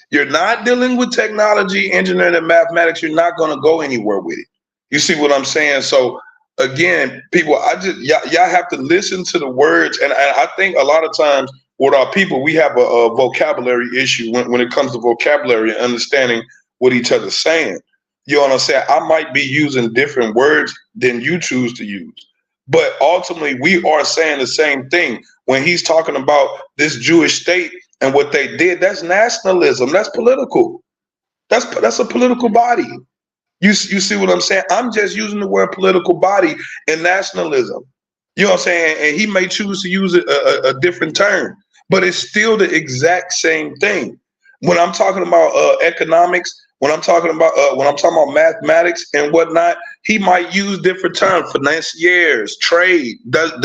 you're not dealing with technology, engineering, and mathematics, you're not going to go anywhere with it. You see what I'm saying? So again, people, y'all have to listen to the words. And I think a lot of times with our people, we have a vocabulary issue when it comes to vocabulary and understanding what each other's saying. You know what I'm saying? I might be using different words than you choose to use. But ultimately, we are saying the same thing. When he's talking about this Jewish state and what they did, that's nationalism. That's political. That's a political body. You see what I'm saying? I'm just using the word political body and nationalism. You know what I'm saying? And he may choose to use a different term, but it's still the exact same thing. When I'm talking about economics, when I'm talking about mathematics and whatnot, he might use different terms: financiers, trade.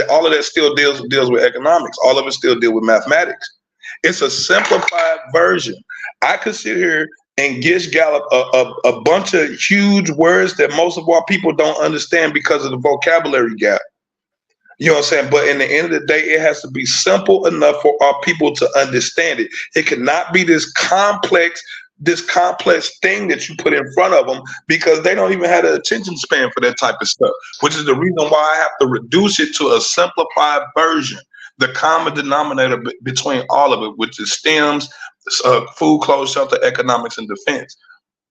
All of that still deals with economics. All of it still deals with mathematics. It's a simplified version. I could sit here and gish gallop a bunch of huge words that most of our people don't understand because of the vocabulary gap. You know what I'm saying? But in the end of the day, it has to be simple enough for our people to understand it. It cannot be this complex thing that you put in front of them, because they don't even have the attention span for that type of stuff, which is the reason why I have to reduce it to a simplified version. The common denominator between all of it, which is STEMs, food, clothes, shelter, economics, and defense.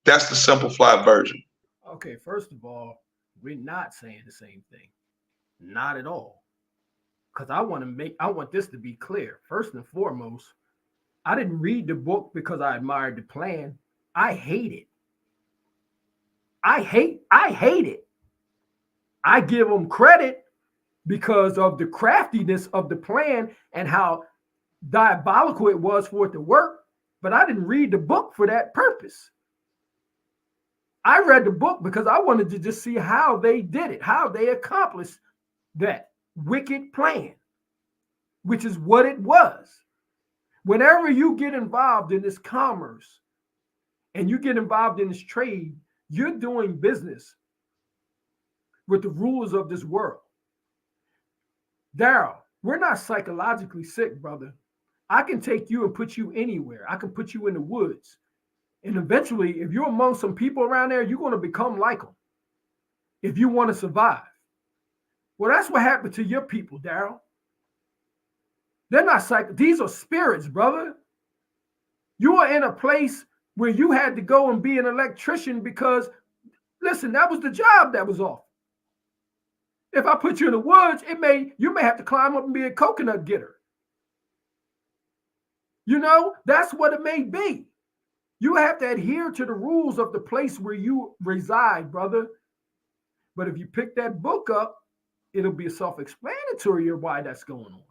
That's the simplified version. Okay, first of all, we're not saying the same thing. Not at all. Because I want this to be clear. First and foremost, I didn't read the book because I admired the plan. I hate it. I hate it. I give them credit because of the craftiness of the plan and how diabolical it was for it to work, but I didn't read the book for that purpose. I read the book because I wanted to just see how they did it, how they accomplished that wicked plan, which is what it was. Whenever you get involved in this commerce and you get involved in this trade, you're doing business with the rulers of this world. Daryl, we're not psychologically sick, brother. I can take you and put you anywhere. I can put you in the woods. And eventually, if you're among some people around there, you're going to become like them if you want to survive. Well, that's what happened to your people, Daryl. They're not these are spirits, brother. You are in a place where you had to go and be an electrician because, listen, that was the job that was offered. If I put you in the woods, you may have to climb up and be a coconut getter. You know, that's what it may be. You have to adhere to the rules of the place where you reside, brother. But if you pick that book up, it'll be self-explanatory of why that's going on.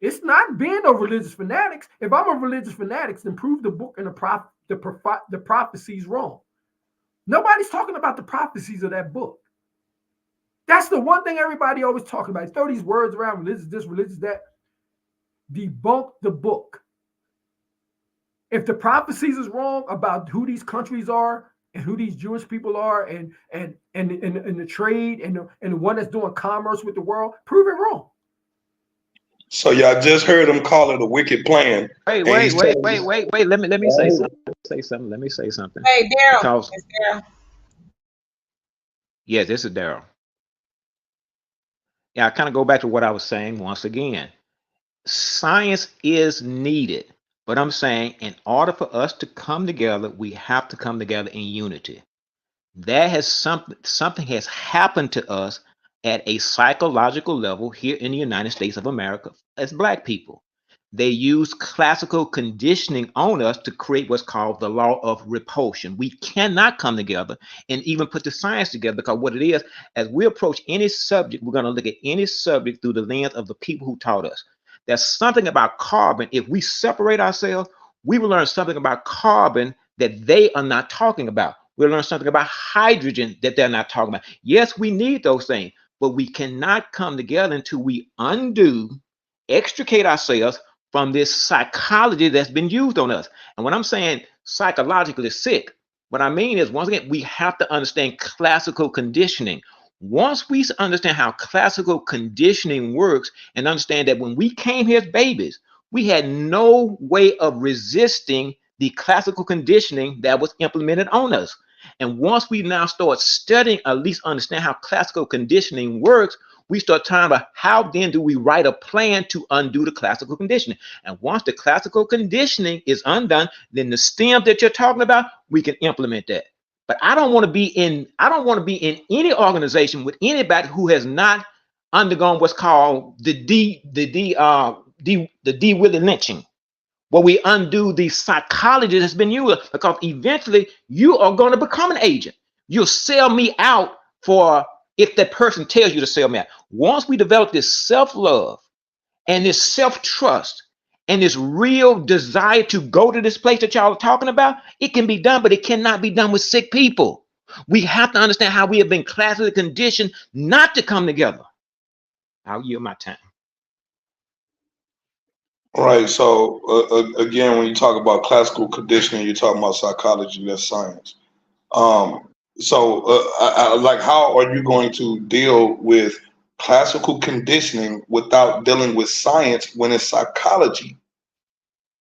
It's not being a religious fanatics. If I'm a religious fanatic, then prove the book and the prophecies wrong. Nobody's talking about the prophecies of that book. That's the one thing everybody always talking about. Throw these words around, religious this, religious that. Debunk the book. If the prophecies is wrong about who these countries are and who these Jewish people are and the trade and the one that's doing commerce with the world, prove it wrong. So y'all just heard him call it a wicked plan. Wait. Let me say something. Let me say something. Hey, Daryl. Yeah, this is Daryl. Yeah, I kind of go back to what I was saying once again. Science is needed, but I'm saying in order for us to come together, we have to come together in unity. That has something has happened to us at a psychological level here in the United States of America as Black people. They use classical conditioning on us to create what's called the law of repulsion. We cannot come together and even put the science together, because what it is, as we approach any subject, we're going to look at any subject through the lens of the people who taught us. There's something about carbon. If we separate ourselves, we will learn something about carbon that they are not talking about. We'll learn something about hydrogen that they're not talking about. Yes, we need those things, but we cannot come together until we extricate ourselves from this psychology that's been used on us. And when I'm saying psychologically sick, what I mean is, once again, we have to understand classical conditioning. Once we understand how classical conditioning works and understand that when we came here as babies, we had no way of resisting the classical conditioning that was implemented on us. And once we now start studying, at least understand how classical conditioning works, we start talking about how then do we write a plan to undo the classical conditioning. And once the classical conditioning is undone, then the STEM that you're talking about, we can implement that. But I don't want to be in any organization with anybody who has not undergone what's called the D Willie lynching, where we undo the psychology that's been used, because eventually you are going to become an agent. You'll sell me out for if that person tells you to sell me out. Once we develop this self-love and this self-trust and this real desire to go to this place that y'all are talking about, it can be done, but it cannot be done with sick people. We have to understand how we have been classically conditioned not to come together. I'll yield my time. Right. So again, when you talk about classical conditioning, you're talking about psychology. That's science. Like, how are you going to deal with classical conditioning without dealing with science when it's psychology?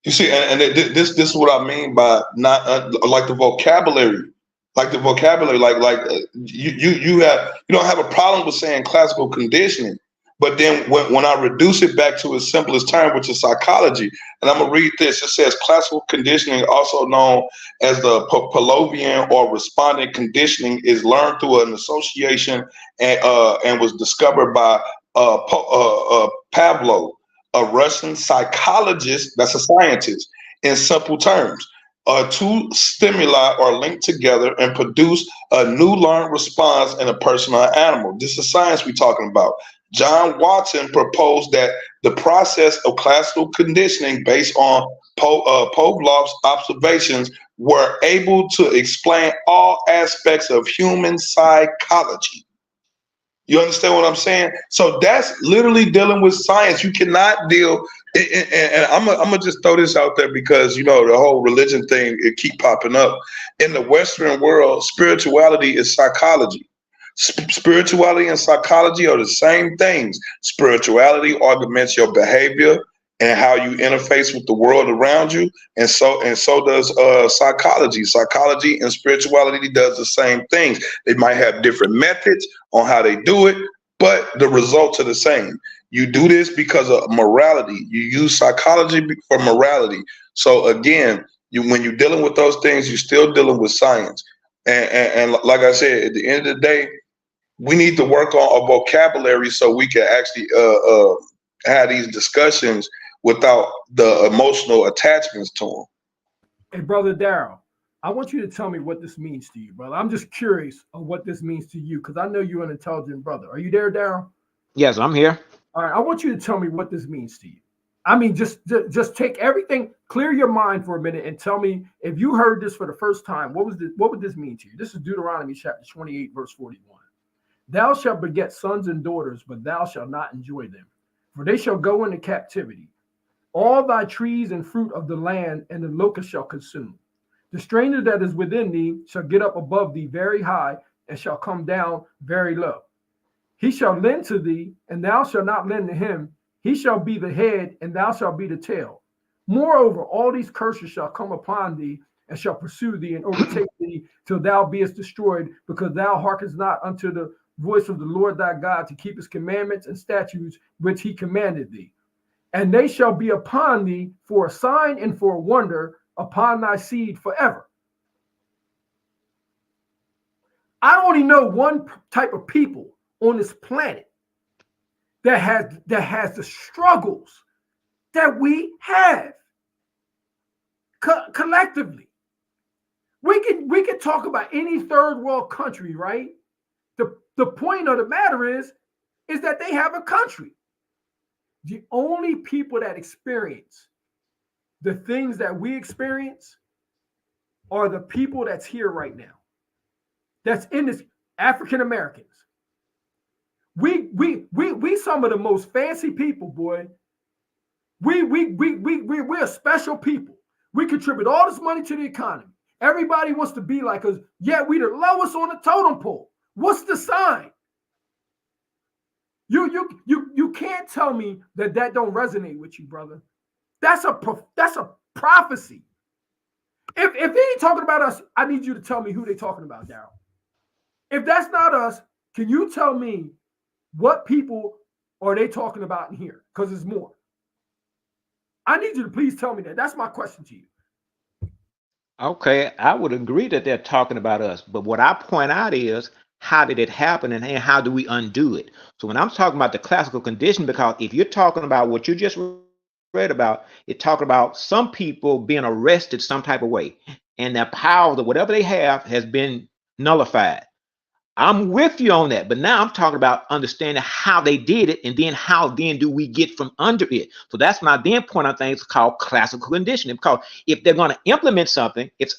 You see, and this is what I mean by not like the vocabulary. Like the vocabulary, you don't have a problem with saying classical conditioning, But then when I reduce it back to its simplest term, which is psychology, and I'm going to read this. It says classical conditioning, also known as the Pavlovian or respondent conditioning, is learned through an association and was discovered by Pavlov, a Russian psychologist, that's a scientist. In simple terms, two stimuli are linked together and produce a new learned response in a person or animal. This is science we're talking about. John Watson proposed that the process of classical conditioning based on Pavlov's observations were able to explain all aspects of human psychology. You understand what I'm saying? So that's literally dealing with science. You cannot deal, and I'm gonna just throw this out there because, you know, the whole religion thing, it keep popping up. In the Western world, spirituality is psychology. Spirituality and psychology are the same things. Spirituality augments your behavior and how you interface with the world around you, and so does psychology. Psychology and spirituality does the same things. They might have different methods on how they do it, but the results are the same. You do this because of morality. You use psychology for morality. So again, when you're dealing with those things, you're still dealing with science. And like I said, at the end of the day, we need to work on a vocabulary so we can actually have these discussions without the emotional attachments to them. Hey, Brother Daryl, I want you to tell me what this means to you, brother. I'm just curious of what this means to you because I know you're an intelligent brother. Are you there, Daryl? Yes, I'm here. All right, I want you to tell me what this means to you. I mean, just take everything, clear your mind for a minute, and tell me if you heard this for the first time. What would this mean to you? This is Deuteronomy chapter 28, verse 41. Thou shalt beget sons and daughters, but thou shalt not enjoy them, for they shall go into captivity. All thy trees and fruit of the land and the locust shall consume. The stranger that is within thee shall get up above thee very high and shall come down very low. He shall lend to thee, and thou shalt not lend to him. He shall be the head, and thou shalt be the tail. Moreover, all these curses shall come upon thee, and shall pursue thee and overtake thee till thou beest destroyed, because thou hearkenest not unto the voice of the Lord thy God to keep his commandments and statutes which he commanded thee. And they shall be upon thee for a sign and for a wonder upon thy seed forever. I only know one type of people on this planet that has the struggles that we have collectively. We can talk about any third world country, right? The point of the matter is that they have a country. The only people that experience the things that we experience are the people that's here right now. That's in this, African Americans. We some of the most fancy people, boy. We're a special people. We contribute all this money to the economy. Everybody wants to be like us. Yet we the lowest on the totem pole. What's the sign? You can't tell me that don't resonate with you, brother. That's a prophecy. If they ain't talking about us, I need you to tell me who they talking about, Daryl. If that's not us, can you tell me what people are they talking about in here? Because it's more. I need you to please tell me that. That's my question to you. Okay, I would agree that they're talking about us, but what I point out is, how did it happen and how do we undo it? So when I'm talking about the classical condition, because if you're talking about what you just read about, it's talking about some people being arrested some type of way and their power, whatever they have, has been nullified. I'm with you on that, but now I'm talking about understanding how they did it, and then how then do we get from under it. So that's when I then point out things called classical conditioning, because if they're going to implement something, if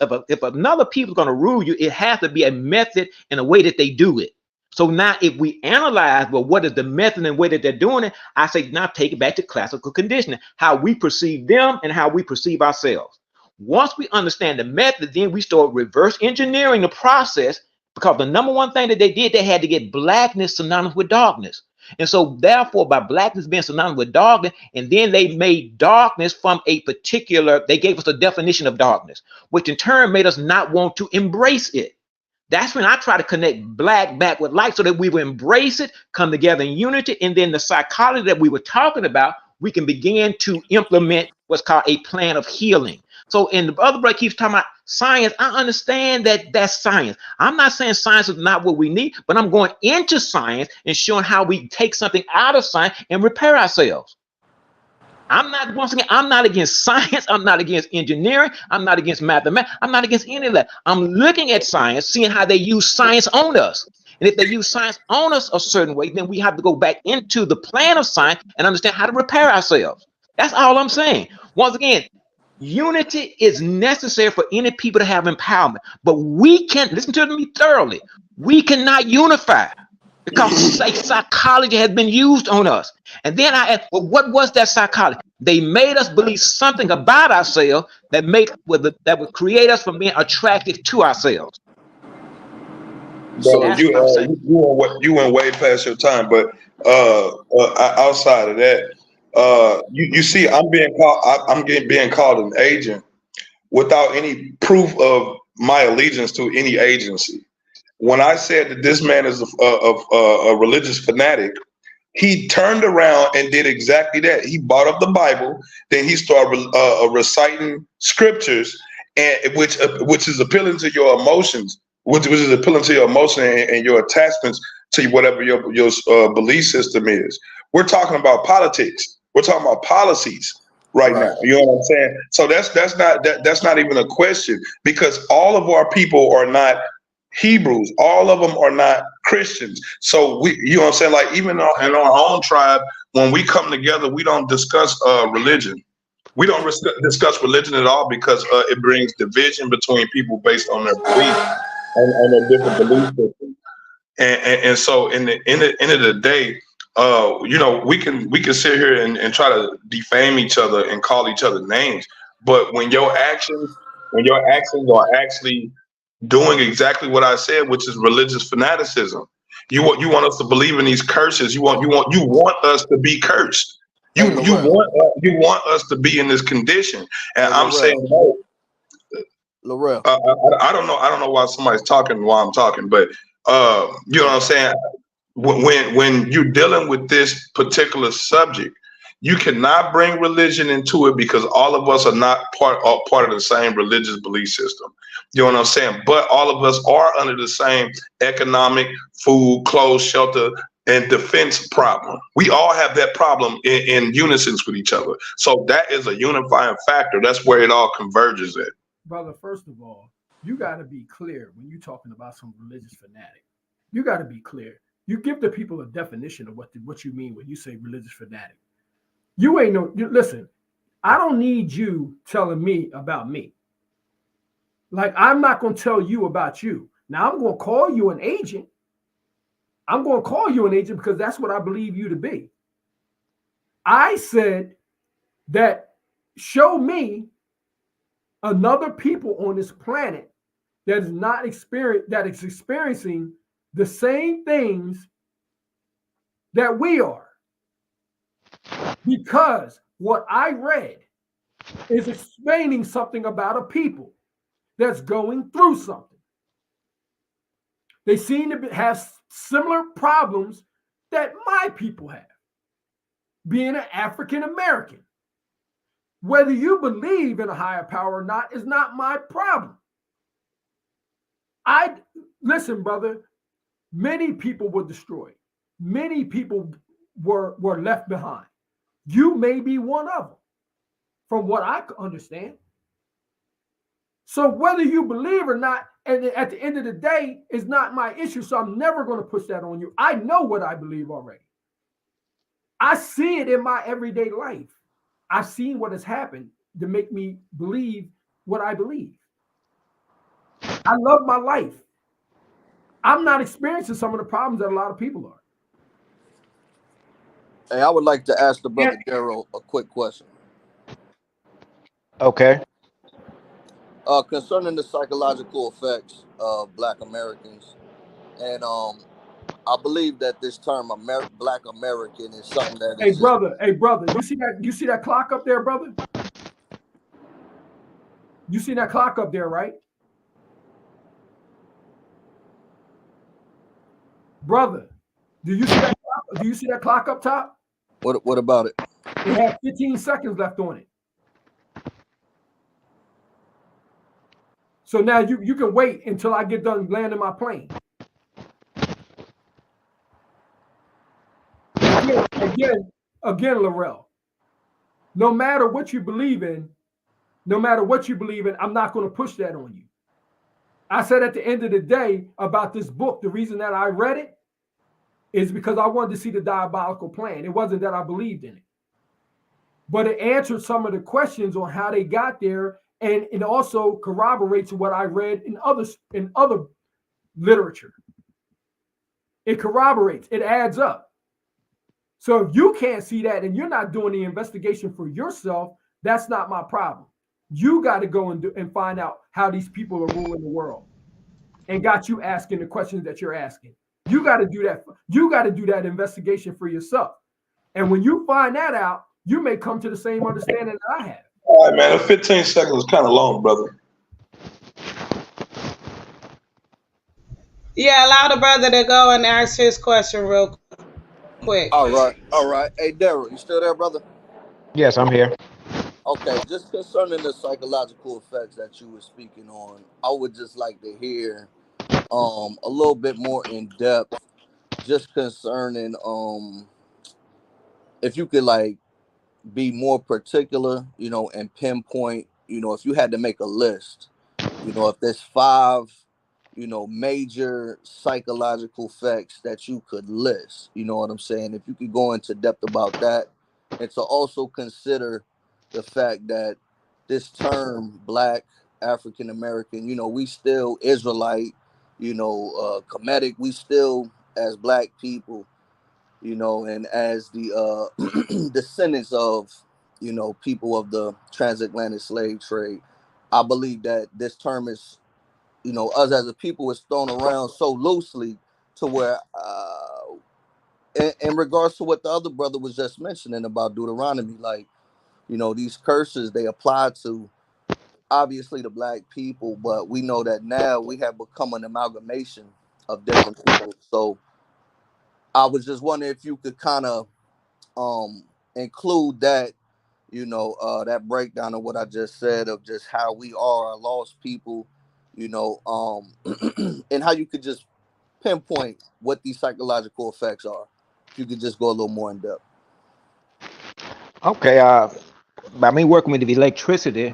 another people is going to rule you, it has to be a method and a way that they do it. So now if we analyze, well, what is the method and way that they're doing it, I say now take it back to classical conditioning, how we perceive them and how we perceive ourselves. Once we understand the method, then we start reverse engineering the process. Because the number one thing that they did, they had to get blackness synonymous with darkness. And so therefore, by blackness being synonymous with darkness, and then they made darkness from a particular, they gave us a definition of darkness, which in turn made us not want to embrace it. That's when I try to connect black back with light so that we will embrace it, come together in unity, and then the psychology that we were talking about, we can begin to implement what's called a plan of healing. So, and the other brother keeps talking about science. I understand that that's science. I'm not saying science is not what we need, but I'm going into science and showing how we take something out of science and repair ourselves. I'm not, once again, I'm not against science. I'm not against engineering. I'm not against mathematics. I'm not against any of that. I'm looking at science, seeing how they use science on us. And if they use science on us a certain way, then we have to go back into the plan of science and understand how to repair ourselves. That's all I'm saying. Once again, unity is necessary for any people to have empowerment, but we can't, listen to me thoroughly, we cannot unify because psychology has been used on us. And then I asked, well, what was that psychology? They made us believe something about ourselves that would create us from being attractive to ourselves. So you went way past your time, but outside of that, you see, I'm being called an agent without any proof of my allegiance to any agency. When I said that this man is a religious fanatic, he turned around and did exactly that. He brought up the Bible, then he started reciting scriptures, and which is appealing to your emotions, which is appealing to your emotion and your attachments to whatever your belief system is. We're talking about politics. We're talking about policies right now. You know what I'm saying? So that's not even a question, because all of our people are not Hebrews. All of them are not Christians. So we, you know what I'm saying? Like even in our own tribe, when we come together, we don't discuss religion. We don't discuss religion at all because it brings division between people based on their belief and their different belief systems. And so in the end of the day, you know, we can sit here and try to defame each other and call each other names, but when your actions are actually doing exactly what I said, which is religious fanaticism, you want us to believe in these curses. You want us to be cursed. You want us to be in this condition, and I'm saying no. Laurel. I don't know why somebody's talking while I'm talking, but you know what I'm saying. When you're dealing with this particular subject, you cannot bring religion into it because all of us are not part of the same religious belief system. You know what I'm saying? But all of us are under the same economic, food, clothes, shelter, and defense problem. We all have that problem in unison with each other. So that is a unifying factor. That's where it all converges at. Brother, first of all, you got to be clear when you're talking about some religious fanatic. You got to be clear. You give the people a definition of what you mean when you say religious fanatic. You ain't listen, I don't need you telling me about me. Like, I'm not going to tell you about you. Now, I'm going to call you an agent. I'm going to call you an agent because that's what I believe you to be. I said that show me another people on this planet that is experiencing the same things that we are. Because what I read is explaining something about a people that's going through something. They seem to have similar problems that my people have, being an African American. Whether you believe in a higher power or not is not my problem. Listen, brother, many people were destroyed. Many people were left behind. You may be one of them, from what I understand. So whether you believe or not, and at the end of the day, is not my issue. So I'm never going to push that on you. I know what I believe already. I see it in my everyday life. I've seen what has happened to make me believe what I believe. I love my life. I'm not experiencing some of the problems that a lot of people are. Hey, I would like to ask the brother Daryl a quick question. Okay. Concerning the psychological effects of Black Americans, and I believe that this term Black American is something that Hey brother, you see that clock up there, brother? You see that clock up there, right? Brother, do you see that clock? Do you see that clock up top? What about it? It had 15 seconds left on it. So now you can wait until I get done landing my plane. Again, Laurel. No matter what you believe in, I'm not going to push that on you. I said at the end of the day about this book, the reason that I read it is because I wanted to see the diabolical plan. It wasn't that I believed in it. But it answered some of the questions on how they got there, and it also corroborates what I read in other literature. It corroborates, it adds up. So if you can't see that and you're not doing the investigation for yourself, that's not my problem. You got to go and find out how these people are ruling the world, and got you asking the questions that you're asking. You got to do that. You got to do that investigation for yourself. And when you find that out, you may come to the same understanding that I have. All right, man. 15 seconds is kind of long, brother. Yeah, allow the brother to go and ask his question real quick. All right. Hey, Daryl, you still there, brother? Yes, I'm here. Okay, just concerning the psychological effects that you were speaking on, I would just like to hear a little bit more in depth, just concerning if you could like be more particular, and pinpoint, if you had to make a list, if there's 5, major psychological effects that you could list, you know what I'm saying? If you could go into depth about that, and to also consider the fact that this term Black, African American, we still Israelite, Kemetic, we still as Black people, and as the descendants of, people of the transatlantic slave trade, I believe that this term is, us as a people is thrown around so loosely to where, in regards to what the other brother was just mentioning about Deuteronomy, like, these curses, they apply to obviously the Black people, but we know that now we have become an amalgamation of different people. So I was just wondering if you could kind of include that, that breakdown of what I just said, of just how we are a lost people, and how you could just pinpoint what these psychological effects are. If you could just go a little more in depth. Okay, by me working with the electricity,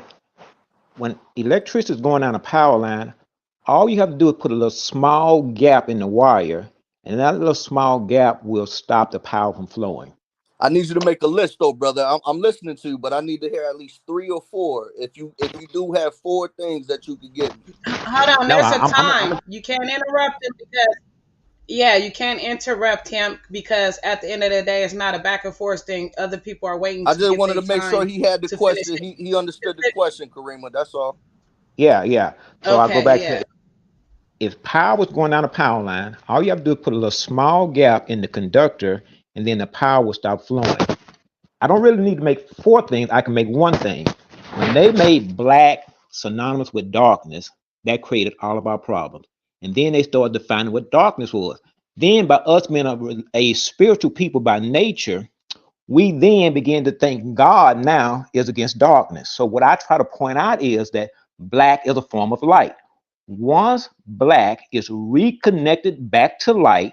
when electricity is going down a power line, all you have to do is put a little small gap in the wire, and that little small gap will stop the power from flowing. I need you to make a list, though, brother. I'm listening to you, but I need to hear at least 3 or 4. If you do have 4 things that you could get me. Hold on, there's a time. You can't interrupt him because, you can't interrupt him because at the end of the day, it's not a back and forth thing. Other people are waiting. I just wanted to make sure he had the question. He understood the question, Karima. That's all. Yeah. So I'll go back to, if power was going down a power line, all you have to do is put a little small gap in the conductor, and then the power will stop flowing. I don't really need to make 4 things. I can make 1 thing. When they made black synonymous with darkness, that created all of our problems. And then they started defining what darkness was. Then by us being a spiritual people by nature, we then begin to think God now is against darkness. So what I try to point out is that black is a form of light. Once black is reconnected back to light,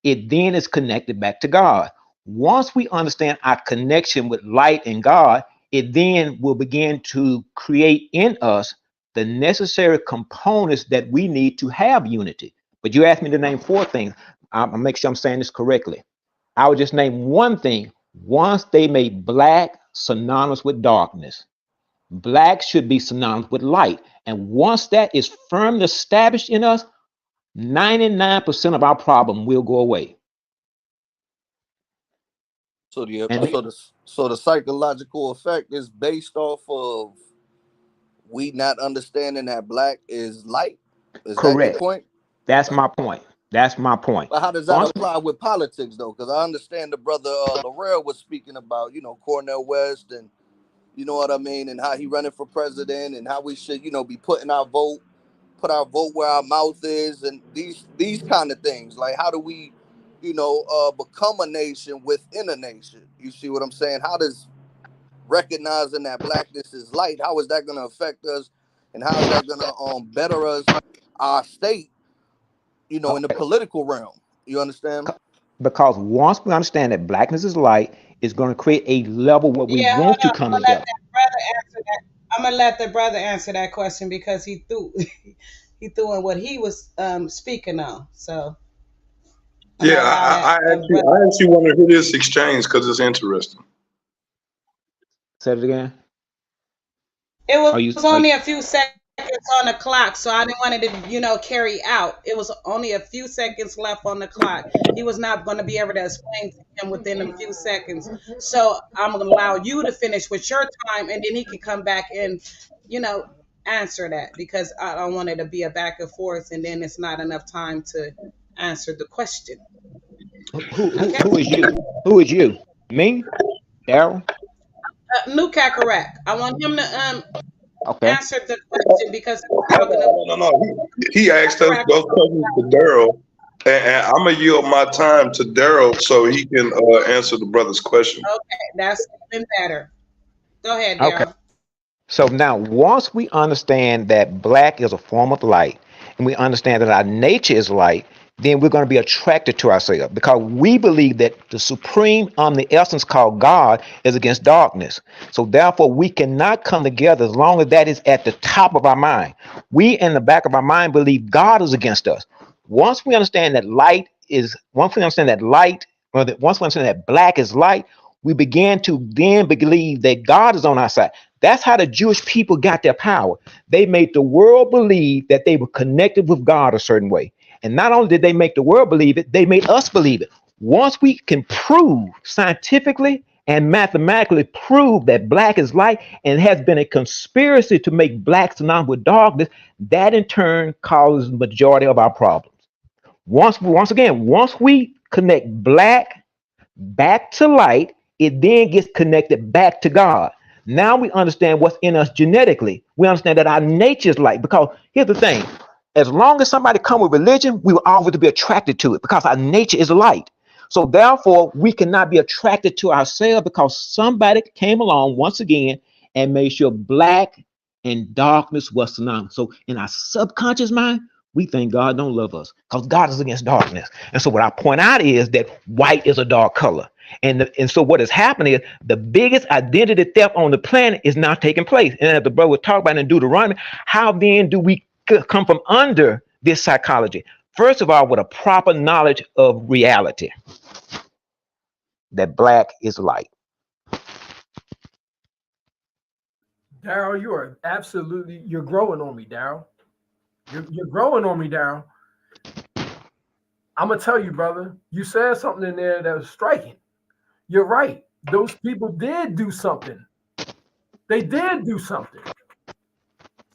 it then is connected back to God. Once we understand our connection with light and God, it then will begin to create in us the necessary components that we need to have unity. But you asked me to name 4 things. I'll make sure I'm saying this correctly. I would just name 1 thing. Once they made black synonymous with darkness, black should be synonymous with light. And once that is firmly established in us, 99% of our problem will go away. So the psychological effect is based off of we not understanding that black is light. Is correct? That your point? That's my point. That's my point. But how does that apply with politics, though? Because I understand the brother Laurel was speaking about, Cornel West, and you know what I mean, and how he running for president, and how we should, be put our vote where our mouth is, and these kind of things. Like, how do we become a nation within a nation. You see what I'm saying? How does recognizing that blackness is light, how is that going to affect us, and how is that going to better us, our state, in the political realm? You understand? Because once we understand that blackness is light, it's going to create a level where we Yeah, hold want to on. come together. I'm gonna let the brother answer that question because he threw he threw in what he was speaking on. So I'm Yeah, gonna allow I that actually, brother. I actually want to hear this exchange because it's interesting. Say it again. It Are you? was only a few seconds on the clock, so I didn't want it to, carry out. It was only a few seconds left on the clock. He was not going to be able to explain to him within a few seconds. So I'm going to allow you to finish with your time, and then he can come back and, answer that because I don't want it to be a back and forth, and then it's not enough time to answer the question. Okay. Who is you? Who is you? Me? Daryl? New Kakarek. I want him to Okay. answer the question because we're talking about No. He asked us those questions to Daryl, and I'm gonna yield my time to Daryl so he can answer the brother's question. Okay, that's even better. Go ahead, Okay. Daryl. So now, once we understand that black is a form of light, and we understand that our nature is light, then we're going to be attracted to ourselves because we believe that the supreme omni-essence called God is against darkness. So therefore, we cannot come together as long as that is at the top of our mind. We, in the back of our mind, believe God is against us. Once we understand that once we understand that black is light, we begin to then believe that God is on our side. That's how the Jewish people got their power. They made the world believe that they were connected with God a certain way. And not only did they make the world believe it, they made us believe it. Once we can prove scientifically and mathematically prove that black is light and it has been a conspiracy to make black synonymous with darkness, that in turn causes the majority of our problems. Once we connect black back to light, it then gets connected back to God. Now we understand what's in us genetically. We understand that our nature is light. Because here's the thing: as long as somebody come with religion, we will always be attracted to it because our nature is light. So therefore, we cannot be attracted to ourselves because somebody came along once again and made sure black and darkness was synonymous. So in our subconscious mind, we think God don't love us because God is against darkness. And so what I point out is that white is a dark color. And so what is happening is the biggest identity theft on the planet is now taking place. And as the brother was talking about in Deuteronomy, how then do we come from under this psychology? First of all, with a proper knowledge of reality, that black is light. Daryl, you're growing on me, Daryl. You're growing on me, Daryl. I'm gonna tell you, brother, you said something in there that was striking. You're right. Those people did do something. They did do something.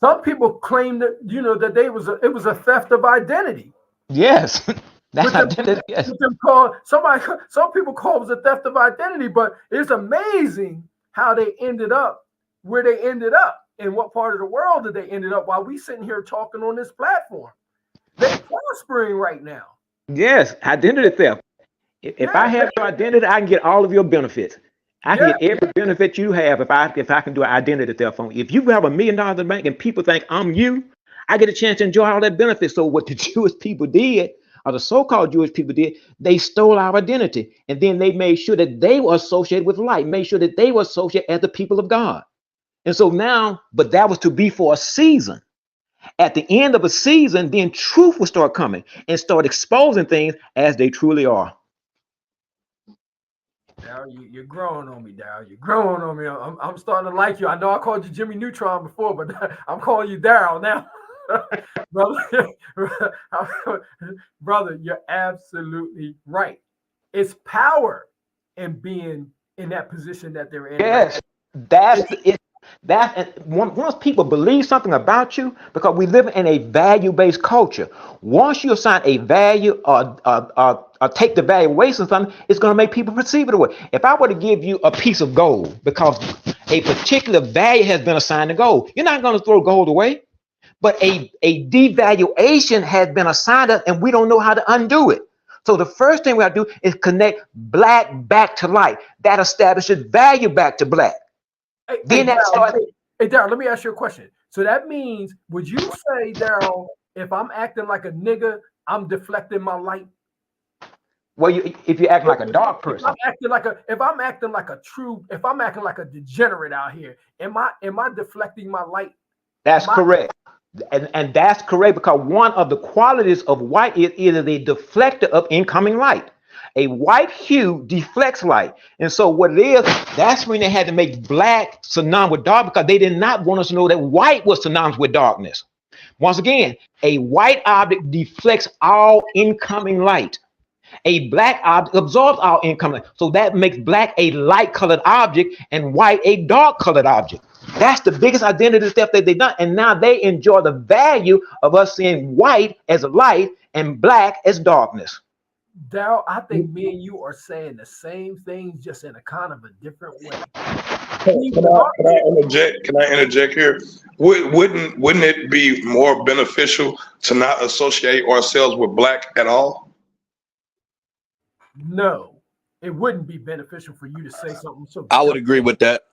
Some people claim that that it was a theft of identity. Yes, that's identity. Yes. Some people call it a theft of identity, but it's amazing how they ended up where they ended up. In what part of the world did they ended up while we sitting here talking on this platform? They're prospering right now. Yes, identity theft. If I have your identity, I can get all of your benefits. I can get every benefit you have if I can do an identity theft on you. If you have $1 million in the bank and people think I'm you, I get a chance to enjoy all that benefit. So what the Jewish people did, or the so-called Jewish people did, they stole our identity. And then they made sure that they were associated with light, made sure that they were associated as the people of God. And so now, but that was to be for a season. At the end of a season, then truth will start coming and start exposing things as they truly are. Daryl, you're growing on me, Daryl. You're growing on me. I'm starting to like you. I know I called you Jimmy Neutron before, but I'm calling you Daryl now. brother, you're absolutely right. It's power in being in that position that they're in. Yes, that's it. Once people believe something about you, because we live in a value-based culture, once you assign a value or take the valuation of something, it's going to make people perceive it away. If I were to give you a piece of gold because a particular value has been assigned to gold, you're not going to throw gold away. But a devaluation has been assigned us, and we don't know how to undo it. So the first thing we got to do is connect black back to light. That establishes value back to black. Then that starts. Hey, Daryl, let me ask you a question. So that means, would you say, Daryl, if I'm acting like a nigga, I'm deflecting my light? Well, if you act like a dark person, if I'm acting like a degenerate out here, am I deflecting my light? That's correct. And that's correct, because one of the qualities of white is either the deflector of incoming light. A white hue deflects light. And so what it is, that's when they had to make black synonymous with dark, because they did not want us to know that white was synonymous with darkness. Once again, a white object deflects all incoming light. A black object absorbs all incoming light. So that makes black a light colored object and white a dark colored object. That's the biggest identity step that they've done. And now they enjoy the value of us seeing white as light and black as darkness. Daryl, I think me and you are saying the same thing, just in a kind of a different way. Can I interject? Can I interject here? Wouldn't it be more beneficial to not associate ourselves with black at all? No, it wouldn't be beneficial for you to say something so. I would agree with that.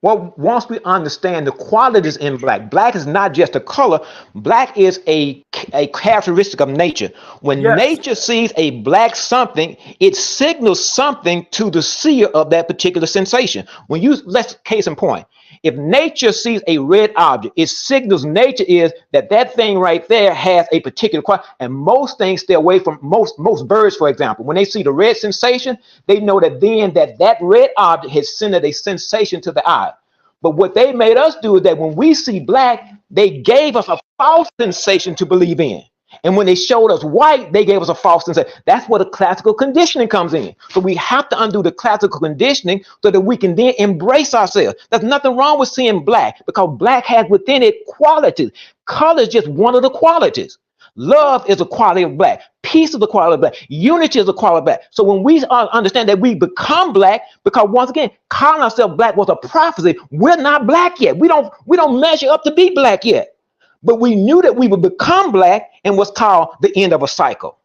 Well, once we understand the qualities in black, black is not just a color. Black is a characteristic of nature. When nature sees a black something, it signals something to the seer of that particular sensation. When you, let's case in point, if nature sees a red object, it signals nature is that thing right there has a particular quality. And most things stay away from most birds, for example. When they see the red sensation, they know that then that red object has sent a sensation to the eye. But what they made us do is that when we see black, they gave us a false sensation to believe in. And when they showed us white, they gave us a false sensation. That's where the classical conditioning comes in. So we have to undo the classical conditioning so that we can then embrace ourselves. There's nothing wrong with seeing black, because black has within it qualities. Color is just one of the qualities. Love is a quality of black. Peace is a quality of black. Unity is a quality of black. So when we understand that we become black, because once again, calling ourselves black was a prophecy. We're not black yet. We don't measure up to be black yet. But we knew that we would become black, and what's called the end of a cycle.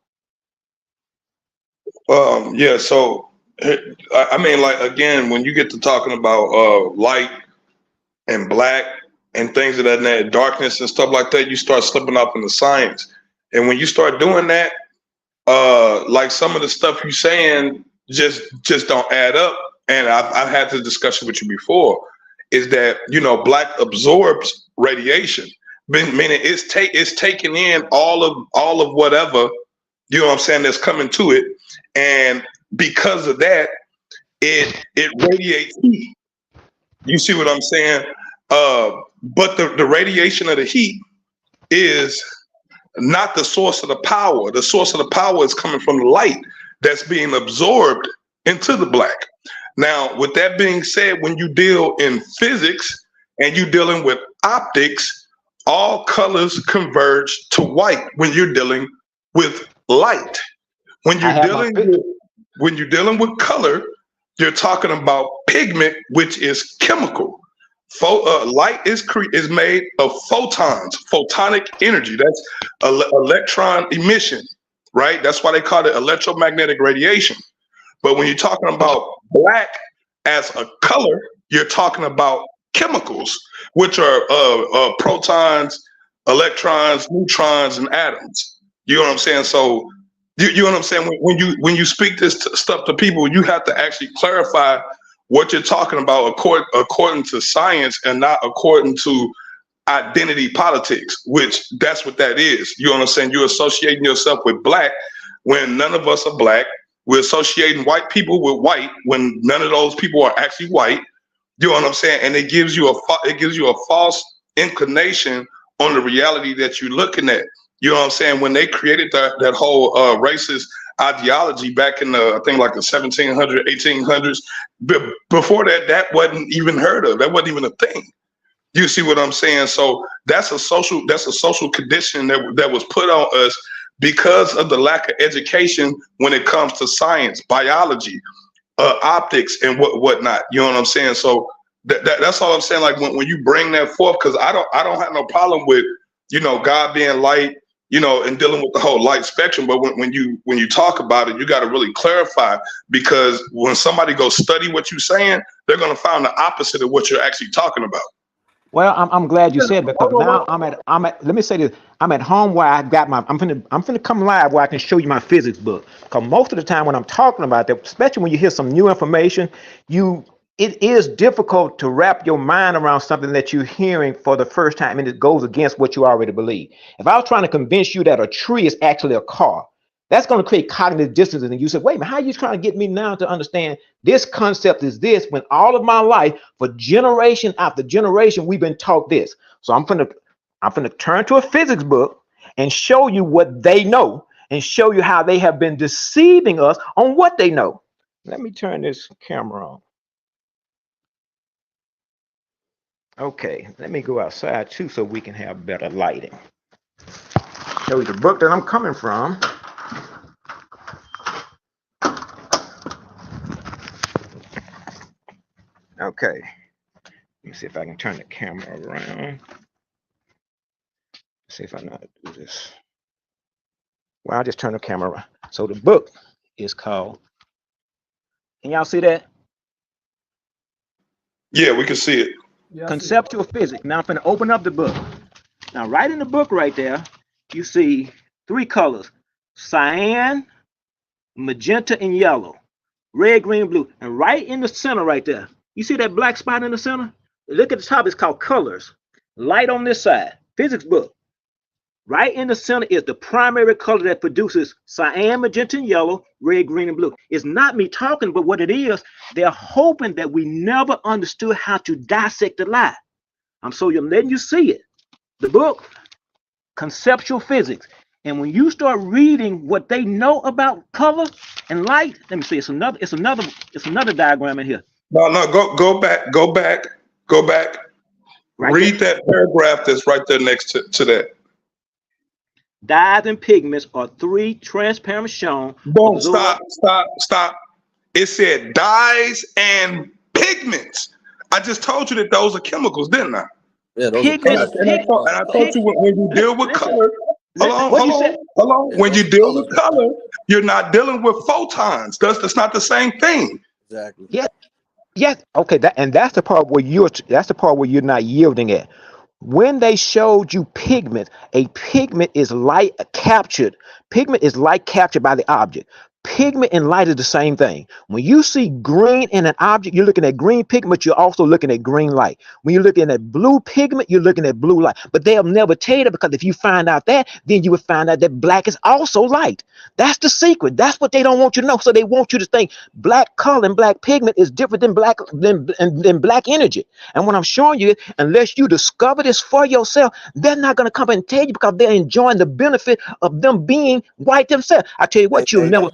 Yeah. So I mean, like, again, when you get to talking about light and black and things of that darkness and stuff like that, you start slipping off into science. And when you start doing that, like some of the stuff you're saying just don't add up. And I've had this discussion with you before, is that, black absorbs radiation, meaning it's taking in all of whatever, that's coming to it. And because of that, it radiates heat. You see what I'm saying? But the radiation of the heat is not the source of the power. The source of the power is coming from the light that's being absorbed into the black. Now, with that being said, when you deal in physics and you're dealing with optics, all colors converge to white when you're dealing with light. When you're dealing with color, you're talking about pigment, which is chemical. Light is made of photons, photonic energy. That's electron emission, right? That's why they call it electromagnetic radiation. But when you're talking about black as a color, you're talking about chemicals, which are protons, electrons, neutrons, and atoms. You know what I'm saying? So you know what I'm saying? When you speak this stuff to people, you have to actually clarify what you're talking about according to science and not according to identity politics, which that's what that is. You know what I'm saying? You're associating yourself with black when none of us are black. We're associating white people with white when none of those people are actually white. You know what I'm saying? And it gives you a false inclination on the reality that you're looking at. You know what I'm saying? When they created that whole racist ideology back in I think like the 1700s, 1800s, before that wasn't even heard of. That wasn't even a thing. You see what I'm saying? So that's a social condition that was put on us because of the lack of education when it comes to science, biology, optics, and whatnot. You know what I'm saying? So that's all I'm saying. Like when you bring that forth, because I don't have no problem with God being light you know, and dealing with the whole light spectrum. But when you talk about it, you got to really clarify, because when somebody goes study what you're saying, they're going to find the opposite of what you're actually talking about. Well, I'm glad you said, because now I'm at let me say this. I'm at home where I got my I'm finna come live where I can show you my physics book. Because most of the time when I'm talking about that, especially when you hear some new information, it is difficult to wrap your mind around something that you're hearing for the first time, and it goes against what you already believe. If I was trying to convince you that a tree is actually a car, that's going to create cognitive dissonance. And you say, wait a minute, how are you trying to get me now to understand this concept is this, when all of my life, for generation after generation, we've been taught this? So I'm going to turn to a physics book and show you what they know, and show you how they have been deceiving us on what they know. Let me turn this camera on. Okay, let me go outside too so we can have better lighting. Show you the book that I'm coming from. Okay, let me see if I can turn the camera around. See if I know how to do this. Well, I'll just turn the camera around. So the book is called, can y'all see that? Yeah, we can see it. Yeah, Conceptual Physics. Now I'm going to open up the book. Now, right in the book right there, you see 3 colors: cyan, magenta, and yellow. Red, green, blue. And right in the center right there, you see that black spot in the center? Look at the top, it's called colors. Light on this side, physics book. Right in the center is the primary color that produces cyan, magenta, and yellow, red, green, and blue. It's not me talking, but what it is, they're hoping that we never understood how to dissect the lie. I'm letting you see it. The book, Conceptual Physics. And when you start reading what they know about color and light, let me see, it's another diagram in here. No, go back. Right. Read there. That paragraph that's right there next to that. Dyes and pigments are 3 transparent shown. Boom, stop. It said dyes and pigments. I just told you that those are chemicals, didn't I? Yeah, those pigments. And I told you when you deal with color, hold on. When you deal with color, you're not dealing with photons. That's not the same thing. Exactly. Yes. Okay. That's the part where you're not yielding at. When they showed you pigment, a pigment is light captured. Pigment is light captured by the object. Pigment and light is the same thing. When you see green in an object, you're looking at green pigment, you're also looking at green light. When you're looking at blue pigment, you're looking at blue light. But they'll never tell you that, because if you find out that, then you would find out that black is also light. That's the secret. That's what they don't want you to know. So they want you to think black color and black pigment is different than black energy. And what I'm showing you, unless you discover this for yourself, they're not going to come and tell you, because they're enjoying the benefit of them being white themselves. I tell you what, you'll never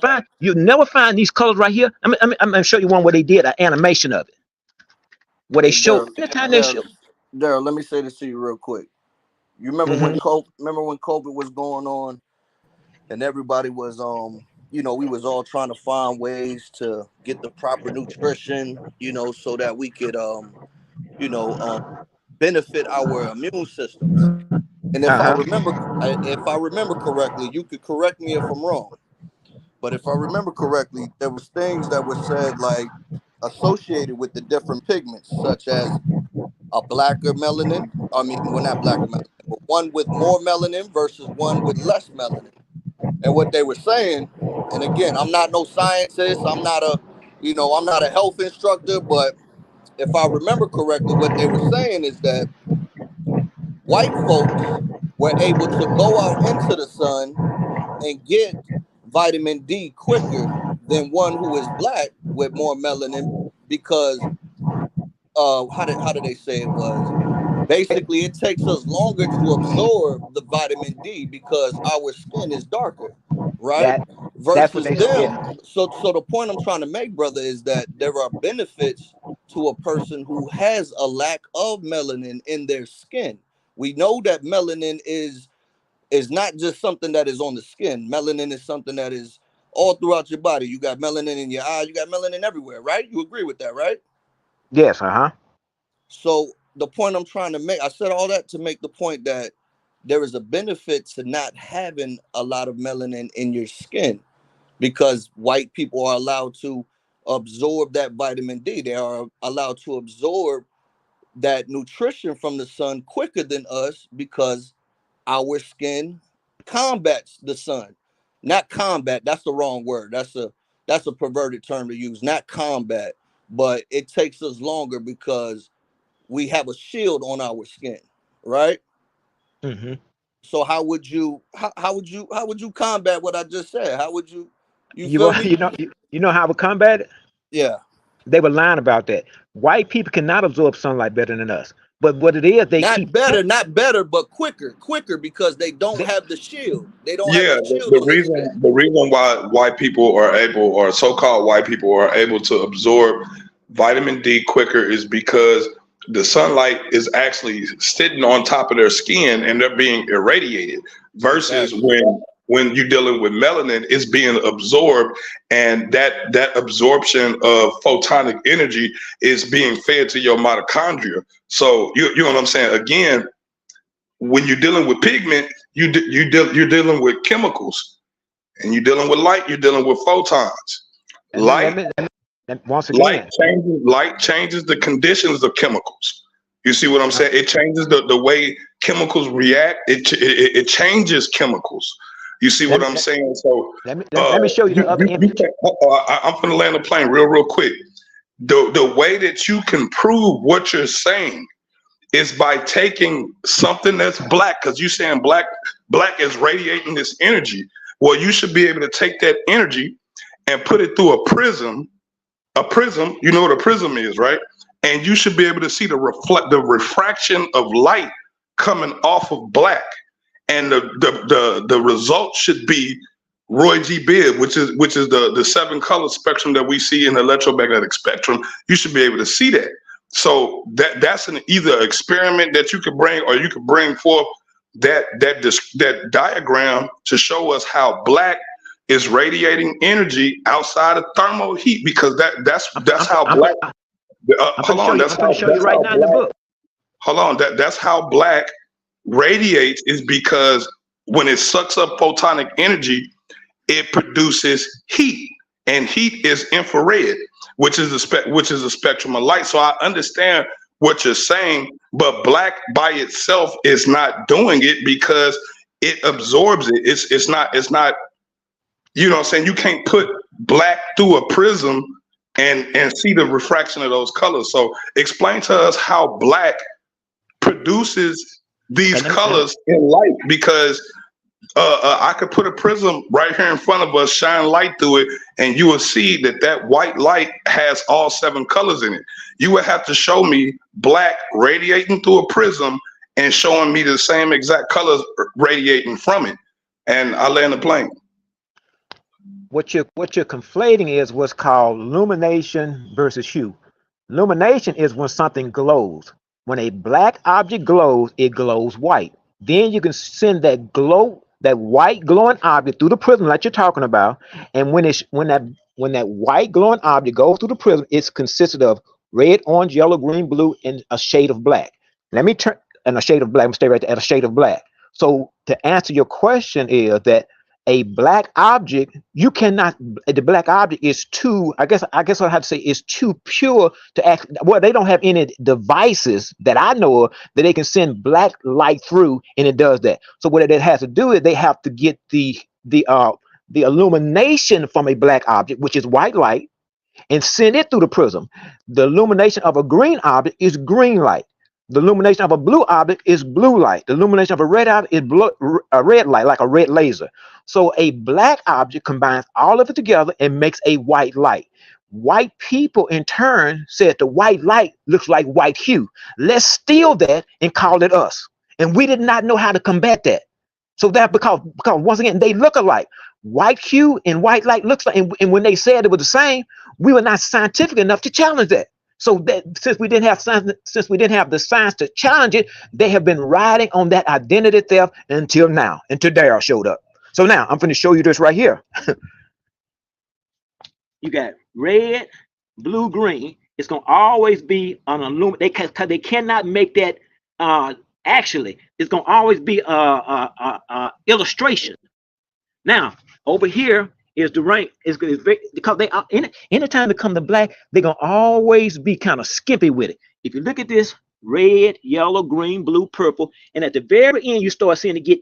find these colors right here. I'm going to show you one where they did an animation of it. Where they show. Daryl, let me say this to you real quick. You remember when COVID was going on, and everybody was we was all trying to find ways to get the proper nutrition, so that we could benefit our immune systems. And if I remember correctly, you could correct me if I'm wrong. But if I remember correctly, there was things that were said, like associated with the different pigments, such as a blacker melanin. I mean, well, not blacker melanin, but one with more melanin versus one with less melanin. And what they were saying, and again, I'm not no scientist, I'm not a health instructor, but if I remember correctly, what they were saying is that white folks were able to go out into the sun and get vitamin D quicker than one who is black with more melanin, because how did they say it was? Basically, it takes us longer to absorb the vitamin D because our skin is darker, right? Versus them. So the point I'm trying to make, brother, is that there are benefits to a person who has a lack of melanin in their skin. We know that melanin is not just something that is on the skin. Melanin is something that is all throughout your body. You got melanin in your eyes, you got melanin everywhere, right? You agree with that, right? Yes, So the point I'm trying to make, I said all that to make the point that there is a benefit to not having a lot of melanin in your skin, because white people are allowed to absorb that vitamin D. They are allowed to absorb that nutrition from the sun quicker than us, because our skin combats the sun. Not combat, that's the wrong word. That's a perverted term to use. Not combat, but it takes us longer because we have a shield on our skin, right? Mm-hmm. So how would you combat what I just said? How would you You feel will, me? you know how we combat it? Yeah. They were lying about that. White people cannot absorb sunlight better than us. But what it is, they keep Not better, but quicker, because they don't have the shield. They don't have Yeah, the shield the against that. reason why white people are able, or so-called white people are able to absorb vitamin D quicker, is because the sunlight is actually sitting on top of their skin and they're being irradiated, versus Exactly. when you're dealing with melanin, it's being absorbed, and that absorption of photonic energy is being fed to your mitochondria. So you know what I'm saying? Again, when you're dealing with pigment, you're dealing with chemicals, and you're dealing with light. You're dealing with photons. Once again, Light changes the conditions of chemicals. You see what I'm saying? It changes the way chemicals react. It changes chemicals. You see what I'm saying? So let me show you the other image. I'm gonna land the plane real quick. The way that you can prove what you're saying is by taking something that's black, because you're saying black is radiating this energy. Well, you should be able to take that energy and put it through a prism. A prism, you know what a prism is, right? And you should be able to see the refraction of light coming off of black, and the result should be Roy G. Biv, which is the 7 color spectrum that we see in the electromagnetic spectrum. You should be able to see that. So that's an either experiment that you could bring, or you could bring forth that diagram to show us how black is radiating energy outside of thermal heat, because that's how black. Hold on, that's how that's how black radiates, is because when it sucks up photonic energy, it produces heat, and heat is infrared, which is a spectrum of light. So I understand what you're saying, but black by itself is not doing it, because it absorbs it. It's not, you know what I'm saying? You can't put black through a prism and see the refraction of those colors. So explain to us how black produces these colors in light, because I could put a prism right here in front of us, shine light through it, and you will see that white light has all 7 colors in it. You would have to show me black radiating through a prism and showing me the same exact colors radiating from it. And I land the plane. What you're conflating is what's called illumination versus hue. Illumination is when something glows. When a black object glows, it glows white. Then you can send that white glowing object through the prism like you're talking about. And when that white glowing object goes through the prism, it's consisted of red, orange, yellow, green, blue, and a shade of black. Let me turn and a shade of black. I'm stay right there at a shade of black. So to answer your question is that a black object, the black object is too, I guess I have to say, is too pure to act. Well, they don't have any devices that I know of that they can send black light through, and it does that. So what it has to do is they have to get the illumination from a black object, which is white light, and send it through the prism. The illumination of a green object is green light. The illumination of a blue object is blue light. The illumination of a red object is a red light, like a red laser. So a black object combines all of it together and makes a white light. White people, in turn, said the white light looks like white hue. Let's steal that and call it us. And we did not know how to combat that. So that because once again, they look alike. White hue and white light looks like, and when they said it was the same, we were not scientific enough to challenge that. So that since we didn't have the science to challenge it, they have been riding on that identity theft until now, until Daryl showed up. So now I'm going to show you this right here. You got red, blue, green. It's going to always be an illumination. They cannot make that. Actually, it's gonna always be illustration. Now over here is the rank is because they are anytime they come to black, they're gonna always be kind of skimpy with it. If you look at this red, yellow, green, blue, purple, and at the very end you start seeing it get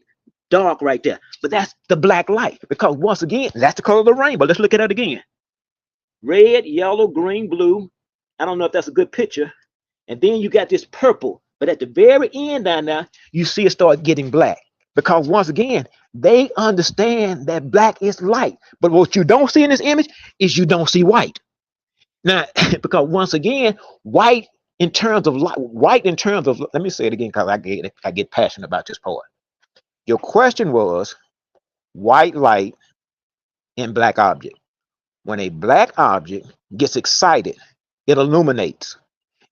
dark right there. But that's the black light, because once again, that's the color of the rainbow. Let's look at it again. Red, yellow, green, blue. I don't know if that's a good picture. And then you got this purple. But at the very end down there, you see it start getting black. Because once again, they understand that black is light. But what you don't see in this image is you don't see white. Now, because once again, white in terms of light, let me say it again because I get passionate about this part. Your question was white light and black object. When a black object gets excited, it illuminates.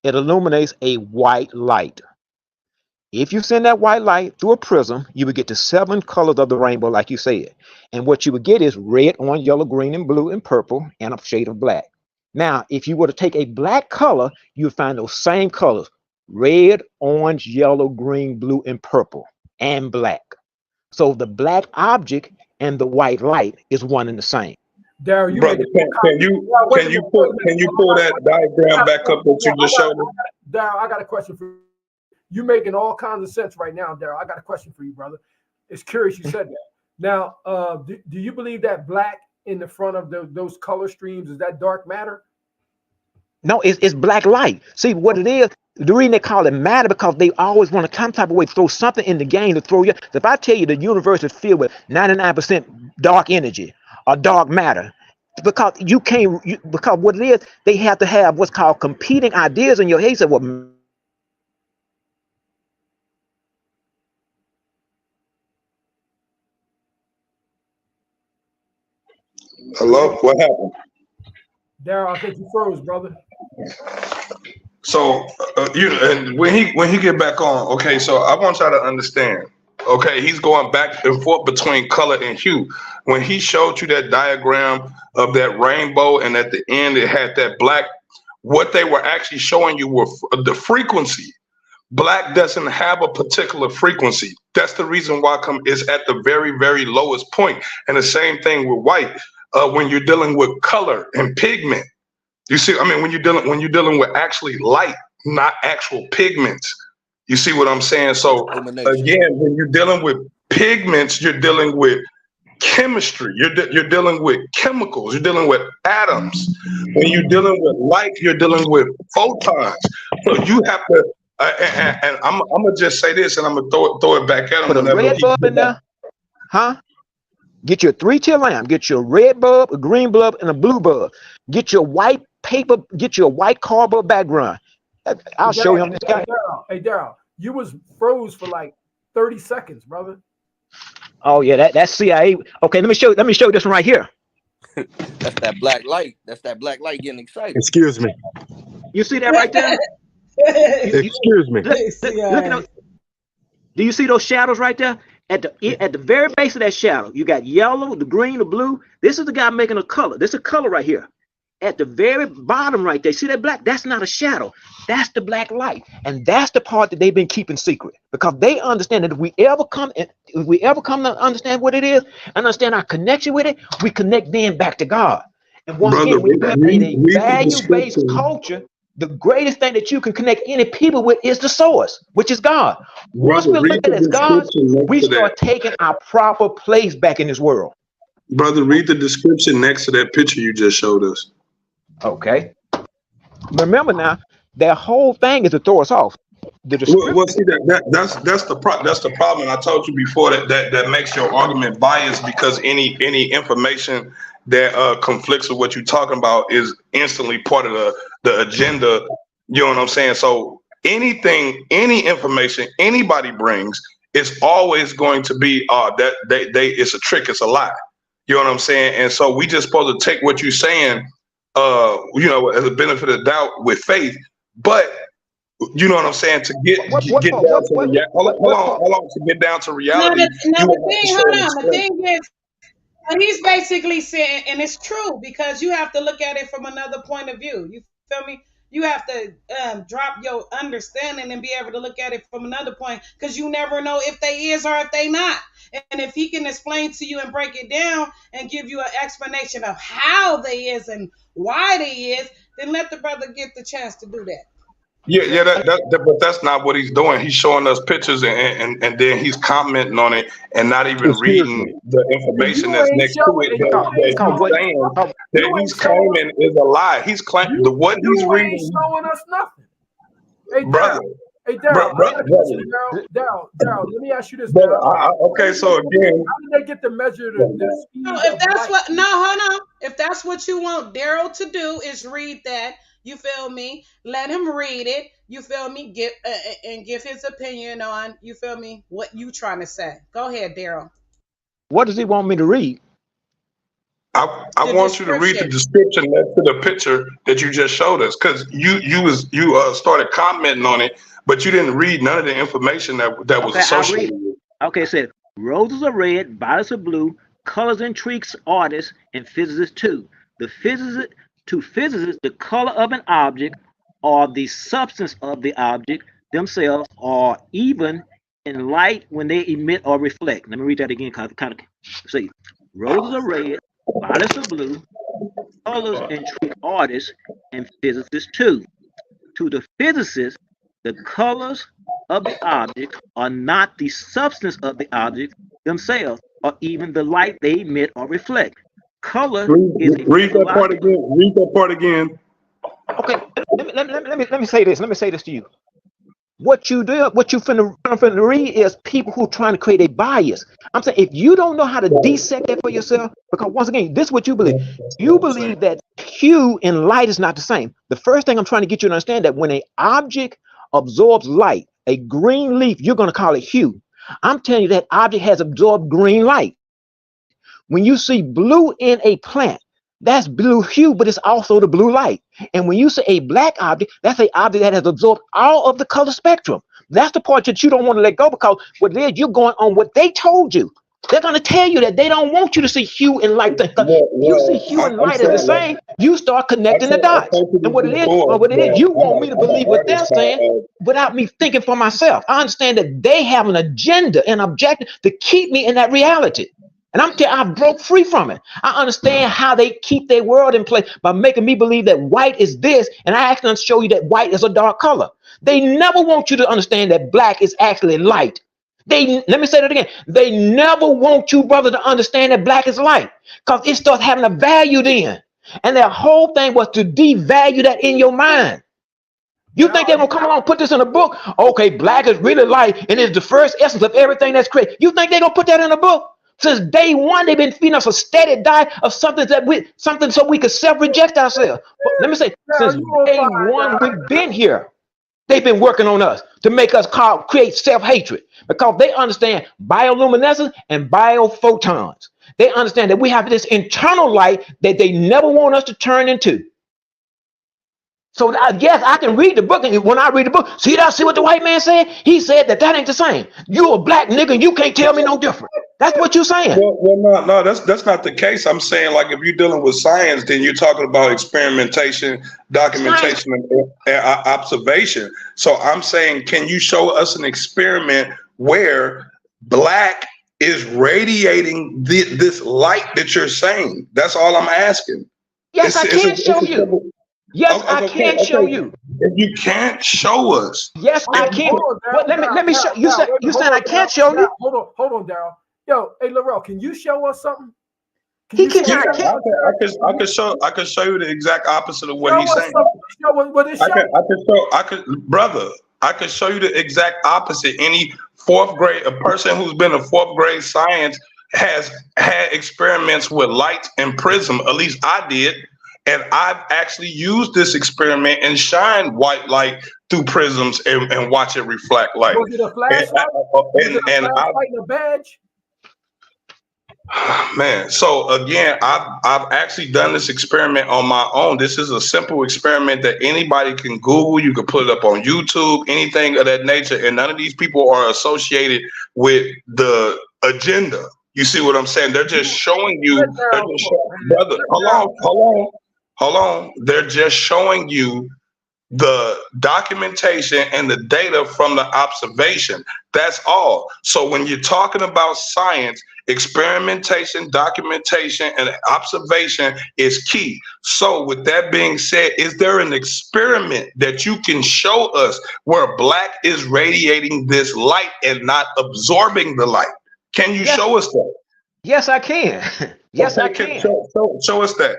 It illuminates a white light. If you send that white light through a prism, you would get the 7 colors of the rainbow, like you said. And what you would get is red, orange, yellow, green, and blue, and purple, and a shade of black. Now, if you were to take a black color, you would find those same colors: red, orange, yellow, green, blue, and purple, and black. So the black object and the white light is one and the same. Daryl, Brother, can you pull that diagram back up that you just showed me? Daryl, I got a question for you. You're making all kinds of sense right now, Daryl. I got a question for you, brother. It's curious you said that. Now, do you believe that black in the front of those color streams, is that dark matter? No, it's black light. See what it is? The reason they call it matter, because they always want to some type of way throw something in the game to throw you. If I tell you the universe is filled with 99% dark energy or dark matter, because you can't, because what it is, they have to have what's called competing ideas in your head. So what? Hello, what happened? Daryl, I think you froze, brother. So and when he get back on, okay, so I want y'all to understand, okay, he's going back and forth between color and hue. When he showed you that diagram of that rainbow and at the end it had that black, what they were actually showing you were the frequency. Black doesn't have a particular frequency. That's the reason why it's at the very, very lowest point. And the same thing with white. When you're dealing with color and pigment, you see, I mean, when you're dealing with actually light, not actual pigments, you see what I'm saying? So again, when you're dealing with pigments, you're dealing with chemistry. You're dealing with chemicals. You're dealing with atoms. When you're dealing with light, you're dealing with photons. So you have to. And I'm gonna just say this, and I'm gonna throw it back at him. Put a red bulb in there, huh? Get your 3-tier lamp. Get your red bulb, a green bulb, and a blue bulb. Get your white paper. Get your white cardboard background. I'll show you on this guy. Hey, Daryl, you was froze for like 30 seconds, brother. Oh yeah, that's CIA. Okay, let me show you this one right here. That's that black light. That's that black light getting excited. Excuse me. You see that right there? Excuse me. Look at do you see those shadows right there? At the very base of that shadow, you got yellow, the green, the blue. This is the guy making a color. This is a color right here. At the very bottom right there, see that black? That's not a shadow. That's the black light. And that's the part that they've been keeping secret, because they understand that if we ever come to understand what it is and understand our connection with it, we connect then back to God. And once again, we have a value-based culture. The greatest thing that you can connect any people with is the source, which is God. Once we look at it as God, we start taking our proper place back in this world. Brother, read the description next to that picture you just showed us. Okay. Remember now, that whole thing is to throw us off. Well, see, that's the problem. I told you before that makes your argument biased, because any information that conflicts with what you're talking about is instantly part of the agenda. You know what I'm saying? So any information anybody brings, it's always going to be that it's a trick, it's a lie. You know what I'm saying? And so we just supposed to take what you're saying, as a benefit of doubt with faith. But you know what I'm saying? To get down to reality. The thing is, and he's basically saying, and it's true, because you have to look at it from another point of view. You feel me? You have to drop your understanding and be able to look at it from another point, because you never know if they is or if they not. And if he can explain to you and break it down and give you an explanation of how they is and why they is, then let the brother get the chance to do that. Yeah, but that's not what he's doing. He's showing us pictures and then he's commenting on it and not even reading the information that's next to it. That he's claiming is a lie. He's claiming what he's reading. Ain't showing us nothing. Hey, brother. Hey, Daryl, let me ask you this. Okay, so again, how did they get to measure the speed? Hold on. If that's what you want Daryl to do, is read that. You feel me? Let him read it. You feel me? Give his opinion on, you feel me, what you trying to say. Go ahead, Daryl. What does he want me to read? I want you to read the description next to the picture that you just showed us, because you started commenting on it, but you didn't read none of the information that was associated with it. Okay, it said roses are red, violets are blue, colors intrigues artists and physicists too. To physicists, the color of an object or the substance of the object themselves are even in light when they emit or reflect. Let me read that again, because kind of see. Roses are red, violets are blue, colors intrigue artists and physicists too. To the physicists, the colors of the object are not the substance of the object themselves or even the light they emit or reflect. Color is read that part again. Read that part again. Okay, let me say this. Let me say this to you. What you finna read is people who are trying to create a bias. I'm saying, if you don't know how to dissect that for yourself, because once again, this is what you believe. You believe that hue and light is not the same. The first thing I'm trying to get you to understand, that when an object absorbs light, a green leaf, you're going to call it hue. I'm telling you that object has absorbed green light. When you see blue in a plant, that's blue hue, but it's also the blue light. And when you say a black object, that's an object that has absorbed all of the color spectrum. That's the part that you don't want to let go, because what it is, you're going on what they told you. They're going to tell you that they don't want you to see hue and light. You see hue and light as the same, you start connecting the dots. And what it is, you want me to believe what they're saying without me thinking for myself. I understand that they have an agenda, an objective to keep me in that reality. And I broke free from it. I understand how they keep their world in place by making me believe that white is this, and I actually show you that white is a dark color. They never want you to understand that black is actually light. Let me say that again. They never want you, brother, to understand that black is light, because it starts having a value then. And their whole thing was to devalue that in your mind. You think they're gonna come along and put this in a book? Okay, black is really light, and it's the first essence of everything that's created. You think they're gonna put that in a book? Since day one, they've been feeding us a steady diet of something so we could self-reject ourselves. But let me say, since day one, we've been here. They've been working on us to make us create self-hatred, because they understand bioluminescence and biophotons. They understand that we have this internal light that they never want us to turn into. So yes, I can read the book, and when I read the book, see what the white man said? He said that ain't the same. You a black nigga, and you can't tell me no different. That's what you're saying. Well, no, that's not the case. I'm saying, like, if you're dealing with science, then you're talking about experimentation, documentation, and observation. So I'm saying, can you show us an experiment where black is radiating this light that you're saying? That's all I'm asking. Yes, I can show you. Yes, I can show you. If you can't show us. Yes, I can. But let me show you. You said I can't show you. Hold on, Daryl. Yo, hey, Laurel, can you show us something? I can show you the exact opposite of what he's saying. Brother, I can show you the exact opposite. Any a person who's been in fourth grade science has had experiments with light and prism. At least I did. And I've actually used this experiment and shine white light through prisms and watch it reflect light. Was it a flashlight? And a badge? Man, so again, I've actually done this experiment on my own. This is a simple experiment that anybody can Google. You can put it up on YouTube, anything of that nature. And none of these people are associated with the agenda. You see what I'm saying? They're just showing you, brother, hold on. They're just showing you the documentation and the data from the observation. That's all. So when you're talking about science, experimentation, documentation, and observation is key. So with that being said, is there an experiment that you can show us where black is radiating this light and not absorbing the light? Can you show us that? Yes, I can. Yes, I can. Show us that.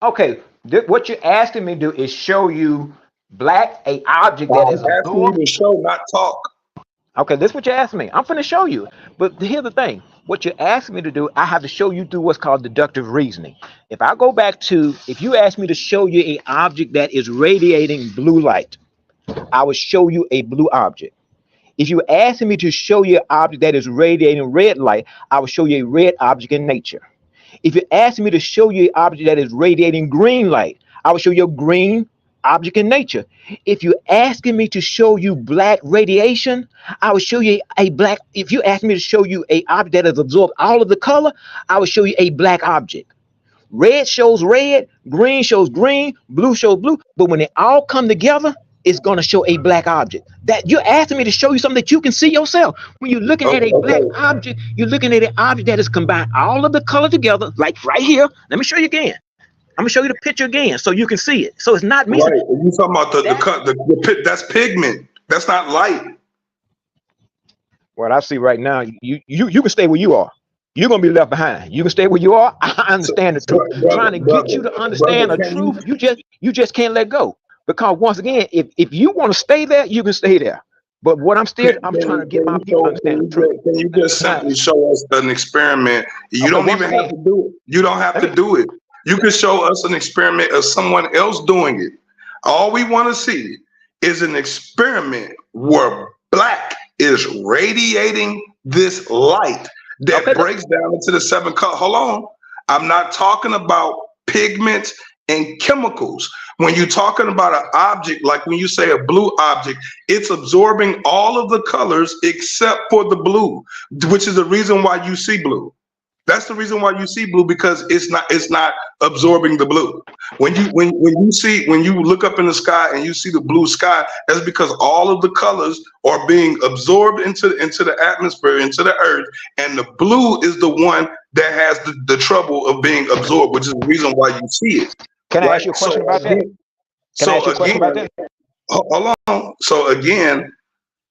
Okay, what you're asking me to do is show you black, a object that is asking you to show, not talk. Okay, this is what you're asking me. I'm going to show you. But here's the thing. What you're asking me to do, I have to show you through what's called deductive reasoning. If I go back to, if you ask me to show you an object that is radiating blue light, I will show you a blue object. If you ask me to show you an object that is radiating red light, I will show you a red object in nature. If you ask me to show you an object that is radiating green light, I will show you a green object in nature. If you're asking me to show you black radiation, I will show you a black. If you ask me to show you a object that has absorbed all of the color, I will show you a black object. Red shows red, green shows green, blue shows blue. But when they all come together, it's going to show a black object. That you're asking me to show you something that you can see yourself. When you're looking at a black object, you're looking at an object that has combined all of the color together, like right here. Let me show you again. I'm gonna show you the picture again so you can see it. So it's not me. Right. You talking about the that's pigment. That's not light. What I see right now, you can stay where you are. You're gonna be left behind. You can stay where you are. I understand the truth. Trying to get you to understand the truth, you just can't let go. Because once again, if you want to stay there, you can stay there. But what I'm trying to get my people to understand the truth. Can you just simply show us an experiment? You don't even have to do it. You don't have to do it. You can show us an experiment of someone else doing it. All we want to see is an experiment where black is radiating this light that breaks down into the 7 colors. Hold on. I'm not talking about pigments and chemicals. When you're talking about an object, like when you say a blue object, it's absorbing all of the colors except for the blue, which is the reason why you see blue. That's the reason why you see blue, because it's not absorbing the blue. When you look up in the sky and you see the blue sky, that's because all of the colors are being absorbed into the atmosphere, into the earth, and the blue is the one that has the trouble of being absorbed, which is the reason why you see it. Can I ask you a question about that? Can I ask you a question about that? Hold on. So again,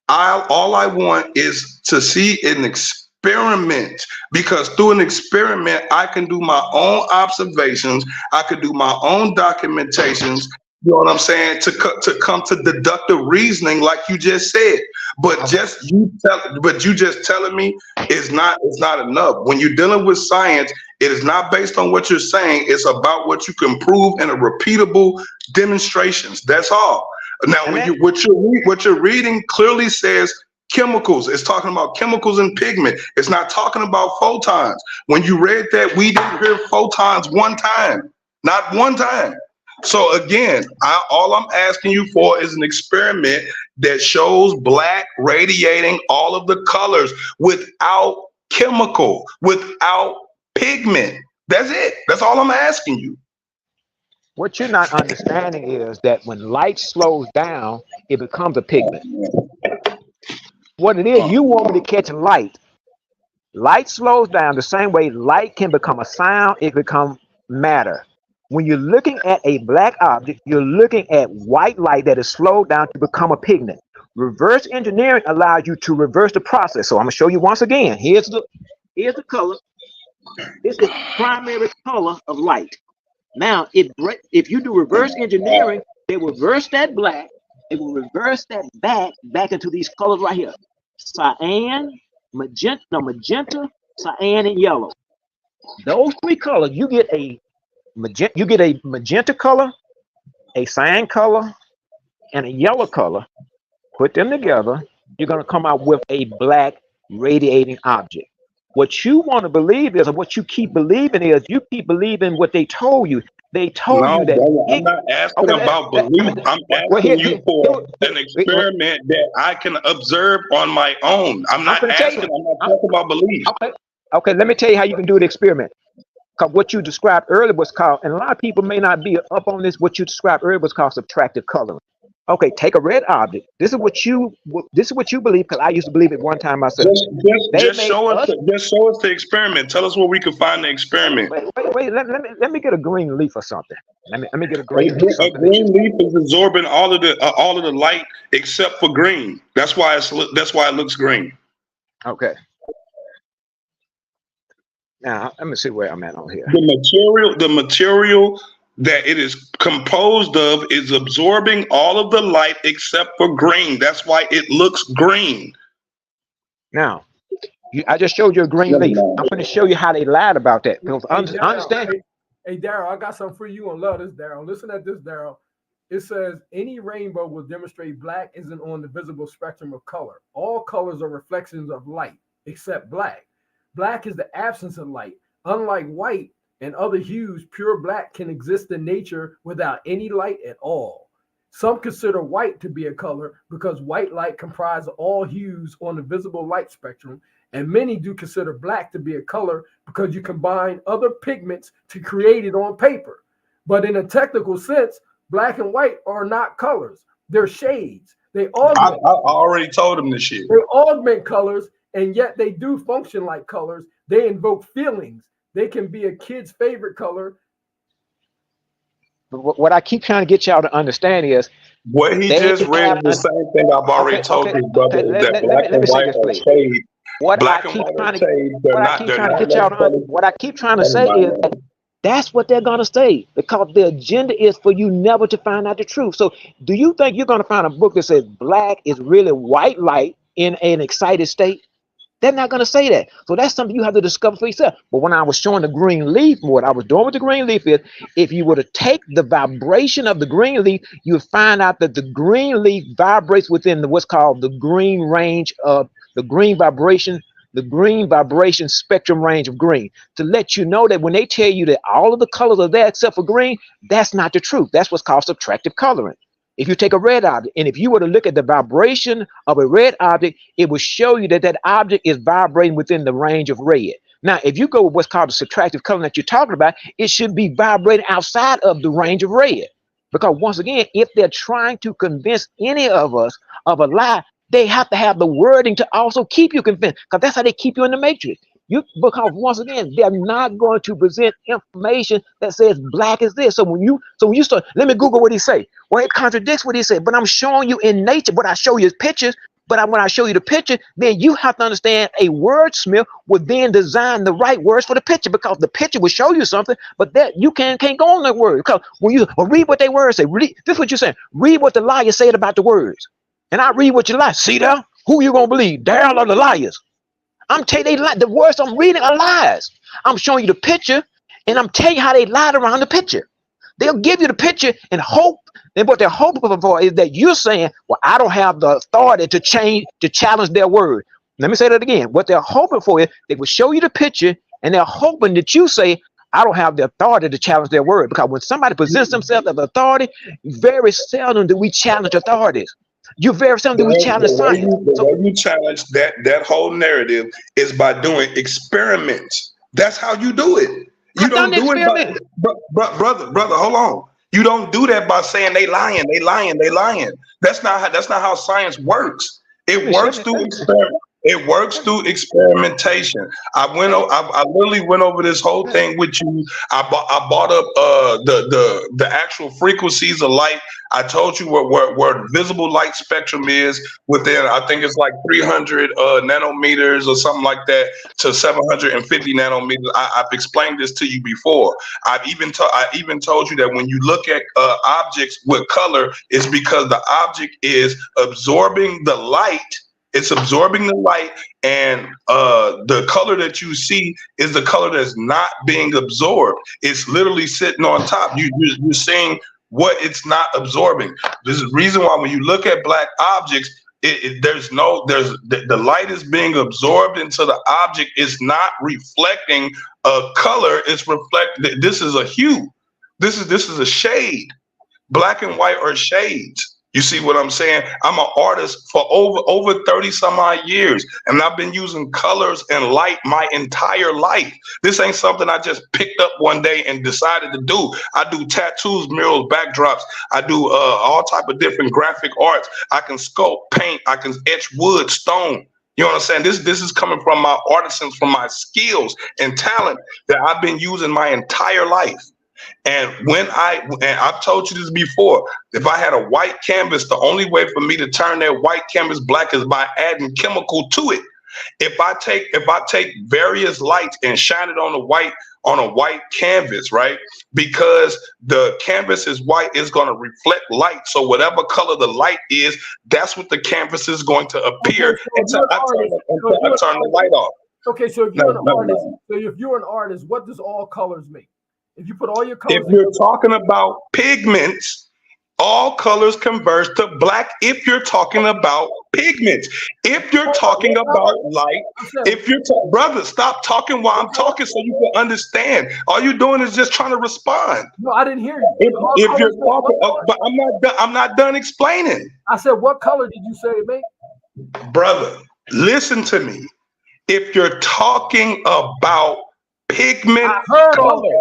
all I want is to see an experiment, because through an experiment, I can do my own observations. I could do my own documentations. You know what I'm saying? To come to deductive reasoning, like you just said. But you just telling me it's not enough. When you're dealing with science, it is not based on what you're saying. It's about what you can prove in a repeatable demonstrations. That's all. Now, what you're reading clearly says chemicals. It's talking about chemicals and pigment. It's not talking about photons. When you read that, we didn't hear photons one time, not one time. So again, all I'm asking you for is an experiment that shows black radiating all of the colors without chemical, without pigment. That's it. That's all I'm asking you. What you're not understanding is that when light slows down, it becomes a pigment. What it is, you want me to catch light. Light slows down the same way light can become a sound, it becomes matter. When you're looking at a black object, you're looking at white light that is slowed down to become a pigment. Reverse engineering allows you to reverse the process. So I'm gonna show you once again. Here's the color. This is the primary color of light. Now, if you do reverse engineering, they will reverse that black. It will reverse that back into these colors right here: cyan, magenta, cyan, and yellow. Those 3 colors, you get a magenta color, a cyan color, and a yellow color. Put them together, you're going to come out with a black radiating object. What you want to believe is, or what you keep believing is, you keep believing what they told you. They told you that. I'm not asking about belief. I'm asking you for an experiment that I can observe on my own. I'm not talking about belief. Okay, let me tell you how you can do the experiment. Because what you described earlier was called, and a lot of people may not be up on this, what you described earlier was called subtractive coloring. Okay, take a red object. This is what you believe, because I used to believe it one time myself. Just show us the experiment. Tell us where we can find the experiment. Wait. Let me get a green leaf or something. Let me get a green leaf. A green leaf is absorbing all of the light except for green. That's why it looks green. Okay. Now let me see where I'm at on here. The material that it is composed of is absorbing all of the light except for green. That's why it looks green. Now, I just showed you a green leaf. I'm going to show you how they lied about that. Because understand. Hey, Daryl, I got something for you on love this, Daryl. Listen at this, Daryl. It says any rainbow will demonstrate black isn't on the visible spectrum of color. All colors are reflections of light, except black. Black is the absence of light. Unlike white and other hues, pure black can exist in nature without any light at all. Some consider white to be a color because white light comprises all hues on the visible light spectrum, and many do consider black to be a color because you combine other pigments to create it on paper. But in a technical sense, black and white are not colors. They're shades. They augment. I already told him this shit. They augment colors, and yet they do function like colors. They invoke feelings. They can be a kid's favorite color. What I keep trying to get y'all to understand is what he just read is the same thing I've already told you, brother. That black and white are shades. What I keep trying to say is that that's what they're gonna say, because the agenda is for you never to find out the truth. So do you think you're gonna find a book that says black is really white light in an excited state? They're not going to say that. So that's something you have to discover for yourself. But when I was showing the green leaf, what I was doing with the green leaf is, if you were to take the vibration of the green leaf, you would find out that the green leaf vibrates within what's called the green range of the green vibration spectrum range of green, to let you know that when they tell you that all of the colors are there except for green, that's not the truth. That's what's called subtractive coloring. If you take a red object, and if you were to look at the vibration of a red object, it will show you that that object is vibrating within the range of red. Now, if you go with what's called the subtractive coloring that you're talking about, it should be vibrating outside of the range of red. Because once again, if they're trying to convince any of us of a lie, they have to have the wording to also keep you convinced, because that's how they keep you in the matrix. Because once again, they're not going to present information that says black is this. So when you start, let me Google what he say. Well, it contradicts what he said, but I'm showing you in nature. But I show you his pictures. But when I show you the picture, then you have to understand a wordsmith would then design the right words for the picture, because the picture will show you something, but that you can't go on that word. Because when you read what they words say, this is what you're saying. Read what the liar said about the words, and I read what you lie. See there? Who you gonna believe, Daryl or the liars? I'm telling you, the words I'm reading are lies. I'm showing you the picture, and I'm telling you how they lied around the picture. They'll give you the picture and hope, and what they're hoping for is that you're saying, well, I don't have the authority to challenge their word. Let me say that again. What they're hoping for is they will show you the picture, and they're hoping that you say, I don't have the authority to challenge their word. Because when somebody presents themselves as authority, very seldom do we challenge authorities. You very seldom do we challenge science. The way you challenge that whole narrative is by doing experiments. That's how you do it. You don't do it by, brother, hold on. You don't do that by saying they lying. That's not how science works. It works through experiment. It works through experimentation. I literally went over this whole thing with you. I brought up the actual frequencies of light. I told you where visible light spectrum is within, I think it's like 300 nanometers or something like that to 750 nanometers. I've explained this to you before. I even told you that when you look at objects with color, it's because the object is absorbing the light. It's absorbing the light, and the color that you see is the color that's not being absorbed. It's literally sitting on top. You're seeing what it's not absorbing. This is the reason why when you look at black objects, the light is being absorbed into the object. It's not reflecting a color. It's this is a hue. This is a shade. Black and white are shades. You see what I'm saying? I'm an artist for over 30 some odd years, and I've been using colors and light my entire life. This ain't something I just picked up one day and decided to do. I do tattoos, murals, backdrops. I do all type of different graphic arts. I can sculpt, paint. I can etch wood, stone. You know what I'm saying? This is coming from my artisans, from my skills and talent that I've been using my entire life. And I've told you this before, if I had a white canvas, the only way for me to turn that white canvas black is by adding chemical to it. If I take various lights and shine it on a white canvas, right? Because the canvas is white, it's going to reflect light. So whatever color the light is, that's what the canvas is going to appear until I turn the light off. Okay, so if you're an artist, what does all colors mean? If you put all your colors, if you're talking about pigments, all colors converge to black. If you're talking about pigments, if you're talking about light, brother, stop talking while I'm talking so you can understand. All you're doing is just trying to respond. No, I didn't hear you. If you're talking, but I'm not done explaining. I said, what color did you say it made? Brother, listen to me. If you're talking about pigment color.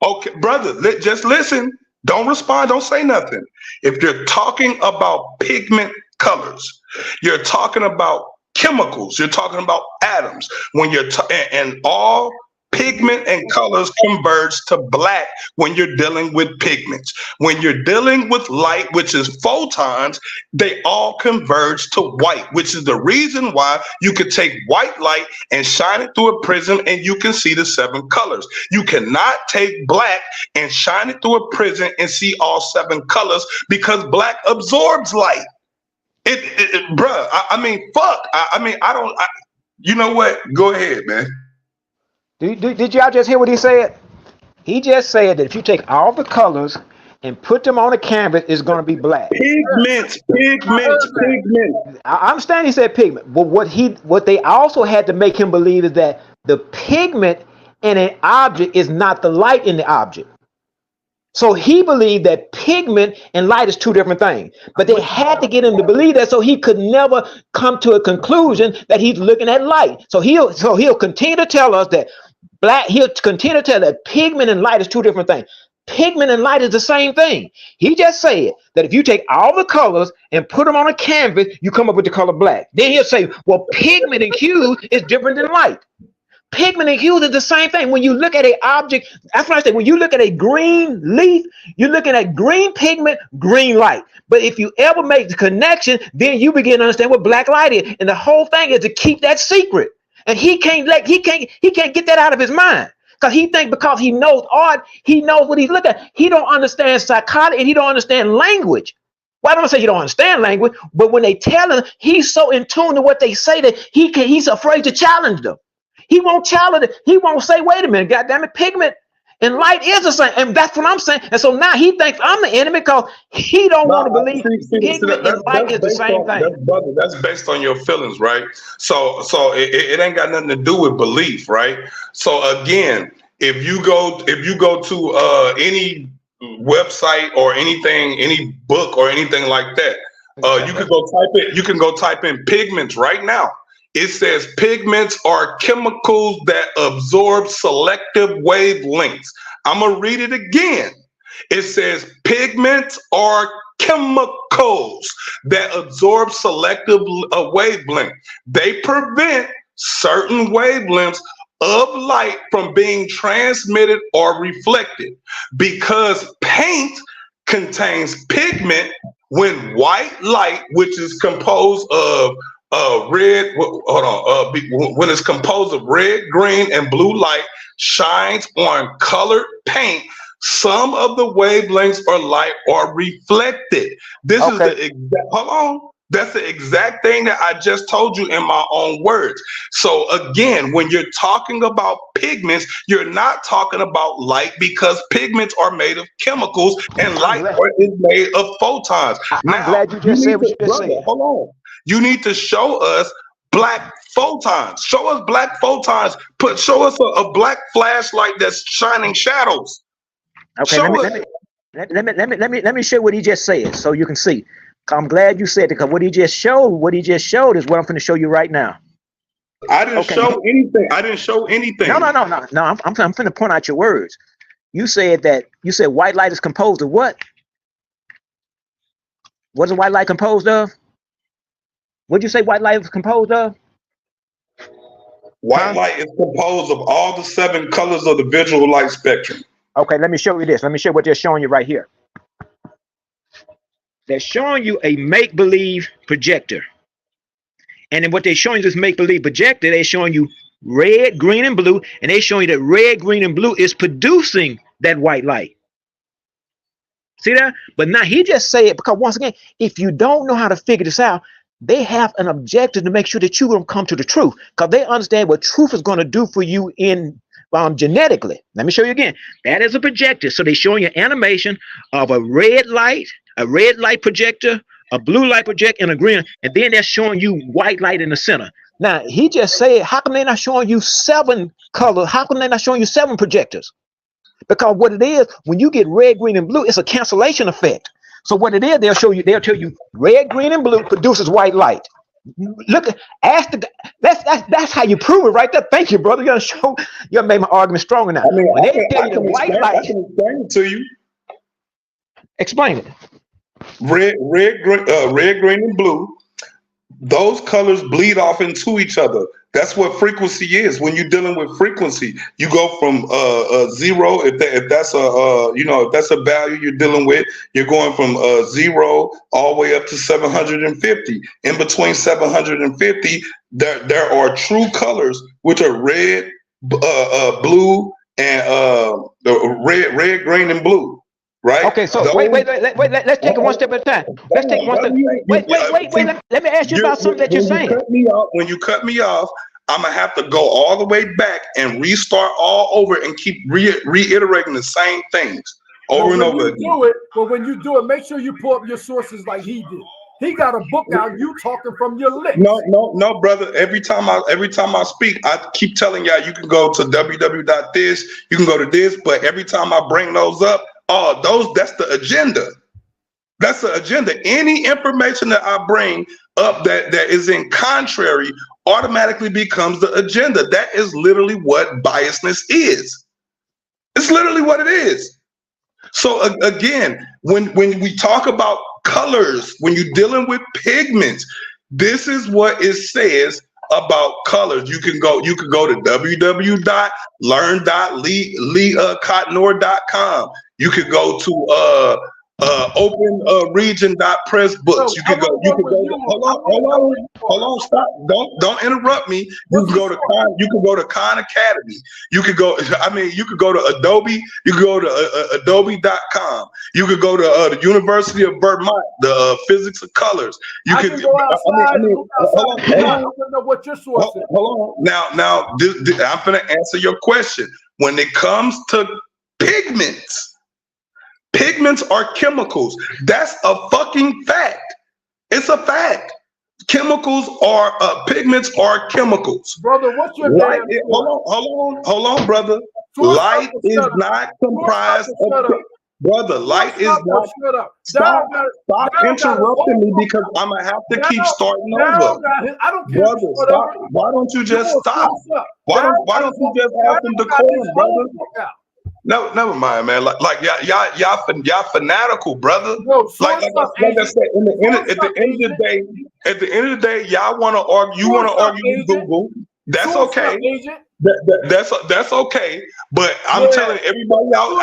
Okay, brother, just listen. Don't respond. Don't say nothing. If you're talking about pigment colors, you're talking about chemicals. You're talking about atoms. When you're and all pigment and colors converge to black when you're dealing with pigments. When you're dealing with light, which is photons, they all converge to white, which is the reason why you could take white light and shine it through a prism and you can see the 7 colors. You cannot take black and shine it through a prism and see all 7 colors because black absorbs light. Bruh, I mean, fuck. You know what? Go ahead, man. Did y'all just hear what he said? He just said that if you take all the colors and put them on a canvas, it's going to be black. Pigments. I understand he said pigment, but what they also had to make him believe is that the pigment in an object is not the light in the object. So he believed that pigment and light is 2 different things, but they had to get him to believe that so he could never come to a conclusion that he's looking at light. So he'll continue to tell us that he'll continue to tell that pigment and light is 2 different things. Pigment and light is the same thing. He just said that if you take all the colors and put them on a canvas, you come up with the color black. Then he'll say, well, pigment and hue is different than light. Pigment and hue is the same thing. When you look at an object, that's what I say. When you look at a green leaf, you're looking at green pigment, green light. But if you ever make the connection, then you begin to understand what black light is. And the whole thing is to keep that secret. And he can't get that out of his mind. Because he thinks because he knows art, he knows what he's looking at. He don't understand psychology and he don't understand language. Well, I don't say you don't understand language, but when they tell him, he's so in tune to what they say that he's afraid to challenge them. He won't challenge it. He won't say, wait a minute, goddamn it, pigment and light is the same. And that's what I'm saying. And so now he thinks I'm the enemy because he don't want to believe pigment and light is the same thing. Brother, that's based on your feelings, right? So it ain't got nothing to do with belief, right? So again, if you go to any website or anything, any book or anything like that, you can go type in pigments right now. It says pigments are chemicals that absorb selective wavelengths. I'm going to read it again. It says pigments are chemicals that absorb selective wavelengths. They prevent certain wavelengths of light from being transmitted or reflected. Because paint contains pigment, when white light, which is composed of when it's composed of red, green, and blue light, shines on colored paint, some of the wavelengths or light are reflected. This is the exact, hold on. That's the exact thing that I just told you in my own words. So again, when you're talking about pigments, you're not talking about light because pigments are made of chemicals and light is made of photons. I'm glad you just said what you just said. Hold on. You need to show us black photons. Show us black photons. Show us a black flashlight that's shining shadows. Okay, let me show what he just said so you can see. I'm glad you said it, because what he just showed is what I'm going to show you right now. I didn't show anything. I didn't show anything. No. I'm going to point out your words. You said white light is composed of what? What is white light composed of? What did you say white light is composed of? White light is composed of all the 7 colors of the visual light spectrum. Okay, let me show you this. Let me show you what they're showing you right here. They're showing you a make-believe projector. And then what they're showing you this make-believe projector, they're showing you red, green, and blue, and they're showing you that red, green, and blue is producing that white light. See that? But now he just say it because, once again, if you don't know how to figure this out, they have an objective to make sure that you're going to come to the truth, because they understand what truth is going to do for you in genetically. Let me show you again. That is a projector. So they're showing you animation of a red light projector, a blue light projector, and a green, and then they're showing you white light in the center. Now, he just said, how come they're not showing you 7 colors? How come they're not showing you 7 projectors? Because what it is, when you get red, green, and blue, it's a cancellation effect. So what it is, they'll tell you red, green, and blue produces white light. Look, that's how you prove it right there. Thank you, brother. You made my argument stronger now. I mean, when they tell you the white light, I can explain it to you. Explain it. Red, green, and blue. Those colors bleed off into each other. That's what frequency is. When you're dealing with frequency, you go from 0. If that's a value you're dealing with, you're going from 0 all the way up to 750. In between 750, there are true colors, which are red, blue, and red, green, and blue. Right. Okay. So wait. Let's take it one step at a time. Let's take one step. Wait. Let me ask you about something that you're saying. When you cut me off, I'm gonna have to go all the way back and restart all over and keep reiterating the same things over and over again. But when you do it, make sure you pull up your sources like he did. He got a book out. You talking from your lips. No, brother. Every time I speak, I keep telling y'all you can go to www.this. You can go to this. But every time I bring those up. That's the agenda. That's the agenda. Any information that I bring up that is in contrary automatically becomes the agenda. That is literally what biasness is. It's literally what it is. So again, when we talk about colors, when you're dealing with pigments, this is what it says about colors. You can go to www.learn.leecottonor.com. You could go to openregion.pressbooks. You could go hold on, stop. Don't interrupt me. You can go to Khan Academy. You could go to Adobe. You could go to adobe.com. You could go to the University of Vermont, the physics of colors. You could go outside. What your source is. Hold on. Now I'm going to answer your question. When it comes to pigments are chemicals. That's a fucking fact. It's a fact. Pigments are chemicals. Brother, what's your name? Hold on, brother. Light is not comprised of. Brother, light is not. Stop interrupting me, because I'm gonna have to keep starting over. I don't care. Brother, stop. Why don't you just stop? Why don't you just have some decorum, brother? No, never mind, man. Like y'all fanatical, brother. Like I said, at the end of the day, y'all want to argue. You want to argue with Google. That's okay. That's okay. But I'm telling everybody out in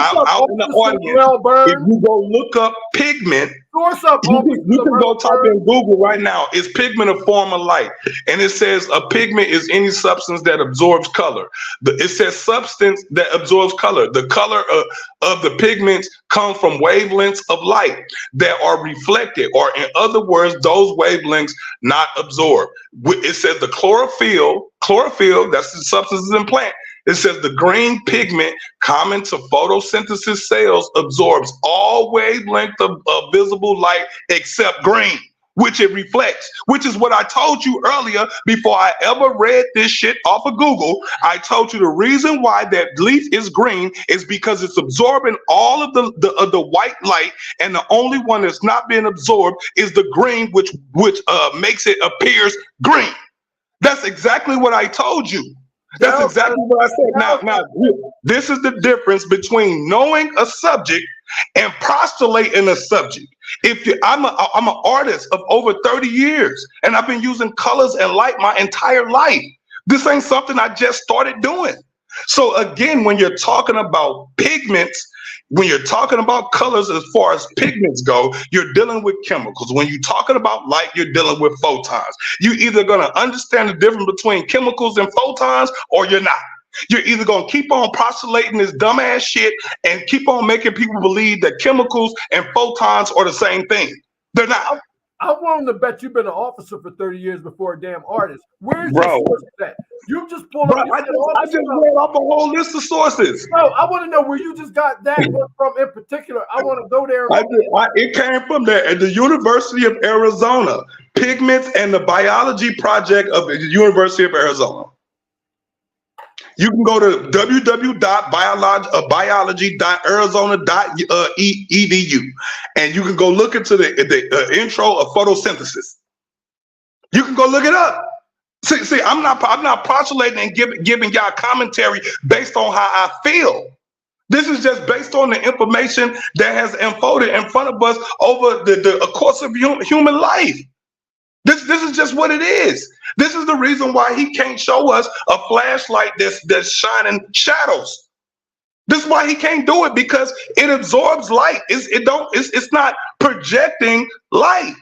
the audience, if you go look up pigment, you can go type in Google right now. Is pigment a form of light? And it says a pigment is any substance that absorbs color. It says substance that absorbs color. The color of the pigments come from wavelengths of light that are reflected, or in other words, those wavelengths not absorbed. It says the chlorophyll, that's the substances in plant. It says the green pigment common to photosynthesis cells absorbs all wavelength of visible light except green. which it reflects, which is what I told you earlier before I ever read this shit off of Google. I told you the reason why that leaf is green is because it's absorbing all of the white light, and the only one that's not being absorbed is the green, which makes it appears green. That's exactly what I told you. That's exactly what I said. Now, this is the difference between knowing a subject and postulating a subject. I'm an artist of over 30 years, and I've been using colors and light my entire life. This ain't something I just started doing. So again, when you're talking about pigments, when you're talking about colors as far as pigments go, you're dealing with chemicals. When you're talking about light, you're dealing with photons. You're either going to understand the difference between chemicals and photons, or you're not. You're either going to keep on postulating this dumbass shit and keep on making people believe that chemicals and photons are the same thing. They're not. I'm willing to bet you've been an officer for 30 years before a damn artist. Where's Bro. your source at? You just pulled up. I just read off a whole list of sources. Bro, I want to know where you just got that one from in particular. I want to go there. It came from there at the University of Arizona, Pigments and the Biology Project of the University of Arizona. You can go to www.biology.arizona.edu, and you can go look into the intro of photosynthesis. You can go look it up. See, I'm not postulating and giving y'all commentary based on how I feel. This is just based on the information that has unfolded in front of us over the course of human life. This is just what it is. This is the reason why he can't show us a flashlight that's shining shadows. This is why he can't do it, because it absorbs light. It's not projecting light.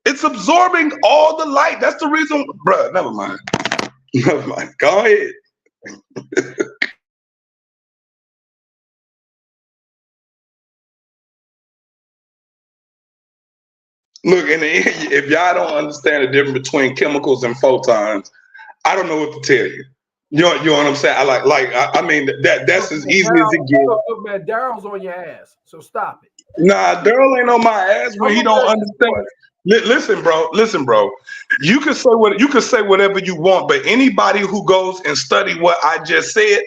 It's absorbing all the light. That's the reason, bruh. Never mind. Never mind. Go ahead. Look, in the end, if y'all don't understand the difference between chemicals and photons, I don't know what to tell you. You know what I'm saying? I mean that's as easy as it gets. Look, man, Daryl's on your ass, so stop it. Nah, Daryl ain't on my ass when he don't understand. Listen, bro. You can say whatever you want, but anybody who goes and study what I just said,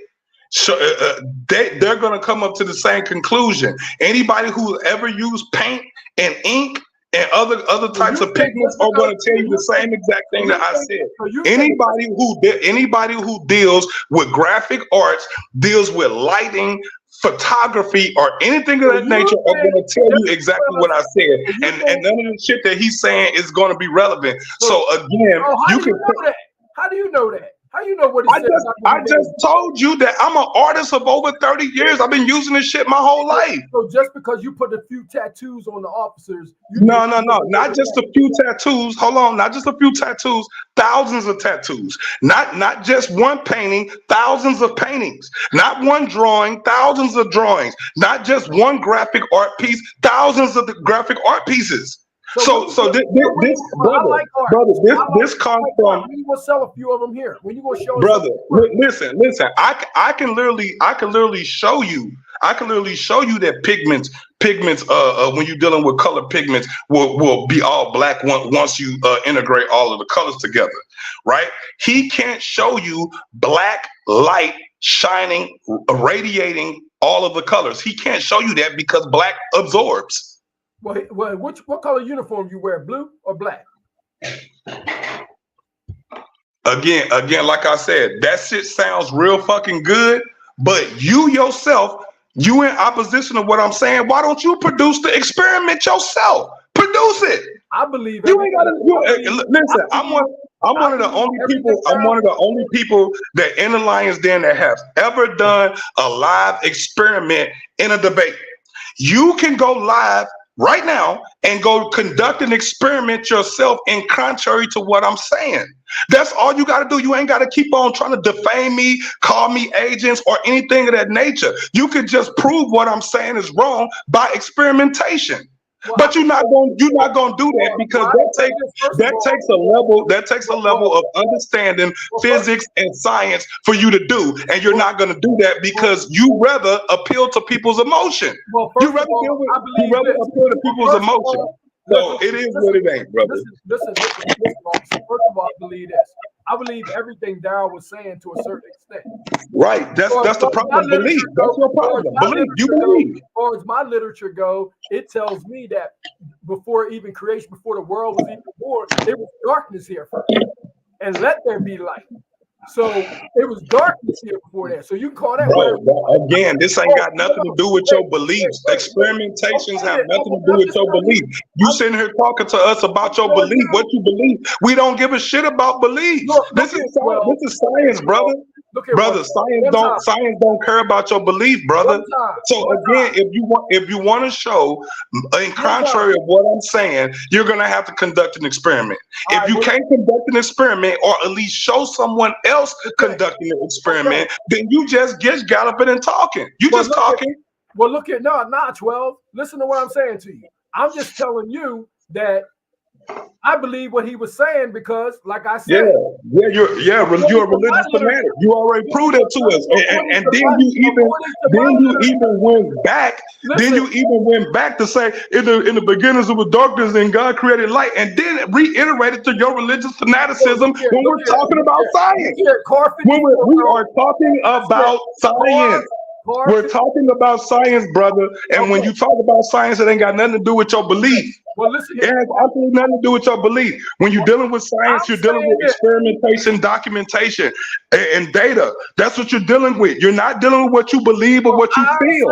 they're gonna come up to the same conclusion. Anybody who ever used paint and ink and other types of pigments are going to tell you the same exact thing that I said. Anybody who deals with graphic arts, deals with lighting, photography, or anything of that nature are going to tell you exactly what I said. And none of the shit that he's saying is going to be relevant. So again, how do you know that? How do you know that? How you know what he said? I just told you that I'm an artist of over 30 years. I've been using this shit my whole life. So just because you put a few tattoos on the officers, no, not just a few tattoos. Hold on, not just a few tattoos, thousands of tattoos. Not just one painting, thousands of paintings. Not one drawing, thousands of drawings. Not just one graphic art piece, thousands of the graphic art pieces. This comes from. When you gonna sell a few of them here? When you gonna show? Brother, listen. I can literally show you. I can literally show you that pigments. When you're dealing with color pigments, will be all black once you integrate all of the colors together, right? He can't show you black light shining, radiating all of the colors. He can't show you that because black absorbs. Well, what color uniform you wear? Blue or black? Again, like I said, that shit sounds real fucking good, but you yourself, you in opposition of what I'm saying. Why don't you produce the experiment yourself? Produce it. I believe you ain't gotta. Listen, I'm one of the only people that in the Lions Den that has ever done a live experiment in a debate. You can go live right now and go conduct an experiment yourself in contrary to what I'm saying. That's all you got to do. You ain't got to keep on trying to defame me, call me agents or anything of that nature. You can just prove what I'm saying is wrong by experimentation. Well, but you're not gonna do that because that takes a level of understanding physics and science for you to do, and you're not gonna do that because you rather appeal to people's emotion. You rather appeal to people's emotion. So it is what it ain't, brother. Listen, officer. First of all, I believe this. I believe everything Daryl was saying to a certain extent. Right. That's the problem. Believe. That's your problem. Believe. You believe. As far as my literature go, it tells me that before even creation, before the world was even born, there was darkness here first. And let there be light. So it was darkness here before that. So you can call that. Bro, again, this ain't got nothing to do with your beliefs. Experimentations have nothing to do with your belief. You sitting here talking to us about your belief, what you believe. We don't give a shit about beliefs. This is science, brother. Brother, science don't care about your belief, brother. So again, if you want to show, in contrary of what I'm saying, you're gonna have to conduct an experiment. If you can't conduct an experiment, or at least show someone else conducting an experiment, then you just get galloping and talking. You just talking. Well, look at not 12. Listen to what I'm saying to you. I'm just telling you that I believe what he was saying because, like I said, you're a religious fanatic. You already proved that to us, and then you even went back. Then you even went back to say in the beginnings of the darkness, and God created light, and then reiterated to your religious fanaticism when we're talking about science. When we are talking about science. We're talking about science, brother. And when you talk about science, it ain't got nothing to do with your belief. Well, listen, it has absolutely nothing to do with your belief. When you're dealing with science, you're dealing with experimentation, documentation, and data. That's what you're dealing with. You're not dealing with what you believe or what you feel.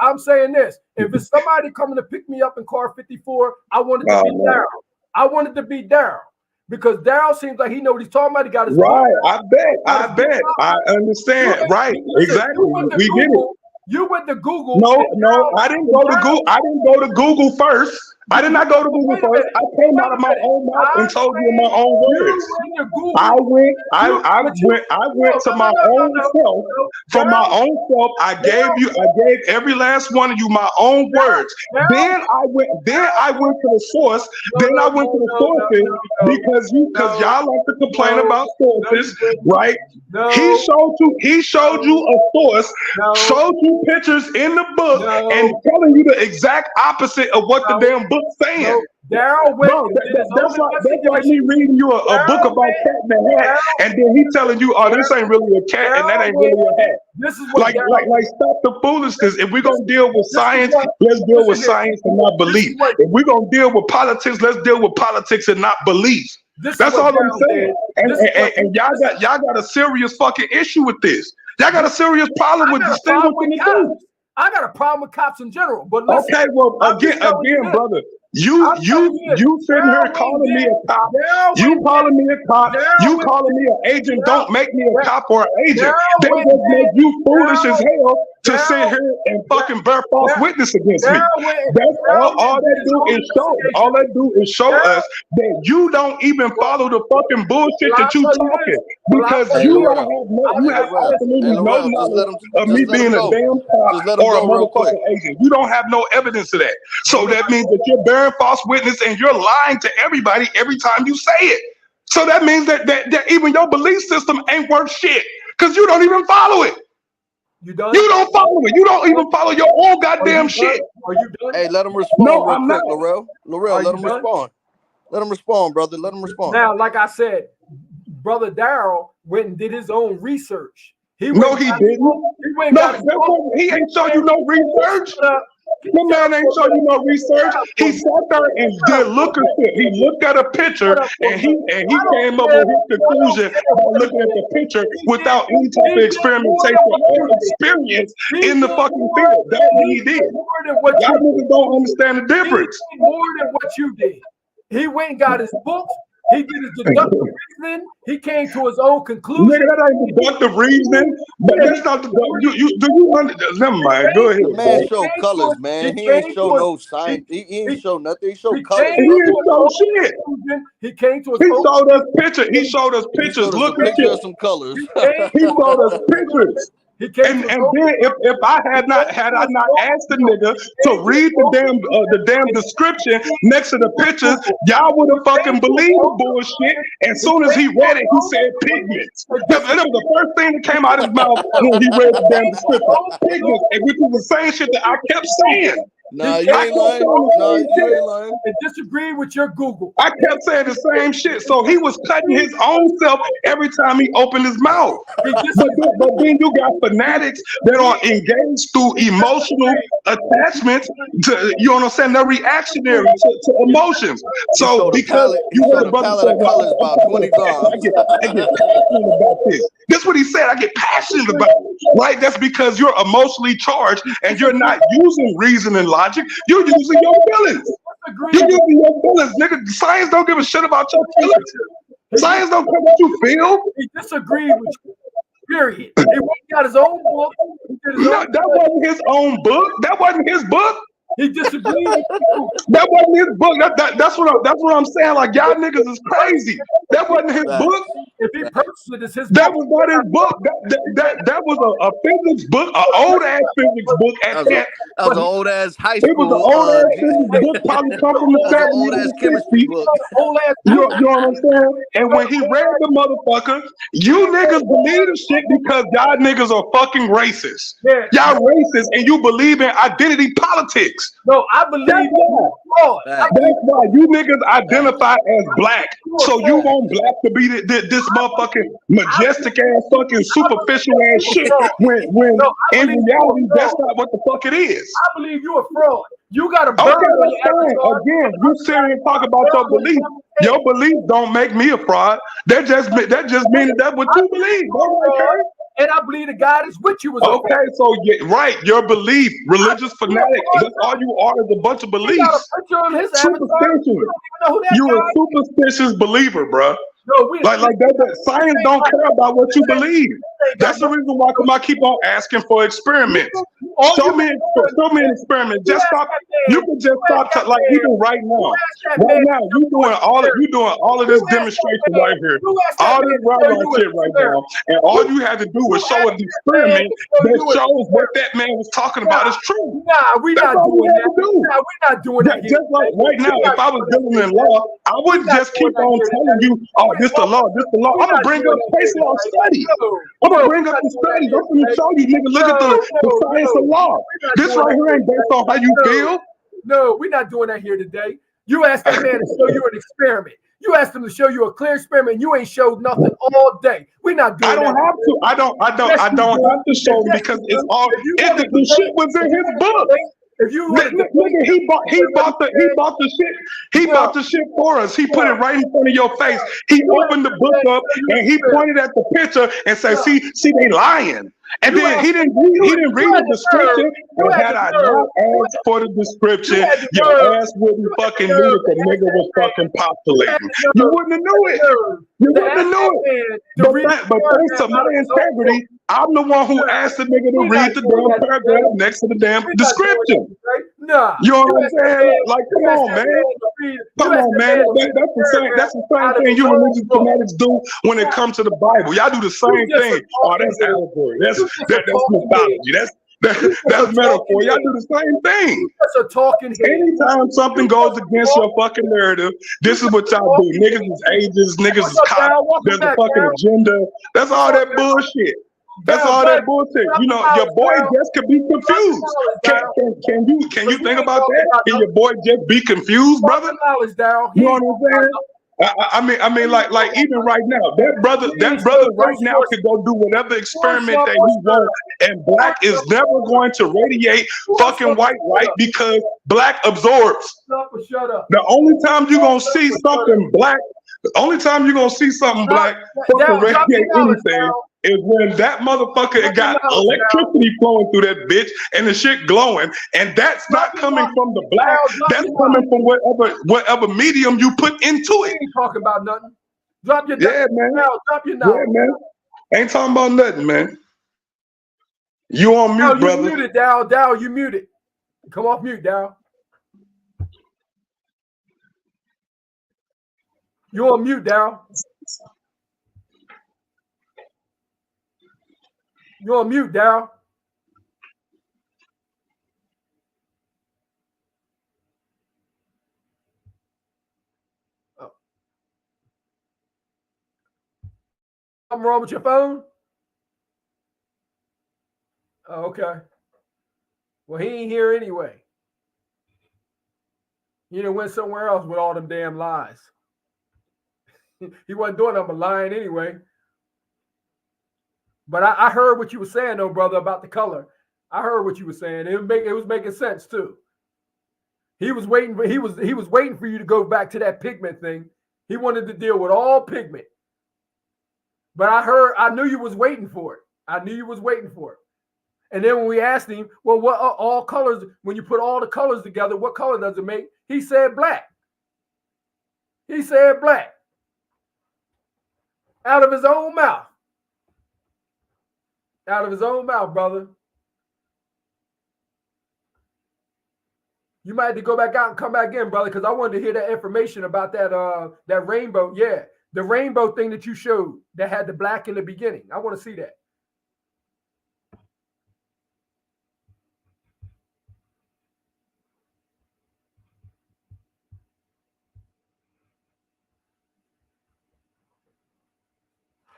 I'm saying this. If it's somebody coming to pick me up in car 54, I want it to be Daryl. I want it to be Daryl. Because Daryl seems like he knows what he's talking about. He got his right. I bet. I understand. Right. Exactly. We get it. You went to Google. No, I didn't go to Google. I didn't go to Google first. I did not go to Google first. I came out of my own mouth and told you in my own words. I went to my own self. From my own self, I gave every last one of you my own words. Then I went to the source. Then I went to the sources because y'all like to complain about sources, right? He showed you a source, showed you pictures in the book, and telling you the exact opposite of what the damn book saying. Daryl, that's like me reading you a book about cat in the hat, and then he telling you, "Oh, this ain't really a cat, and that ain't really a hat." This is what like stop the foolishness. If we're gonna deal with science, let's deal with science and not belief. If we're gonna deal with politics, let's deal with politics and not belief. That's all I'm saying. And y'all got a serious fucking issue with this. Y'all got a serious problem with distinguishing the two. I got a problem with cops in general. But listen, okay, well, again, brother. You sitting here calling me a cop. You calling me a cop. You calling me an agent. Don't make me a cop or an agent. They just make you foolish as hell to sit here and fucking bear false witness against me. That's all they do is show. All they do is show us that you don't even follow the fucking bullshit that you talking, because you have absolutely no knowledge of me being a damn cop or a motherfucking agent. You don't have no evidence of that. So that means that you're bearing false witness and you're lying to everybody every time you say it. So that means that even your belief system ain't worth shit because you don't even follow it. You don't follow it. You don't even follow your own goddamn shit. Are you done? Hey, let him respond. No, I'm not. Laurel, let him respond. Let him respond, brother. Let him respond. Now, like I said, brother Daryl went and did his own research. He didn't. He ain't show you no research. The man ain't show you no research. He sat there and did shit. He looked at a picture and he came up with his conclusion by looking at the picture without any type of experimentation or experience in the fucking field. That's what he did. Y'all niggas don't understand the difference. He did more than what you did. He went and got his books. He did his deductive reasoning. He came to his own conclusion. Nigga, that ain't deductive reasoning. But that's not the never mind. Go ahead. The man showed colors, man. He ain't show no science. He ain't show nothing. He showed colors. He didn't show shit. He came to his He showed us pictures. He showed us pictures. Look at you. Some colors. He showed us pictures. And then if I had not asked the nigga to read the damn description next to the pictures, y'all would have fucking believed the bullshit. As soon as he read it, he said pigments. That was the first thing that came out of his mouth when he read the damn description. Pigments, which was the same shit that I kept saying. Nah, you ain't lying. Nah, you ain't lying. And disagree with your Google. I kept saying the same shit. So he was cutting his own self every time he opened his mouth. But then you got fanatics that are engaged through emotional attachments to, you know what I'm saying? They're reactionary to emotions. So because you heard the brother say, colors about 20 times. I get passionate about this. That's what he said. I get passionate about it. Right? That's because you're emotionally charged and you're not using reason and logic. You're using your feelings. You're using your feelings, nigga. Science don't give a shit about your feelings. Science don't care what you feel. He disagreed with you. Period. He got his own book. That wasn't his own book. That wasn't his book. He disagreed with you. That wasn't his book. That's what I'm saying. Like, y'all niggas is crazy. That wasn't his book. If he purchased it, it's his That book. was not his book. That was a physics book, an old ass physics book at that. That was an old ass high school. It was an old ass physics book, probably come from the 70s. Old ass chemistry book. You know what I'm saying? And when he read the motherfucker, you niggas believe the shit because y'all niggas are fucking racist. Yeah. Y'all racist and you believe in identity politics. No, I believe That's why you niggas identify as black. So you want black to be this motherfucking majestic ass fucking superficial ass shit when in reality that's not what the fuck it is. I believe you a fraud. You got a Okay, that's fine. Again, you sit here and talk about your belief. Your belief don't make me a fraud. That just means that's what you believe. Okay? And I believe the God is with you. Okay, so right, your belief, religious fanatic. That's all you are is a bunch of beliefs. Superstition. You a superstitious believer, bro. No, like that. Science don't care about what you believe. That's the reason why I keep on asking for experiments. Show me an experiment. Just stop. You can just stop. Like even right now. Right now, you doing all of this demonstration right here. All this right shit right now. And all you had to do was show an experiment that shows what that man was talking about is true. Nah, we're not doing that. Nah, we're not doing that. Just like right now, if I was dealing in law, I wouldn't just keep on telling you, oh, this the law, this the law. I'm gonna bring up case law studies. I'm gonna bring up the studies. I'm gonna show you, nigga. Look at the science of law. This right here ain't based on how you feel. No, we're not doing that here today. You asked that man to show you an experiment. You asked him to show you a clear experiment, and you ain't showed nothing all day. We're not doing that. I don't have to. I don't have to show him because it's all. The shit was in his book. If you nigga, he bought the shit for us. He put it right in front of your face. He opened the book up and he pointed at the picture and said, "See, they lying." And then he didn't read the description. And had I not asked for the description, your ass wouldn't fucking knew that the nigga was fucking postulating. You wouldn't have knew it. You wouldn't have knew it. But thanks to my integrity, I'm the one who asked the nigga to read the damn paragraph next to the damn description. Nah. You know what I'm saying? Like, come on, man. Come on, man. That's the same thing you religious fanatics do when it comes to the Bible. Y'all do the same thing. Oh, that's allegory. That's mythology. That's metaphor. Y'all do the same thing. That's a talking head. Anytime something goes against your fucking narrative, this is what y'all do. Niggas is ages, niggas is cops. There's a fucking agenda. That's all that bullshit. That's all that bullshit. You know, your boy just could be confused. Can you think about that? Can your boy just be confused, brother? You know what I'm saying? I mean, like even right now, that brother right now could go do whatever experiment that he wants, and black is never going to radiate fucking white because black absorbs. Shut up. The only time you're gonna see something black, fucking radiate anything is when that motherfucker got electricity flowing through that bitch and the shit glowing, and that's not coming from the black. That's coming from whatever medium you put into it. Ain't talking about nothing. Drop your man. Drop your nose. Yeah, man. Ain't talking about nothing, man. You on mute, brother. You muted, Dow. Dow, you muted. Come off mute, Dow. You on mute, Dow. You on mute, Dow. Oh. Something wrong with your phone? Oh, okay. Well, he ain't here anyway. He done went somewhere else with all them damn lies. He wasn't doing nothing but lying anyway. But I heard what you were saying, though, brother, about the color. I heard what you were saying. It was making sense too. He was waiting for you to go back to that pigment thing. He wanted to deal with all pigment. But I knew you was waiting for it. I knew you was waiting for it. And then when we asked him, well, what are all colors? When you put all the colors together, what color does it make? He said black. He said black. Out of his own mouth. Out of his own mouth, brother. You might have to go back out and come back in, brother, because I wanted to hear that information about that rainbow. Yeah, the rainbow thing that you showed that had the black in the beginning. I want to see that.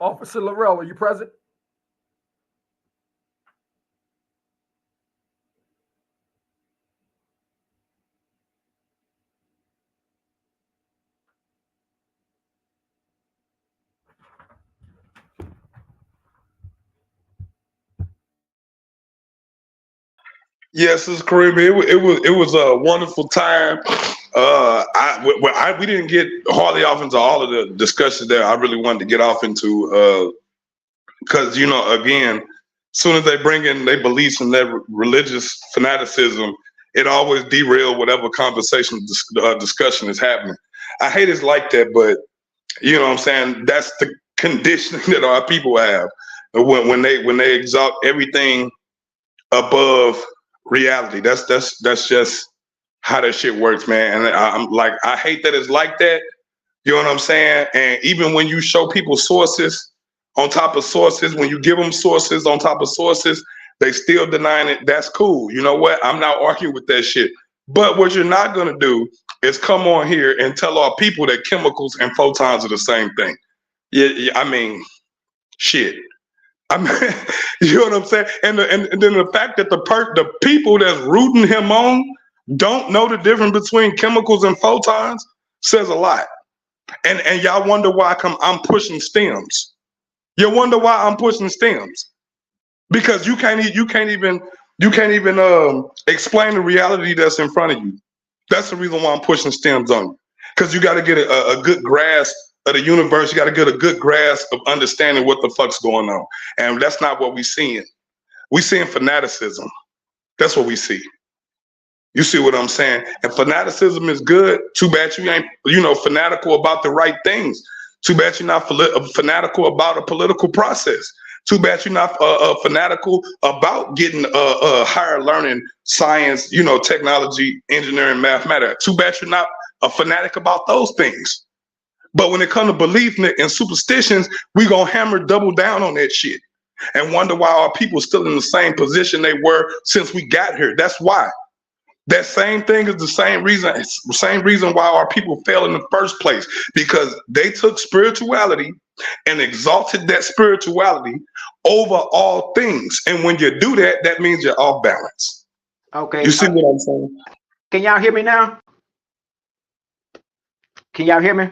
Officer Laurel, are you present? Yes, it's Kareem. It was a wonderful time. We didn't get hardly off into all of the discussions that I really wanted to get off into, because again, soon as they bring in their beliefs and their religious fanaticism, it always derail whatever conversation discussion is happening. I hate it's like that, but you know what I'm saying. That's the conditioning that our people have when they exalt everything above reality. That's just how that shit works, man. And I hate that it's like that. You know what I'm saying? And even when you show people sources on top of sources, when you give them sources on top of sources, they still denying it. That's cool. You know what? I'm not arguing with that shit. But what you're not gonna do is come on here and tell our people that chemicals and photons are the same thing. Yeah, I mean, shit. I mean, you know what I'm saying? And then the fact that the people that's rooting him on don't know the difference between chemicals and photons says a lot. And y'all wonder why I'm pushing stems. You wonder why I'm pushing stems, because you can't even explain the reality that's in front of you. That's the reason why I'm pushing stems on you, because you got to get a good grasp of the universe. You got to get a good grasp of understanding what the fuck's going on. And that's not what we're seeing. We're seeing fanaticism. That's what we see. You see what I'm saying? And fanaticism is good. Too bad you ain't, fanatical about the right things. Too bad you're not fanatical about a political process. Too bad you're not fanatical about getting higher learning, science, technology, engineering, mathematics. Too bad you're not a fanatic about those things. But when it comes to belief and superstitions, we gonna hammer double down on that shit and wonder why our people still in the same position they were since we got here. That's why. That same thing is the same reason why our people fell in the first place, because they took spirituality and exalted that spirituality over all things. And when you do that, that means you're off balance. Okay. You see what I'm saying? Can y'all hear me now? Can y'all hear me?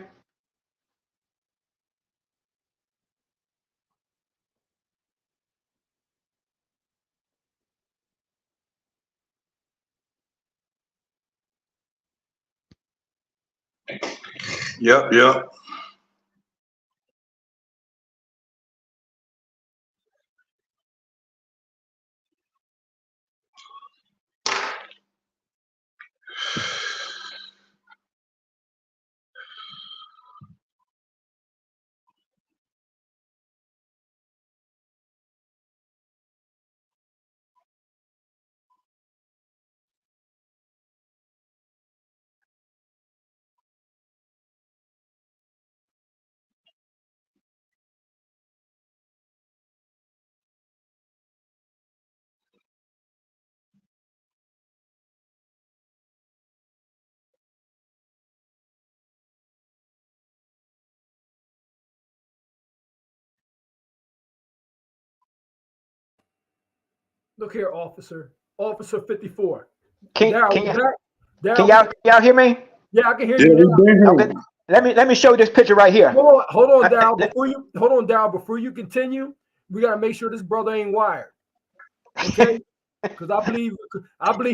Yep. Look here, Officer 54. Can y'all hear me? Yeah, I can hear you now. Okay. Let me show you this picture right here. Hold on, Dow. Before you continue, we gotta make sure this brother ain't wired. Okay? Because I believe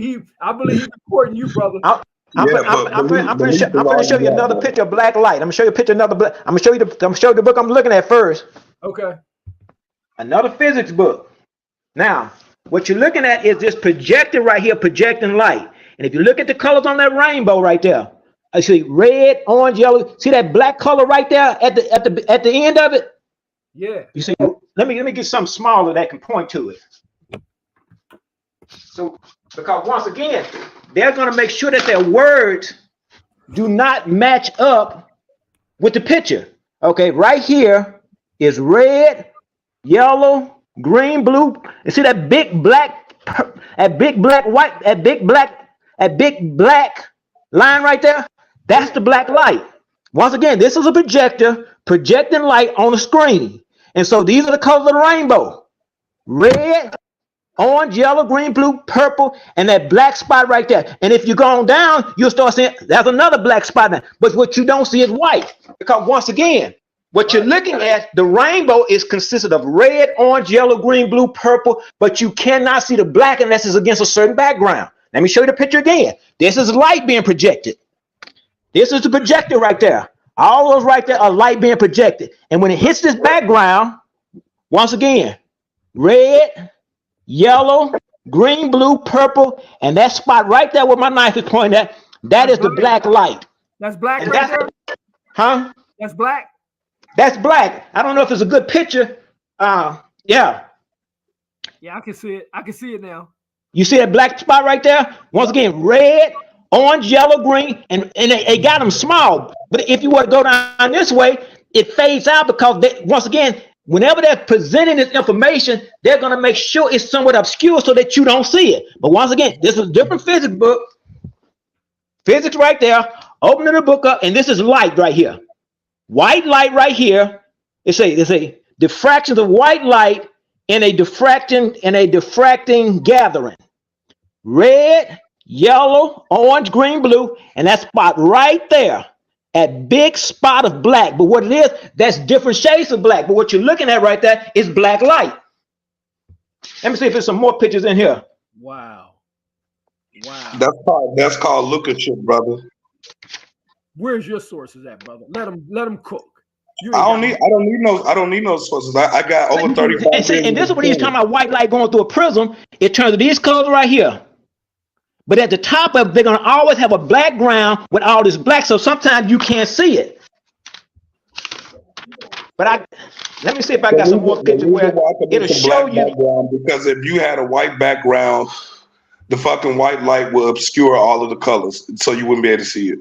he's recording you, brother. I'm gonna show you another picture of black light. I'm gonna show you a picture of another black. I'm gonna show you the book I'm looking at first. Okay. Another physics book. Now, what you're looking at is this projector right here, projecting light. And if you look at the colors on that rainbow right there, I see red, orange, yellow. See that black color right there at the end of it? Yeah. You see, let me get something smaller that can point to it. So, because once again, they're going to make sure that their words do not match up with the picture. Okay, right here is red, yellow, green, blue. You see that big black line right there? That's the black light. Once again, this is a projector projecting light on the screen. And so these are the colors of the rainbow. Red, orange, yellow, green, blue, purple, and that black spot right there. And if you go on down, you'll start seeing there's another black spot there. But what you don't see is white. Because once again, what you're looking at, the rainbow is consisted of red, orange, yellow, green, blue, purple, but you cannot see the black unless it's against a certain background. Let me show you the picture again. This is light being projected. This is the projector right there. All those right there are light being projected. And when it hits this background, once again, red, yellow, green, blue, purple, and that spot right there where my knife is pointing at, that is the black light. That's black right there? Huh? That's black? That's black. I don't know if it's a good picture. Yeah. Yeah, I can see it. I can see it now. You see that black spot right there? Once again, red, orange, yellow, green, and they got them small. But if you were to go down this way, it fades out because once again, whenever they're presenting this information, they're going to make sure it's somewhat obscure so that you don't see it. But once again, this is a different physics book. Physics right there. Opening the book up, and this is light right here. White light right here. It's a diffractions of white light in a diffracting gathering. Red, yellow, orange, green, blue, and that spot right there, that big spot of black. But what it is, that's different shades of black. But what you're looking at right there is black light. Let me see if there's some more pictures in here. Wow. That's called lookership, brother. Where's your sources at, brother? Let them cook. I don't need no sources. I got over 35. And this is what he's talking about, white light going through a prism. It turns to these colors right here. But at the top of it, they're going to always have a background with all this black, so sometimes you can't see it. But let me see if I got some more pictures where it'll show you. Because if you had a white background, the fucking white light will obscure all of the colors, so you wouldn't be able to see it.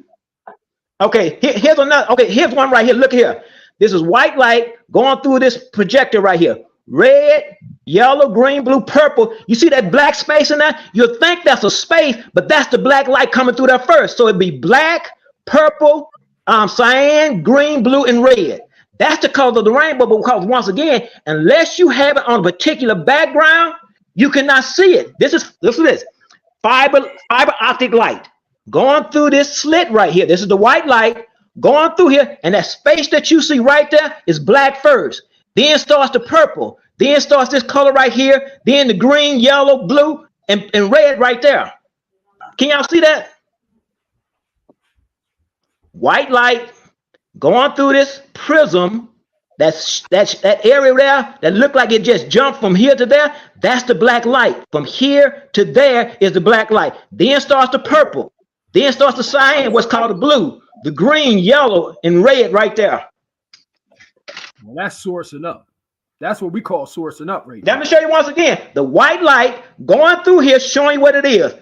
Okay, here's another. Okay, here's one right here. Look here. This is white light going through this projector right here. Red, yellow, green, blue, purple. You see that black space in there? You'll think that's a space, but that's the black light coming through there first. So it'd be black, purple, cyan, green, blue, and red. That's the color of the rainbow, because once again, unless you have it on a particular background, you cannot see it. This is fiber optic light going through this slit right here. This is the white light going through here, and that space that you see right there is black first. Then starts the purple. Then starts this color right here. Then the green, yellow, blue, and red right there. Can y'all see that? White light going through this prism. That area there that looked like it just jumped from here to there. That's the black light. From here to there is the black light. Then starts the purple. Then starts the cyan, what's called the blue, the green, yellow, and red right there. Well, that's sourcing up. That's what we call sourcing up right now. Let me show you once again. The white light going through here showing you what it is.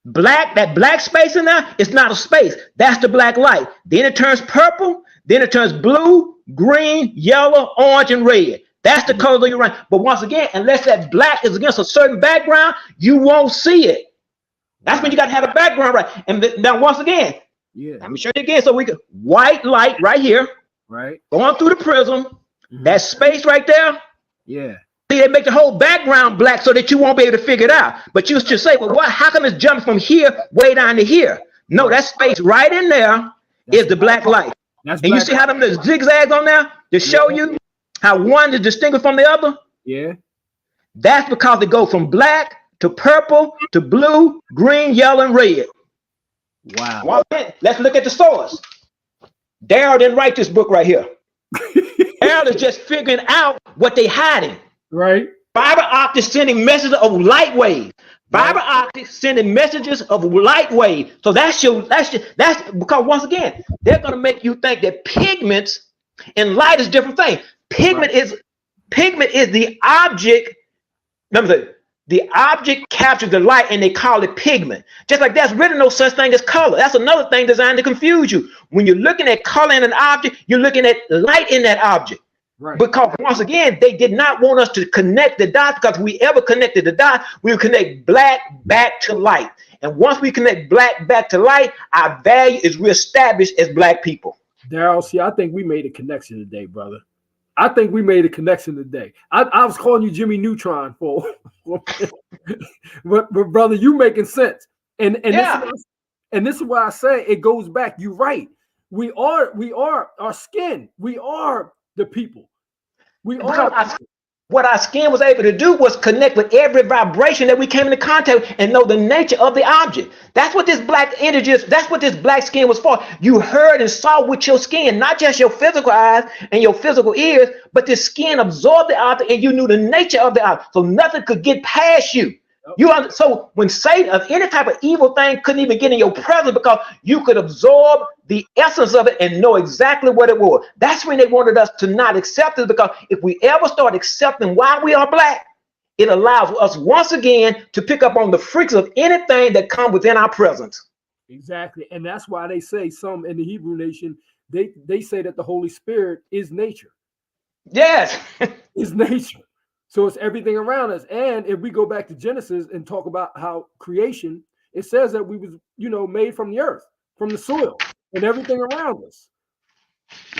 Black, that black space in there is not a space. That's the black light. Then it turns purple. Then it turns blue, green, yellow, orange, and red. That's the color of your rainbow. But once again, unless that black is against a certain background, you won't see it. That's when you got to have a background right. And now once again, let me show you again. So we can white light right here, right, going through the prism. That space right there. Yeah. See, they make the whole background black so that you won't be able to figure it out. But you should say, well, how come it's jumping from here way down to here? No, that space right in there is the black light. And you see how them little zigzags on there to show you how one is distinguished from the other? Yeah. That's because they go from black to purple to blue, green, yellow, and red. Wow. Well, let's look at the source. Darrell didn't write this book right here. Darrell is just figuring out what they hiding. Right. Fiber optics sending messages of light waves. Fiber optics sending messages of light waves. So that's because once again, they're gonna make you think that pigments and light is different thing. Pigment is the object. Remember, the object captures the light and they call it pigment. Just like there's really no such thing as color. That's another thing designed to confuse you. When you're looking at color in an object, you're looking at light in that object. Right. Because once again, they did not want us to connect the dots, because if we ever connected the dots, we would connect black back to light. And once we connect black back to light, our value is reestablished as black people. Darrell, see, I think we made a connection today, brother. I think we made a connection today. I was calling you Jimmy Neutron for but brother, you making sense. And this is why I say it goes back. You're right. We are our skin. We are the people. What our skin was able to do was connect with every vibration that we came into contact with and know the nature of the object. That's what this black energy is. That's what this black skin was for. You heard and saw with your skin, not just your physical eyes and your physical ears, but the skin absorbed the object and you knew the nature of the object. So nothing could get past you. So when Satan of any type of evil thing couldn't even get in your presence, because you could absorb the essence of it and know exactly what it was. That's when they wanted us to not accept it, because if we ever start accepting why we are black, it allows us once again to pick up on the freaks of anything that come within our presence. Exactly. And that's why they say some in the Hebrew nation, they say that the Holy Spirit is nature. Yes. Is nature. So it's everything around us. And if we go back to Genesis and talk about how creation, it says that we was, made from the earth, from the soil, and everything around us.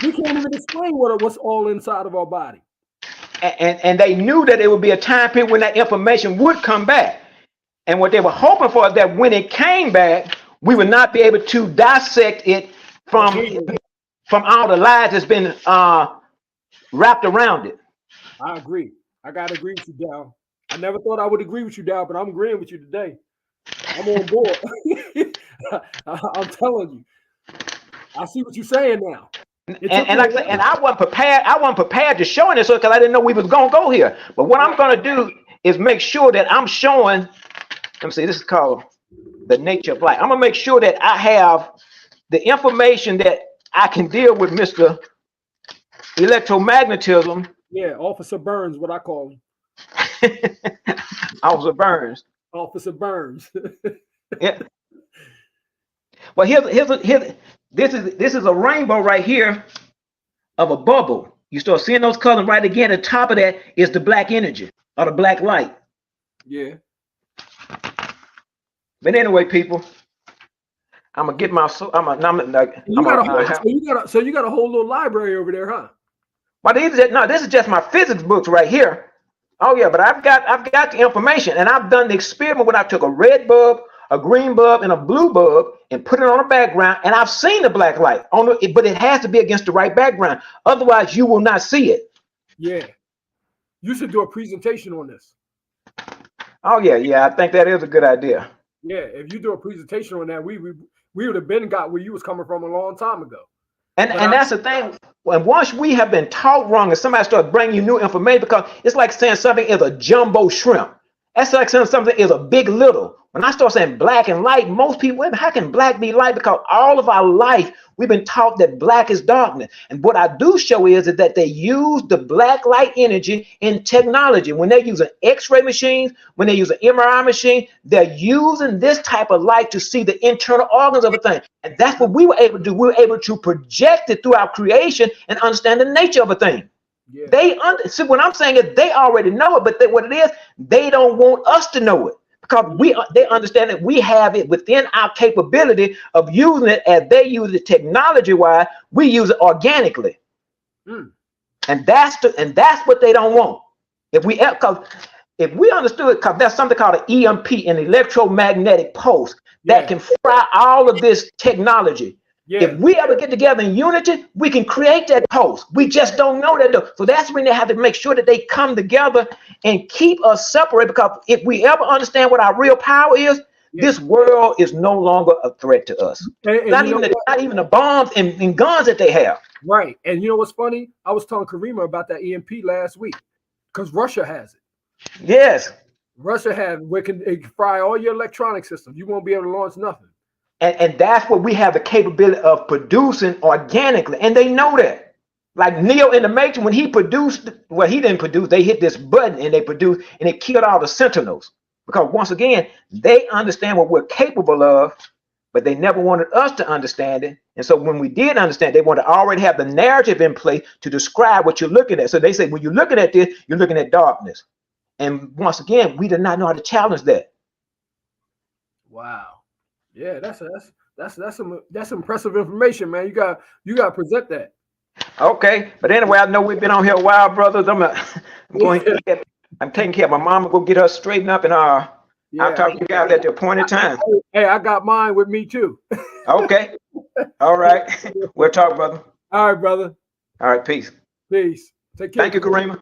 We can't even explain what's all inside of our body. And they knew that there would be a time period when that information would come back. And what they were hoping for is that when it came back, we would not be able to dissect it from all the lies that's been wrapped around it. I agree. I gotta agree with you, Dal. I never thought I would agree with you, Dal, but I'm agreeing with you today. I'm on board. I'm telling you. I see what you're saying now. And I wasn't prepared. I wasn't prepared to showing this because I didn't know we was gonna go here. But what I'm gonna do is make sure that I'm showing. Let me see. This is called the nature of light. I'm gonna make sure that I have the information that I can deal with Mr. Electromagnetism. Yeah, Officer Burns, what I call him. Officer Burns. Officer Burns. Yeah. Well, this is a rainbow right here of a bubble. You start seeing those colors right again. At the top of that is the black energy or the black light. Yeah. But anyway, people, I'm gonna get my. So you got a whole little library over there, huh? Well, this is just my physics books right here. Oh yeah, but I've got the information, and I've done the experiment when I took a red bulb, a green bulb, and a blue bulb, and put it on a background, and I've seen the black light on it, but it has to be against the right background. Otherwise, you will not see it. Yeah, you should do a presentation on this. Oh yeah, I think that is a good idea. Yeah, if you do a presentation on that, we would have been got where you was coming from a long time ago. And that's the thing. When once we have been taught wrong, and somebody starts bringing you new information, because it's like saying something is a jumbo shrimp. That's like saying something is a big little. When I start saying black and light, most people, how can black be light? Because all of our life, we've been taught that black is darkness. And what I do show is that they use the black light energy in technology. When they're using X-ray machines, when they're using MRI machine, they're using this type of light to see the internal organs of a thing. And that's what we were able to do. We were able to project it through our creation and understand the nature of a thing. Yeah. See, what I'm saying is they already know it, but what it is, they don't want us to know it. Because they understand that we have it within our capability of using it as they use it technology-wise. We use it organically, and that's what they don't want. Because If we understood, because there's something called an EMP, an electromagnetic pulse, that can fry all of this technology. If we ever get together in unity, we can create that pulse. We just don't know that though. So that's when they have to make sure that they come together and keep us separate, because if we ever understand what our real power is, this world is no longer a threat to us. And not even the bombs and guns that they have. Right. And you know what's funny? I was telling Karima about that EMP last week, because Russia has it. Yes. Russia has it can fry all your electronic systems. You won't be able to launch nothing. And that's what we have the capability of producing organically. And they know that. Like Neo in the Matrix, when he produced, well, he didn't produce, they hit this button and they produced, and it killed all the Sentinels. Because once again, they understand what we're capable of, but they never wanted us to understand it. And so when we did understand, they want to already have the narrative in place to describe what you're looking at. So they say, when you're looking at this, you're looking at darkness. And once again, we did not know how to challenge that. Wow. Yeah, that's impressive information, man. You got to present that. Okay, but anyway, I know we've been on here a while, brothers. I'm taking care of my mom. Go get her straightened up, and I'll talk to you guys at the appointed time. Hey, I got mine with me too. Okay. All right. We'll talk, brother. All right, brother. All right. Peace. Peace. Take care. Thank you, Karima.